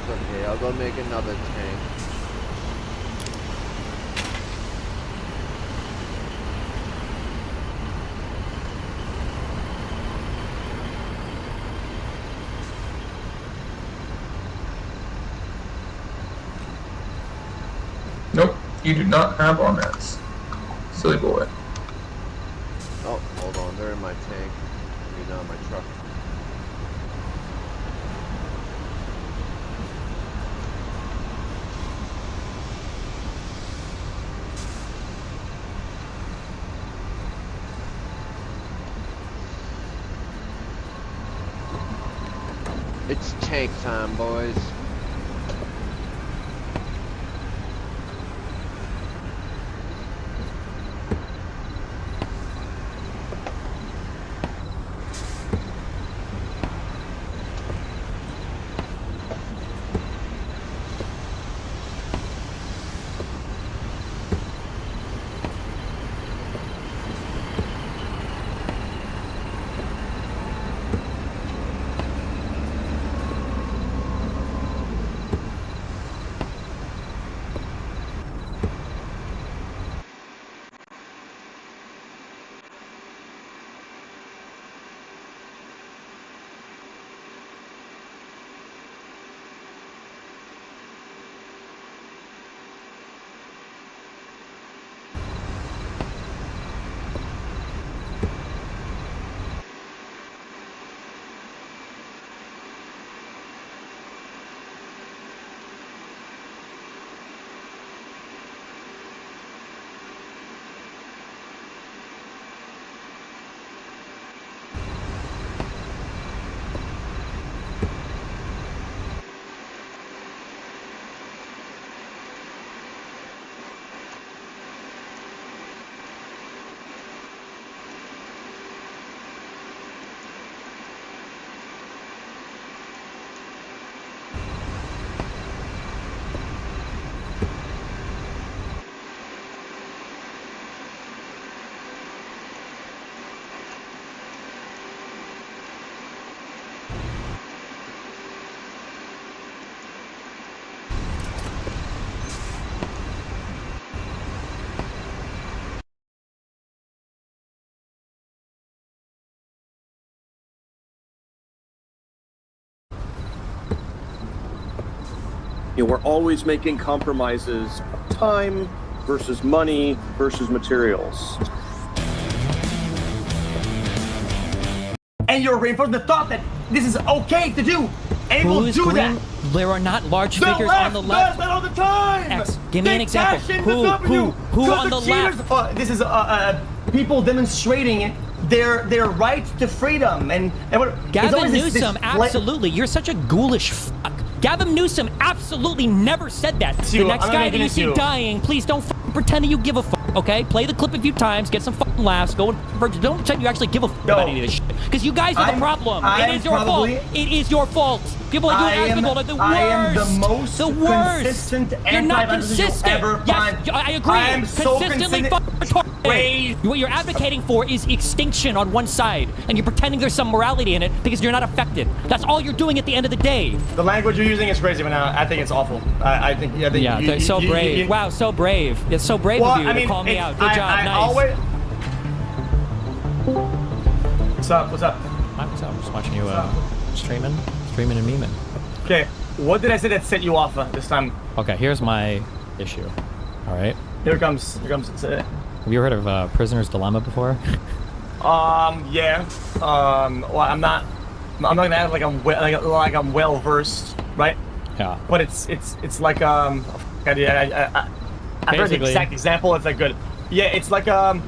Okay, I'll go make another tank. Nope, you do not have on that. Silly boy. Oh, hold on, they're in my tank. I mean, my truck. It's tank time, boys. we're always making compromises, time versus money versus materials. And you're reinforcing the thought that this is okay to do. And we'll do that. There are not large figures on the left. Does that all the time. X, give me an example. Who on the left? This is people demonstrating their right to freedom and what. Gavin Newsom, absolutely. You're such a ghoulish fuck. Gavin Newsom absolutely never said that. The next guy that you see dying, please don't pretend that you give a fuck. Okay, play the clip a few times, get some fucking laughs, go and don't pretend you actually give a fuck about any of this shit. Because you guys are the problem. It is your fault. It is your fault. People like you and Asmongold are the worst. I am the most consistent You're not consistent. Ever yes, I agree. I am so consistently fucking retarded. What you're advocating for is extinction on one side, and you're pretending there's some morality in it because you're not affected. That's all you're doing at the end of the day. The language you're using is crazy, but now I think it's awful. I think they're so brave. Wow, so brave. It's so brave of you to call me out. Good job. Nice. What's up? What's up? Hi, what's up? I'm just watching you streaming and memeing. Okay, what did I say that set you off this time? Okay, here's my issue. All right. Here comes. Have you heard of Prisoner's Dilemma before? Yeah. Well, I'm not gonna act like I'm well versed, right? Yeah. But it's like I forgot the exact example. It's like good. Yeah, it's like a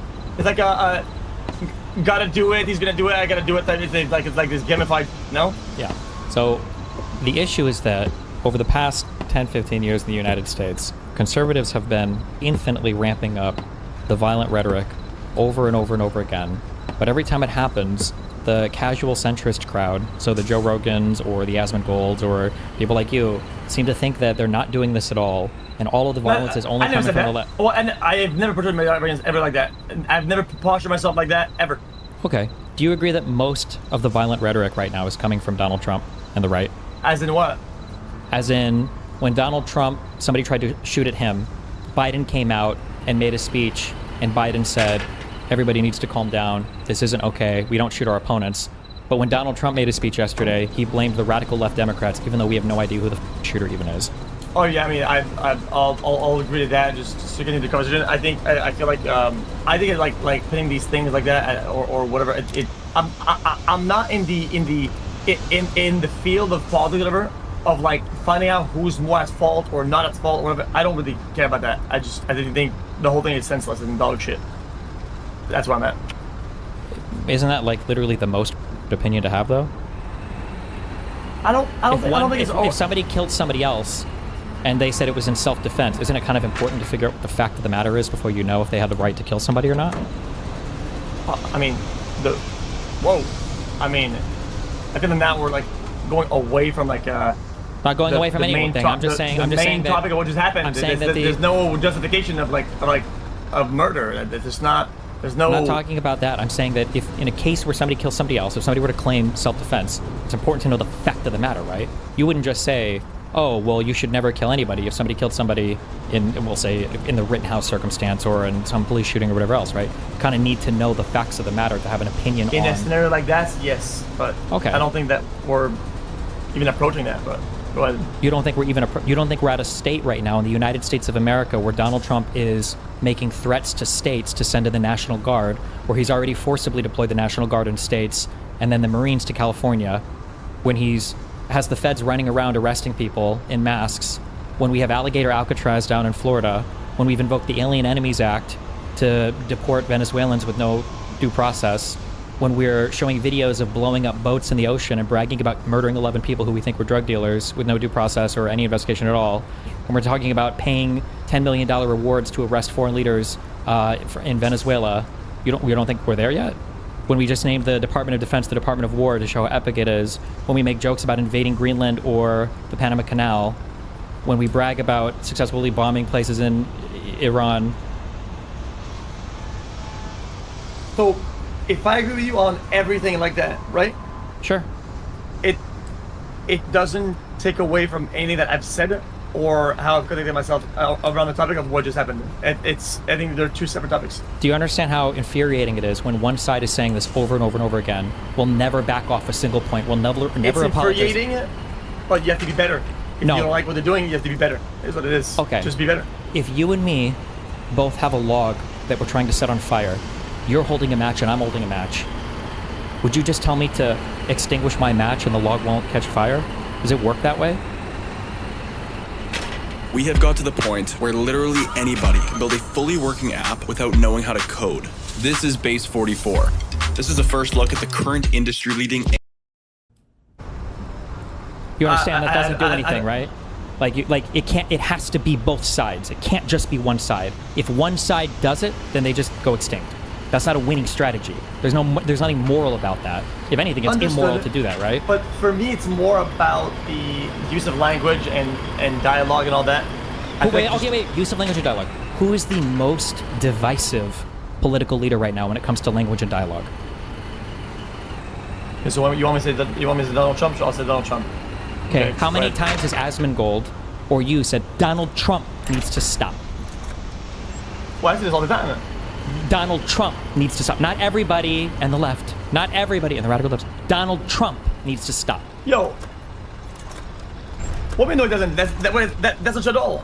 gotta do it. He's gonna do it. I gotta do it. It's like this gamified. No. Yeah. So the issue is that over the past 10-15 years in the United States, conservatives have been infinitely ramping up the violent rhetoric over and over and over again. But every time it happens, the casual centrist crowd, so the Joe Rogans or the Asmongolds or people like you, seem to think that they're not doing this at all, and all of the violence is only coming from the left. Well, and I have never portrayed my audience ever like that. I've never postured myself like that ever. Okay. Do you agree that most of the violent rhetoric right now is coming from Donald Trump and the right? As in what? As in, when Donald Trump, somebody tried to shoot at him, Biden came out and made a speech, and Biden said, everybody needs to calm down. This isn't okay. We don't shoot our opponents. But when Donald Trump made a speech yesterday, he blamed the radical left Democrats, even though we have no idea who the shooter even is. Oh yeah, I mean, I'll agree to that. Just to continue the conversation, I feel like I think it like putting these things like that or whatever. I'm not in the field of politics, whatever, of like finding out who's more at fault or not at fault or whatever. I don't really care about that. I think the whole thing is senseless and dog shit. That's where I'm at. Isn't that like literally the most opinion to have though? I don't think it's if somebody killed somebody else and they said it was in self-defense, isn't it kind of important to figure out what the fact of the matter is before you know if they had the right to kill somebody or not? I mean, I think now we're like going away from like not going away from anything. I'm just saying. I'm just saying that topic of what just happened. I'm saying that there's no justification of murder. There's not. There's no. I'm not talking about that. I'm saying that if in a case where somebody kills somebody else, if somebody were to claim self-defense, it's important to know the fact of the matter, right? You wouldn't just say, oh, well, you should never kill anybody if somebody killed somebody in, we'll say, in the Rittenhouse circumstance or in some police shooting or whatever else, right? You kind of need to know the facts of the matter to have an opinion on. In a scenario like that, yes, but okay. I don't think that we're even approaching that, but go ahead. You don't think we're at a state right now in the United States of America where Donald Trump is making threats to states to send in the National Guard, where he's already forcibly deployed the National Guard in states and then the Marines to California, when has the feds running around arresting people in masks, when we have Alligator Alcatraz down in Florida, when we've invoked the Alien Enemies Act to deport Venezuelans with no due process, when we're showing videos of blowing up boats in the ocean and bragging about murdering 11 people who we think were drug dealers with no due process or any investigation at all, when we're talking about paying $10 million rewards to arrest foreign leaders in Venezuela, you don't think we're there yet? When we just named the Department of Defense the Department of War to show how epic it is, when we make jokes about invading Greenland or the Panama Canal, when we brag about successfully bombing places in Iran. So, if I agree with you on everything like that, right? Sure. It doesn't take away from anything that I've said or how I've conducted myself around the topic of what just happened. I think they're two separate topics. Do you understand how infuriating it is when one side is saying this over and over and over again? We'll never back off a single point. We'll never apologize. It's infuriating, but you have to be better. If you don't like what they're doing, you have to be better. Is what it is. Okay. Just be better. If you and me both have a log that we're trying to set on fire, you're holding a match and I'm holding a match, would you just tell me to extinguish my match and the log won't catch fire? Does it work that way? We have got to the point where literally anybody can build a fully working app without knowing how to code. This is Base 44. This is a first look at the current industry-leading... You understand that doesn't do anything, right? Like it can't. It has to be both sides. It can't just be one side. If one side does it, then they just go extinct. That's not a winning strategy. There's nothing moral about that. If anything, it's immoral to do that, right? But for me, it's more about the use of language and dialogue and all that. Wait. Use of language and dialogue. Who is the most divisive political leader right now when it comes to language and dialogue? Okay, so you want me to say Donald Trump? So I'll say Donald Trump. Okay. How many times has Asmongold or you said Donald Trump needs to stop? Well, I say this all the time. Donald Trump needs to stop. Not everybody and the left. Not everybody and the radical left. Donald Trump needs to stop. Yo. What we know it doesn't. That's not true at all.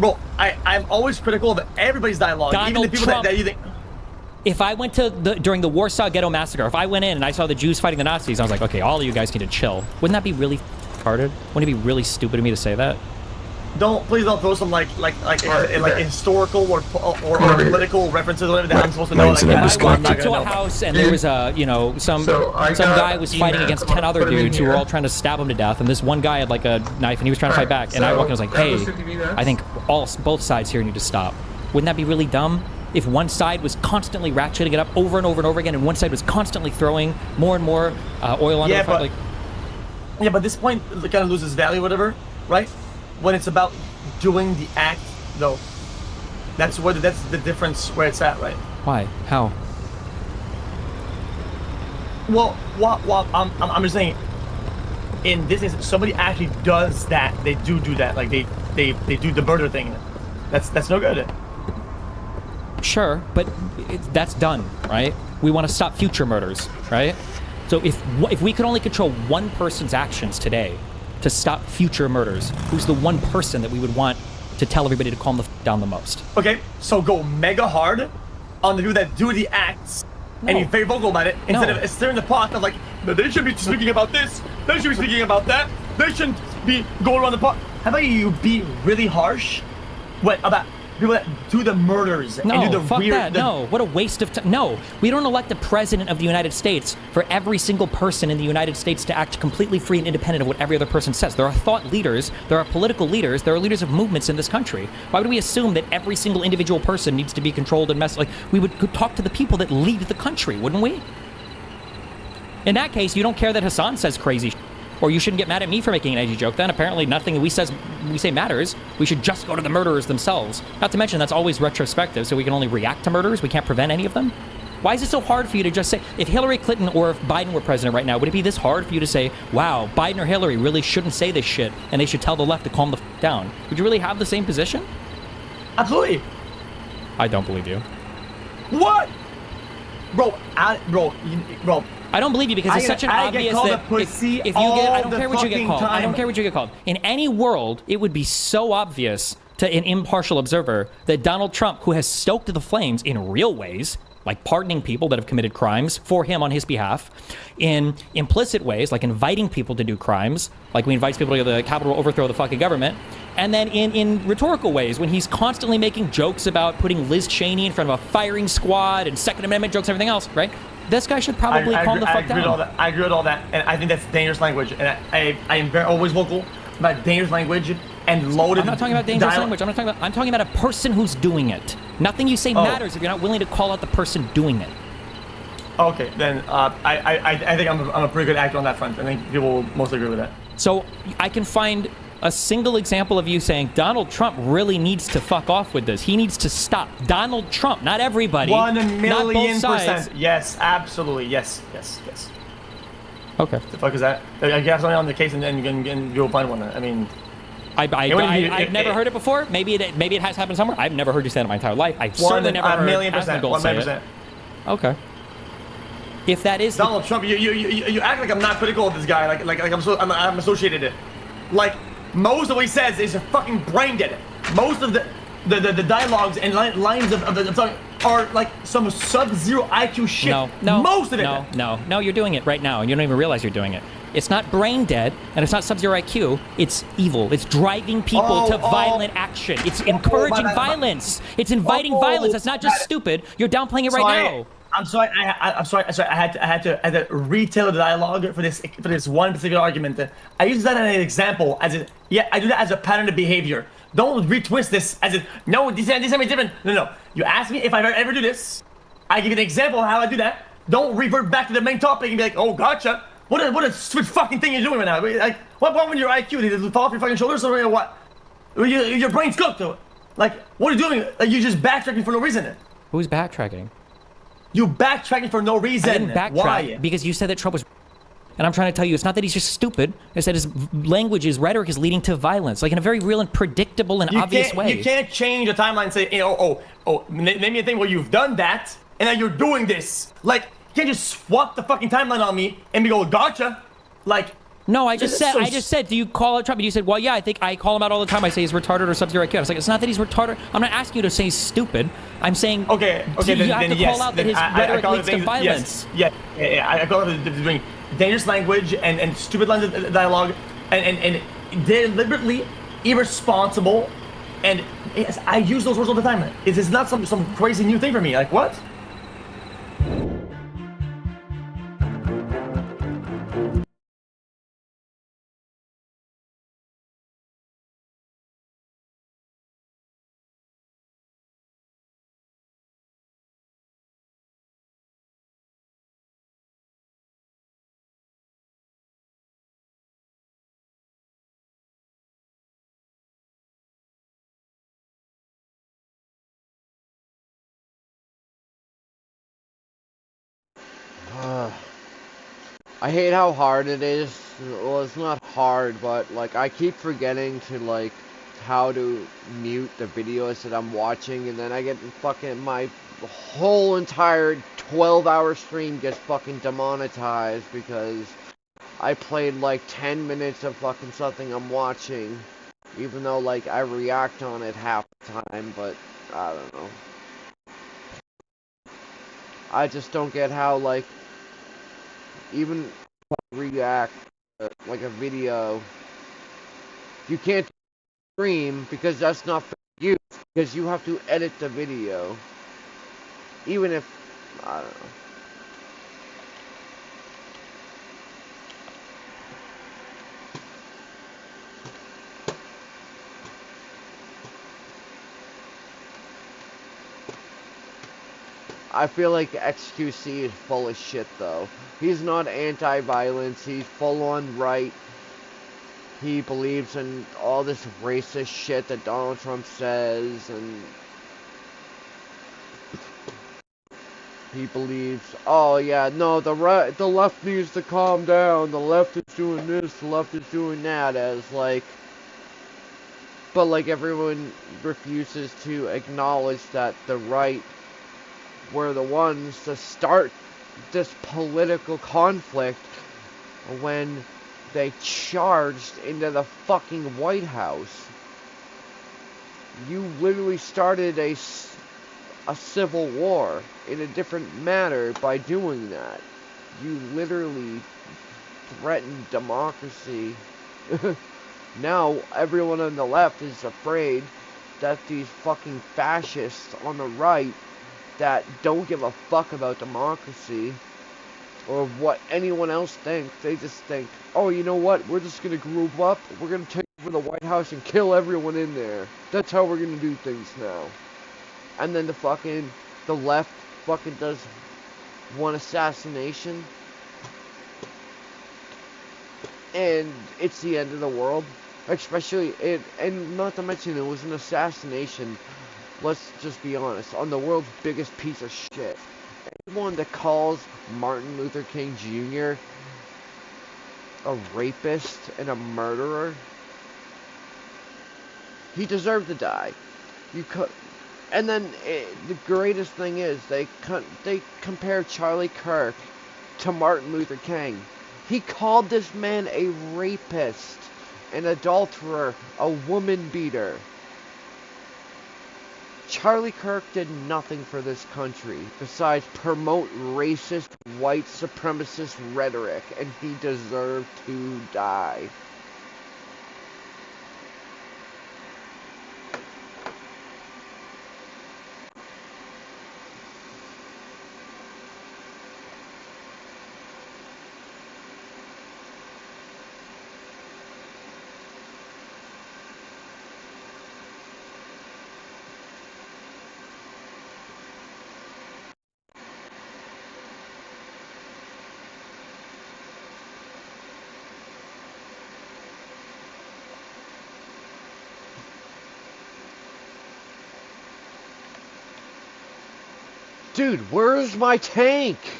Bro, I'm always critical of everybody's dialogue. Donald even the people Trump. that you think. If I went to during the Warsaw Ghetto Massacre, if I went in and I saw the Jews fighting the Nazis, I was like, okay, all of you guys need to chill. Wouldn't that be really retarded? Wouldn't it be really stupid of me to say that? Please don't throw some like historical or political references or whatever that I'm supposed to know. Like, if I walked into a house and there was some guy was fighting against 10 other dudes who were all trying to stab him to death, and this one guy had like a knife and he was trying to fight back, and I walked in and was like, hey, I think both sides here need to stop. Wouldn't that be really dumb? If one side was constantly ratcheting it up over and over and over again, and one side was constantly throwing more and more oil onto the fire, yeah, but this point it kind of loses value, whatever, right? When it's about doing the act, though, that's the difference where it's at, right? Why? How? Well, I'm just saying, in this instance, somebody actually does that. They do that, like they do the murder thing. That's no good. Sure, but that's done, right? We want to stop future murders, right? So if we could only control one person's actions today to stop future murders, who's the one person that we would want to tell everybody to calm the down the most? Okay, so go mega hard on the people that do the acts and be very vocal about it instead of stirring the pot of like, no, they should be speaking about this, they should be speaking about that, they shouldn't be going around the pot. How about you be really harsh about people that do the murders and do the fuck weird... that. No, what a waste of time. No, we don't elect the president of the United States for every single person in the United States to act completely free and independent of what every other person says. There are thought leaders, there are political leaders, there are leaders of movements in this country. Why would we assume that every single individual person needs to be controlled and like, we would talk to the people that lead the country, wouldn't we? In that case, you don't care that Hassan says crazy shit. Or you shouldn't get mad at me for making an edgy joke then. Apparently nothing we say matters. We should just go to the murderers themselves. Not to mention that's always retrospective, so we can only react to murders. We can't prevent any of them. Why is it so hard for you to just say, if Hillary Clinton or if Biden were president right now, would it be this hard for you to say, wow, Biden or Hillary really shouldn't say this shit and they should tell the left to calm the f down? Would you really have the same position? Absolutely. I don't believe you. What? Bro, I don't believe you because it's such an obvious that if you get, I don't care what you get called. I don't care what you get called. In any world, it would be so obvious to an impartial observer that Donald Trump, who has stoked the flames in real ways, like pardoning people that have committed crimes for him on his behalf, in implicit ways, like inviting people to do crimes, like we invite people to the Capitol to overthrow the fucking government, and then in rhetorical ways, when he's constantly making jokes about putting Liz Cheney in front of a firing squad and Second Amendment jokes and everything else, right? This guy should probably calm the fuck down. I agree with all that, and I think that's dangerous language. And I am always vocal about dangerous language and loaded. I'm not talking about dangerous language. I'm talking about a person who's doing it. Nothing you say matters if you're not willing to call out the person doing it. Okay, then I think I'm a pretty good actor on that front. I think people will mostly agree with that. So I can find a single example of you saying Donald Trump really needs to fuck off with this. He needs to stop. Donald Trump, not everybody. 1,000,000%. Yes, absolutely. Yes. Okay. The fuck is that? You have something on the case and you'll find one. I mean, I've never heard it before. Maybe it has happened somewhere. I've never heard you say it in my entire life. I've certainly never heard 1,000,000%. say it. Okay. If that is Donald Trump, you act like I'm not critical of this guy. Like I'm associated it. Like most of what he says is fucking brain dead. Most of the dialogues and lines of the song are like some sub-zero IQ shit. No, most of it. No, you're doing it right now, and you don't even realize you're doing it. It's not brain dead, and it's not sub-zero IQ. It's evil. It's driving people to violent action. It's encouraging violence. It's inviting violence. That's not just stupid. You're downplaying it right now. I'm sorry. I'm sorry. I had to retell the dialogue for this one specific argument. I use that as an example. I do that as a pattern of behavior. Don't retwist this as no. This is different. No. You ask me if I ever do this. I give you an example of how I do that. Don't revert back to the main topic and be like, oh, gotcha. What a stupid fucking thing you're doing right now. Like, what when your IQ? Did it fall off your fucking shoulders or what? Your brain's cooked. Like, what are you doing? Like, you're just backtracking for no reason. Who's backtracking? You backtracking for no reason. I didn't backtrack. Why? Because you said that Trump was. And I'm trying to tell you, it's not that he's just stupid. It's that his language, his rhetoric is leading to violence, like in a very real and predictable and obvious way. You can't change the timeline and say, name me a thing where you've done that, and now you're doing this. Like, you can't just swap the fucking timeline on me and be going, gotcha. Like, no, I just said, do you call out Trump? And you said, well, yeah, I think I call him out all the time. I say he's retarded or sub-zero IQ. I was like, it's not that he's retarded. I'm not asking you to say he's stupid. I'm saying, okay, you have to call out that his rhetoric leads to violence. Yes, yeah, I call it doing dangerous language and stupid lines of dialogue and deliberately irresponsible. And yes, I use those words all the time. It is not some crazy new thing for me. Like, what? I hate how hard it is. Well, it's not hard, but like I keep forgetting to like how to mute the videos that I'm watching, and then I get fucking my whole entire 12-hour stream gets fucking demonetized because I played like 10 minutes of fucking something I'm watching, even though like I react on it half the time, but I don't know. I just don't get how like even react like a video, you can't stream because that's not for you, because you have to edit the video, even if I don't know. I feel like XQC is full of shit, though. He's not anti-violence, he's full-on right. He believes in all this racist shit that Donald Trump says, and he believes, oh yeah, no, the left needs to calm down, the left is doing this, the left is doing that, as like, but like everyone refuses to acknowledge that the right were the ones to start this political conflict when they charged into the fucking White House. You literally started a civil war in a different manner by doing that. You literally threatened democracy. Now everyone on the left is afraid that these fucking fascists on the right that don't give a fuck about democracy or what anyone else thinks. They just think, oh, you know what? We're just gonna group up. We're gonna take over the White House and kill everyone in there. That's how we're gonna do things now. And then the left fucking does one assassination, and it's the end of the world. Especially and not to mention it was an assassination. Let's just be honest, on the world's biggest piece of shit. Anyone that calls Martin Luther King Jr. a rapist and a murderer, he deserved to die. And then the greatest thing is they compare Charlie Kirk to Martin Luther King. He called this man a rapist an adulterer, a woman beater. Charlie Kirk did nothing for this country besides promote racist, white supremacist rhetoric, and he deserved to die. Dude, where's my tank?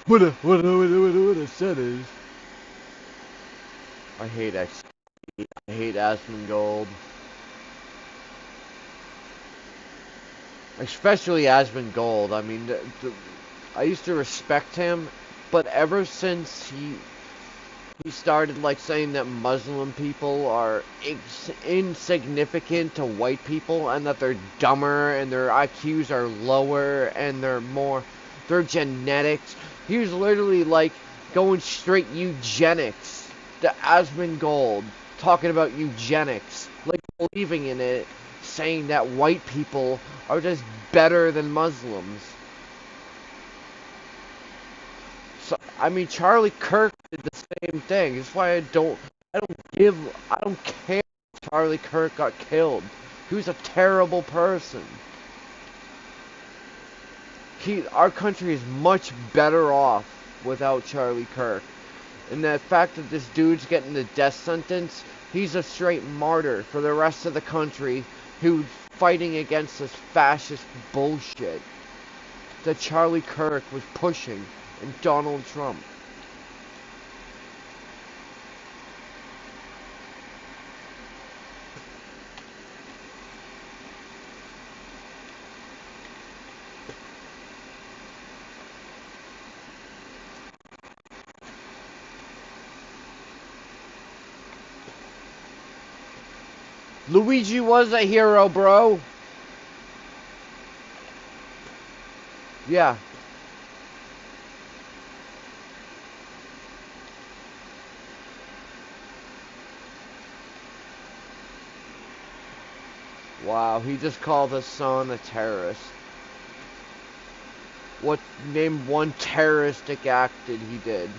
What I said is, I hate X. I hate Asmongold. Especially Asmongold. I mean, I used to respect him, but ever since he started like saying that Muslim people are insignificant to white people and that they're dumber and their IQs are lower and they're genetics. He was literally like going straight eugenics to Asmongold, talking about eugenics, like believing in it, saying that white people are just better than Muslims. So, I mean, Charlie Kirk did the same thing. That's why I don't care if Charlie Kirk got killed. He was a terrible person. Our country is much better off without Charlie Kirk. And the fact that this dude's getting the death sentence, he's a straight martyr for the rest of the country who's fighting against this fascist bullshit that Charlie Kirk was pushing and Donald Trump. Luigi was a hero, bro. Yeah. Wow, he just called his son a terrorist. Name one terroristic act that he did?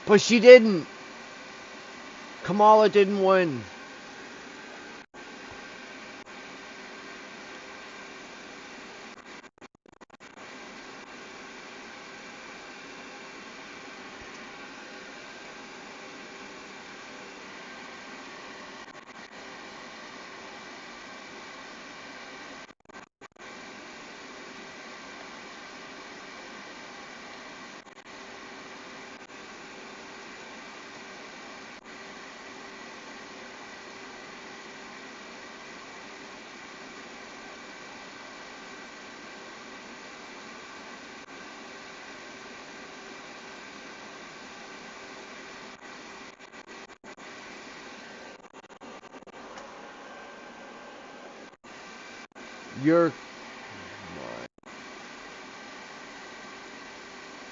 But she didn't. Kamala didn't win. You're...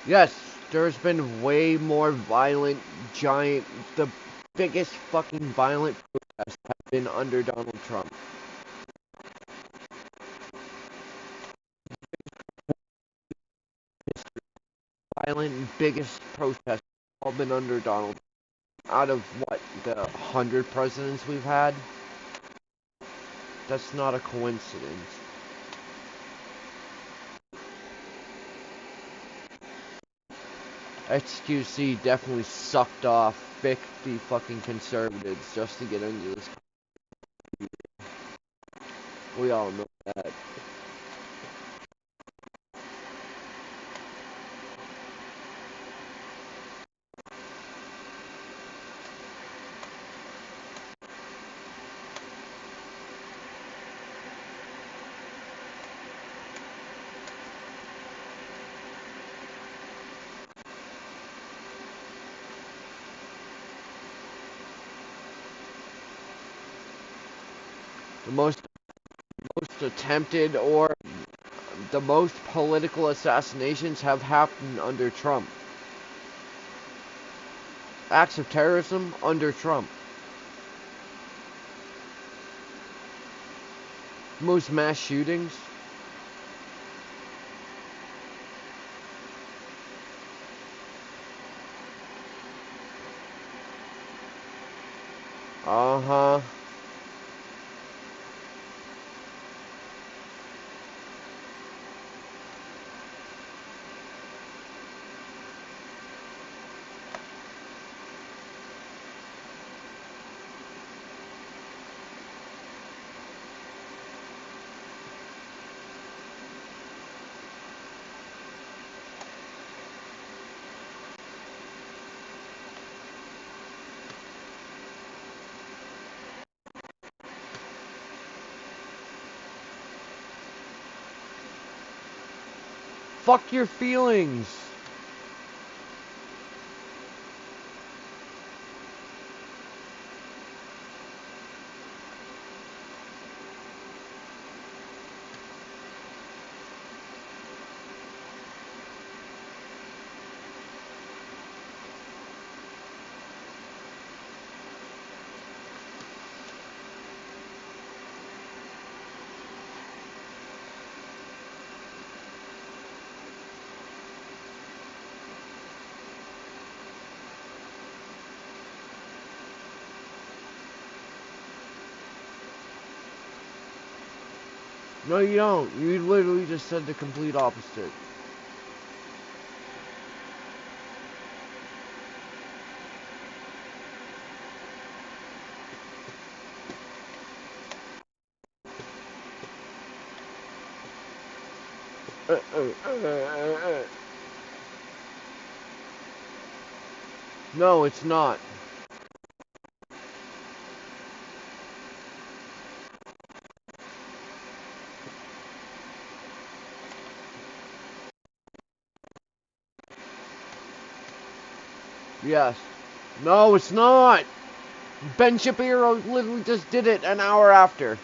Yes, there's been way more violent, the biggest fucking violent protests have been under Donald Trump. Violent and biggest protests have all been under Donald Trump. Out of what, the 100 presidents we've had? That's not a coincidence. XQC definitely sucked off 50 fucking conservatives just to get into this. We all know that. The most attempted or the most political assassinations have happened under Trump. Acts of terrorism under Trump. Most mass shootings. Uh-huh. Fuck your feelings. No, you don't. You literally just said the complete opposite. No, it's not. Yes. No, it's not. Ben Shapiro literally just did it an hour after.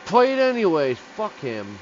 Play it anyways. Fuck him.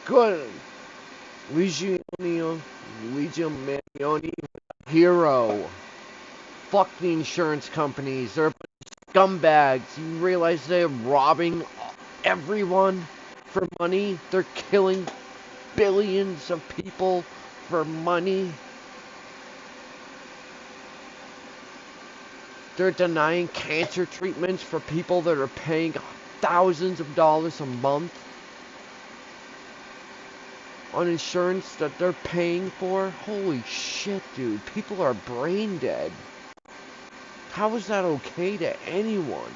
Good. Luigi Manioni, hero. Fuck the insurance companies. They're scumbags. You realize they're robbing everyone for money? They're killing billions of people for money. They're denying cancer treatments for people that are paying thousands of dollars a month on insurance that they're paying for. Holy shit, dude. People are brain dead. How is that okay to anyone?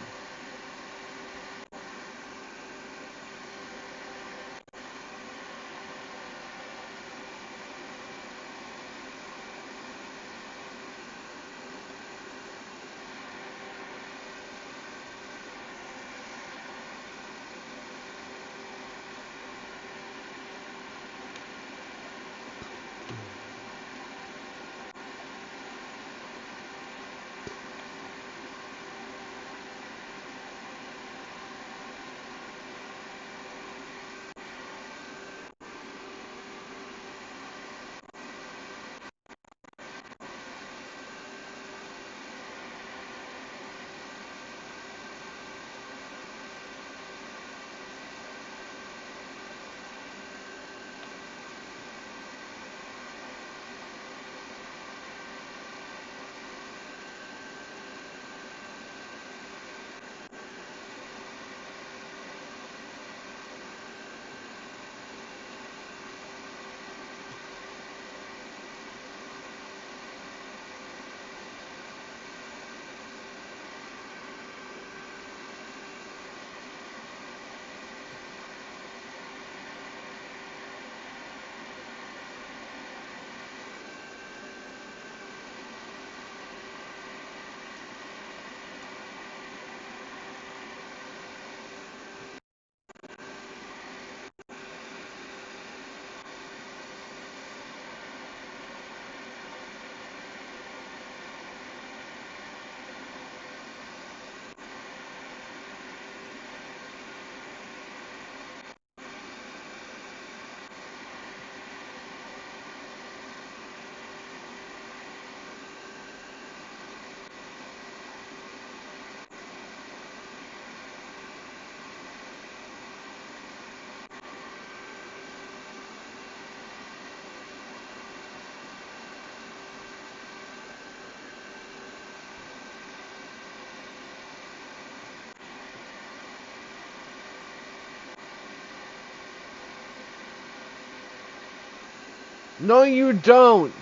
No, you don't.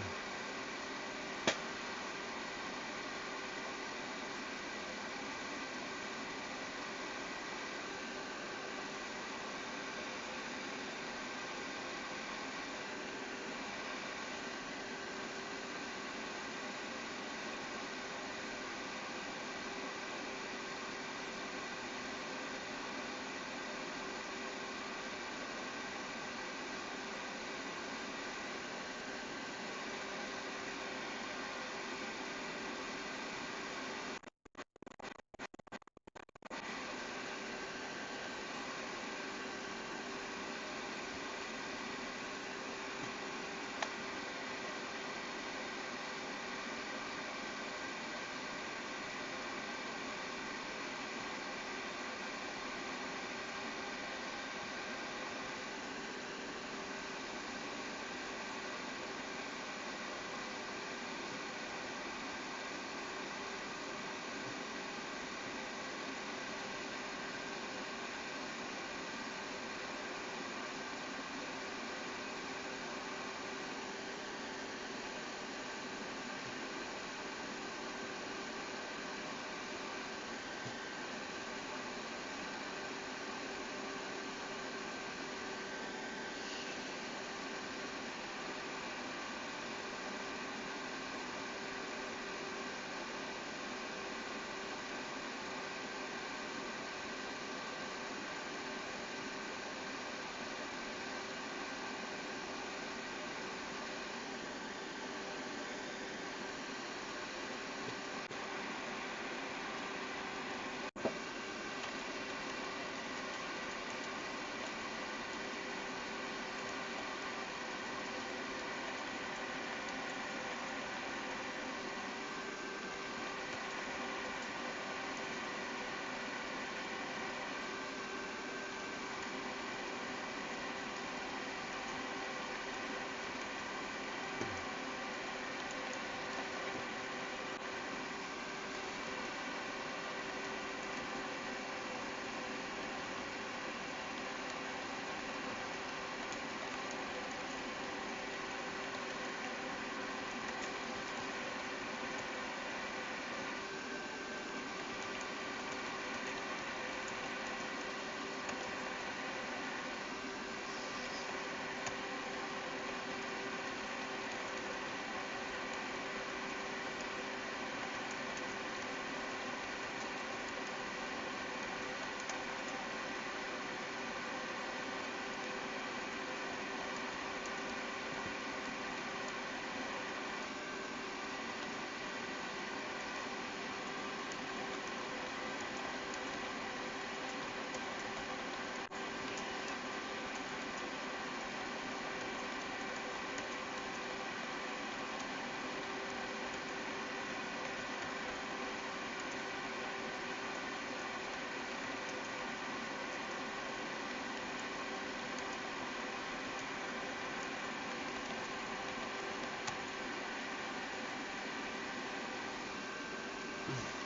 it.